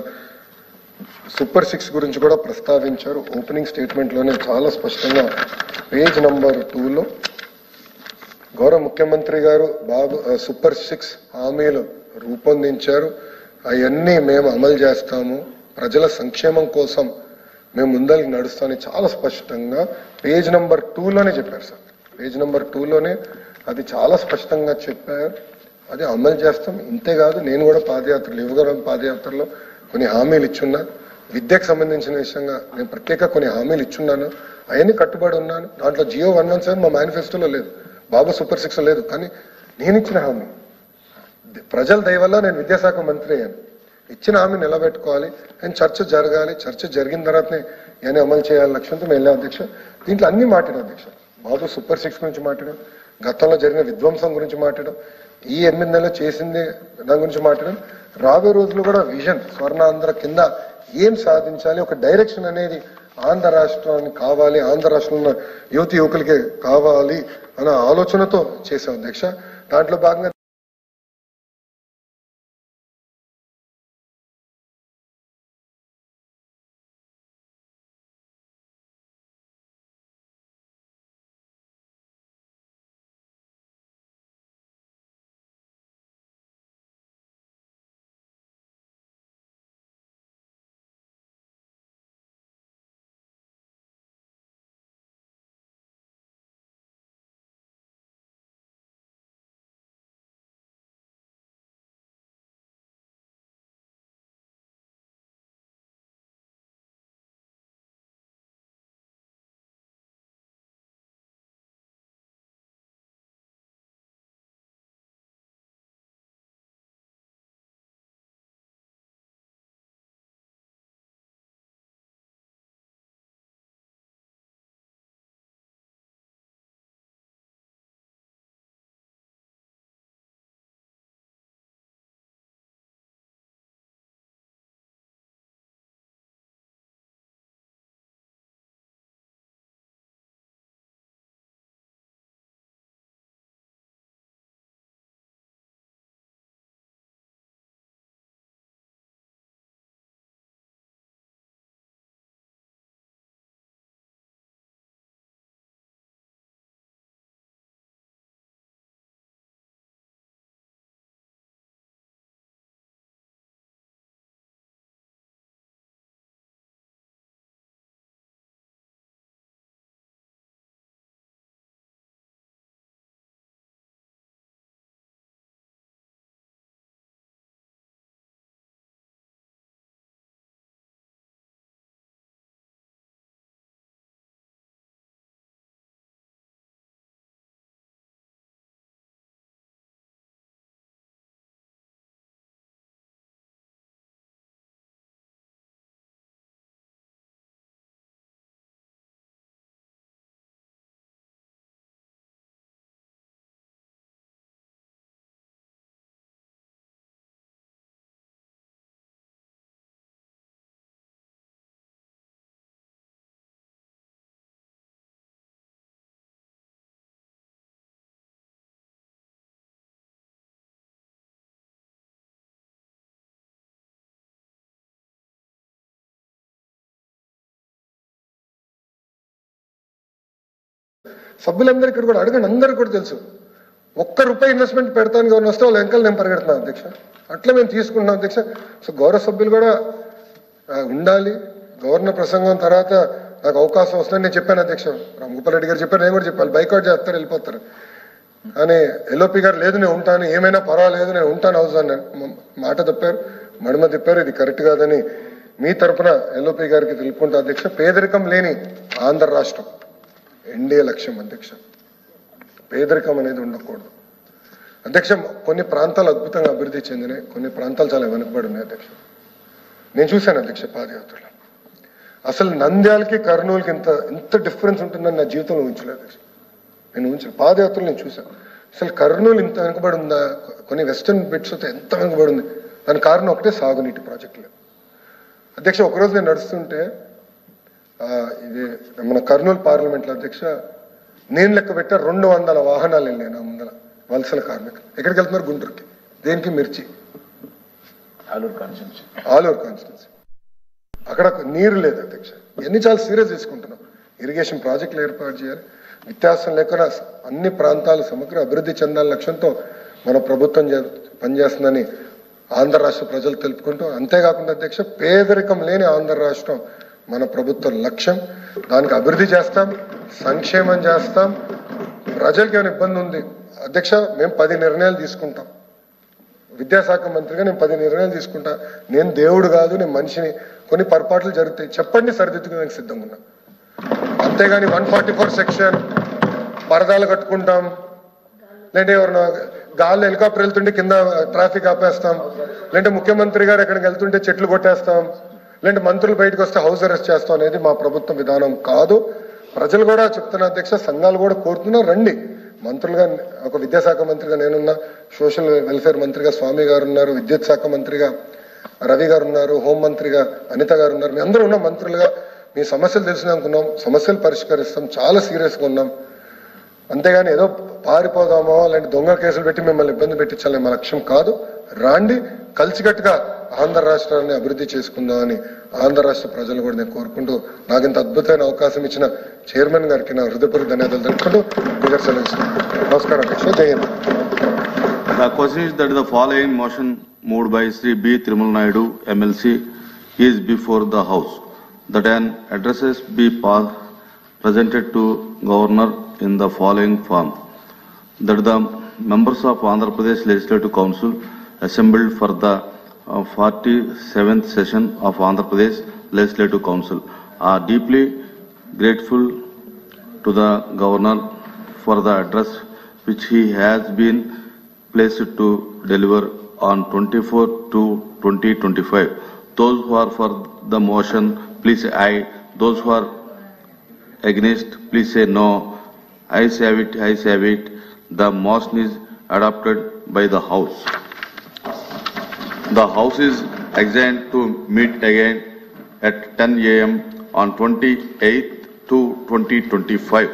సూపర్ 6 గురించి కూడా ప్రస్తావించారు. ఓపెనింగ్ స్టేట్మెంట్ లోనే చాలా స్పష్టంగా పేజ్ నంబర్ 2లో గౌరవ ముఖ్యమంత్రి గారు సూపర్ 6 హామీలు రూపొందించారు, అవన్నీ మేము అమలు చేస్తాము, ప్రజల సంక్షేమం కోసం మేము ముందరికి నడుస్తామని చాలా స్పష్టంగా పేజ్ నంబర్ 2లోనే చెప్పారు సార్. పేజ్ నంబర్ 2లోనే అది చాలా స్పష్టంగా చెప్పారు. అది అమలు చేస్తాం. ఇంతేకాదు, నేను కూడా యువగరం పాదయాత్రలో కొన్ని హామీలు ఇచ్చున్నా, విద్యకు సంబంధించిన విషయంగా నేను ప్రత్యేక కొన్ని హామీలు ఇచ్చున్నాను, అవన్నీ కట్టుబడి ఉన్నాను. దాంట్లో జియో 117 మా మేనిఫెస్టోలో లేదు, బాబు సూపర్ 6 లేదు, కానీ నేను ఇచ్చిన హామీ ప్రజల దయ వల్ల నేను విద్యాశాఖ మంత్రి అయ్యాను. ఇచ్చిన హామీ నిలబెట్టుకోవాలి అండ్ చర్చ జరగాలి. చర్చ జరిగిన తర్వాతనే ఇవన్నీ అమలు చేయాలని లక్ష్యంతో మేము వెళ్ళాం అధ్యక్ష. దీంట్లో అన్ని మాట్లాడాం అధ్యక్ష. బాబు సూపర్ 6 గురించి మాట్లాడాం, గతంలో జరిగిన విధ్వంసం గురించి మాట్లాడాం, ఈ 8 నెలలు చేసింది దాని గురించి మాట్లాడాం. రాబోయే రోజులు కూడా విజన్ స్వర్ణాంధ్ర కింద ఏం సాధించాలి, ఒక డైరెక్షన్ అనేది ఆంధ్ర రాష్ట్రానికి కావాలి, ఆంధ్ర రాష్ట్రంలో యువతి యువకులకి కావాలి అన్న ఆలోచనతో చేశాం అధ్యక్ష. దాంట్లో భాగంగా సభ్యులందరూ ఇక్కడ కూడా అడగండి, అందరికీ కూడా తెలుసు. ₹1 ఇన్వెస్ట్మెంట్ పెడతాను గవర్నర్ వస్తే వాళ్ళ వెంకలు నేను పరిగెడుతున్నాను అధ్యక్ష. అట్లా మేము తీసుకుంటున్నాం అధ్యక్ష. సో గౌరవ సభ్యులు కూడా ఉండాలి. గవర్నర్ ప్రసంగం తర్వాత నాకు అవకాశం వస్తుందని నేను చెప్పాను అధ్యక్ష. రామగోపాల్ రెడ్డి గారు చెప్పారు, నేను కూడా చెప్పాను, బైకాట్ చేస్తారు వెళ్ళిపోతారు. కానీ ఎల్ఓపి గారు లేదు నేను ఉంటాను, ఏమైనా పర్వాలేదు నేను ఉంటాను హౌస్ అని మాట తప్పారు, మడమ తిప్పారు. ఇది కరెక్ట్ కాదని మీ తరపున ఎల్ఓపి గారికి తెలుపుకుంటా అధ్యక్ష. పేదరికం లేని ఆంధ్ర రాష్ట్రం ఎన్డీఏ లక్ష్యం అధ్యక్ష. పేదరికం అనేది ఉండకూడదు అధ్యక్ష. కొన్ని ప్రాంతాలు అద్భుతంగా అభివృద్ధి చెందినాయి, కొన్ని ప్రాంతాలు చాలా వెనుకబడి ఉన్నాయి అధ్యక్ష. నేను చూశాను అధ్యక్ష పాదయాత్రలో. అసలు నంద్యాలకి కర్నూలుకి ఇంత డిఫరెన్స్ ఉంటుందని నా జీవితంలో ఊహించలేదు అధ్యక్ష. నేను ఊహించలేదు. పాదయాత్రలు నేను చూశాను. అసలు కర్నూలు ఇంత వెనుకబడి ఉందా, కొన్ని వెస్టర్న్ బిట్స్ అయితే ఎంత వెనుకబడి ఉంది. దానికి కారణం ఒకటే సాగునీటి ప్రాజెక్టులు అధ్యక్ష. ఒకరోజు నేను నడుస్తుంటే ఇది మన కర్నూలు పార్లమెంట్లో అధ్యక్ష, నేను లెక్క పెట్టా 200 వాహనాలు వెళ్ళాయి నా ముందర, వలసల కార్మికులు. ఎక్కడికి వెళ్తున్నారు? గుంటూరుకి. దేనికి? మిర్చి. ఆలూరు కాన్స్టిట్యున్సీ. అక్కడ నీరు లేదు అధ్యక్ష. ఇవన్నీ చాలా సీరియస్ తీసుకుంటున్నాం. ఇరిగేషన్ ప్రాజెక్టులు ఏర్పాటు చేయాలి. వ్యత్యాసం లేకుండా అన్ని ప్రాంతాలు సమగ్ర అభివృద్ధి చెందాల లక్ష్యంతో మన ప్రభుత్వం పనిచేస్తుందని ఆంధ్ర రాష్ట్ర ప్రజలు తెలుపుకుంటూ, అంతేకాకుండా అధ్యక్ష పేదరికం లేని ఆంధ్ర రాష్ట్రం మన ప్రభుత్వ లక్ష్యం. దానికి అభివృద్ధి చేస్తాం, సంక్షేమం చేస్తాం. ప్రజలకి ఏమైనా ఇబ్బంది ఉంది అధ్యక్ష, మేము 10 నిర్ణయాలు తీసుకుంటాం. విద్యాశాఖ మంత్రిగా నేను 10 నిర్ణయాలు తీసుకుంటా. నేను దేవుడు కాదు, నేను మనిషిని. కొన్ని పొరపాట్లు జరుగుతాయి, చెప్పండి, సరిదిద్దుకోవడానికి సిద్ధంగా ఉన్నా. అంతేగాని 144 సెక్షన్ పరదాలు కట్టుకుంటాం, లేదంటే ఎవరైనా గాల్లో హెలికాప్టర్ వెళ్తుంటే కింద ట్రాఫిక్ ఆపేస్తాం, లేదంటే ముఖ్యమంత్రి గారు ఎక్కడికి వెళ్తుంటే చెట్లు కొట్టేస్తాం, లేదంటే మంత్రులు బయటకు వస్తే హౌస్ అరెస్ట్ చేస్తాం అనేది మా ప్రభుత్వం విధానం కాదు. ప్రజలు కూడా చెప్తున్నా అధ్యక్ష, సంఘాలు కూడా కోరుతున్నారు, రండి. మంత్రులుగా ఒక విద్యాశాఖ మంత్రిగా నేనున్నా, సోషల్ వెల్ఫేర్ మంత్రిగా స్వామి గారు ఉన్నారు, విద్యుత్ శాఖ మంత్రిగా రవి గారు ఉన్నారు, హోంమంత్రిగా అనిత గారు ఉన్నారు. మీ అందరూ ఉన్న మంత్రులుగా మీ సమస్యలు తెలిసినానుకున్నాం, సమస్యలు పరిష్కరిస్తాం, చాలా సీరియస్గా ఉన్నాం. అంతేగాని ఏదో పారిపోదామో అలాంటి దొంగ కేసులు పెట్టి మిమ్మల్ని ఇబ్బంది పెట్టించాలని మా లక్ష్యం కాదు. రాండి, కలిసికట్టుగా ఆంధ్ర రాష్ట్రాన్ని అభివృద్ధి చేసుకుందామని ఆంధ్ర రాష్ట్ర ప్రజలు కూడా నేను కోరుకుంటూ, నాకు ఇంత అద్భుతమైన అవకాశం ఇచ్చిన చైర్మన్ గారికి నా హృదయపూర్వక ధన్యవాదాలు తెలుపుకుంటూ నమస్కారం అధ్యక్ష. జై Hind. The question is that the following motion moved by Sri B. Trimal Naidu, MLC, is before the House, that an addresses be presented to Governor in the following form, that the members of Andhra Pradesh Legislative Council assembled for the 47th session of Andhra Pradesh Legislative Council are deeply grateful to the Governor for the address which he has been placed to deliver on 24/2/2025. Those who are for the motion, please say aye. Those who are against, please say no. Ayes have it, ayes have it. The motion is adopted by the House. The House is adjourned to meet again at 10 a.m. on 28/2/2025.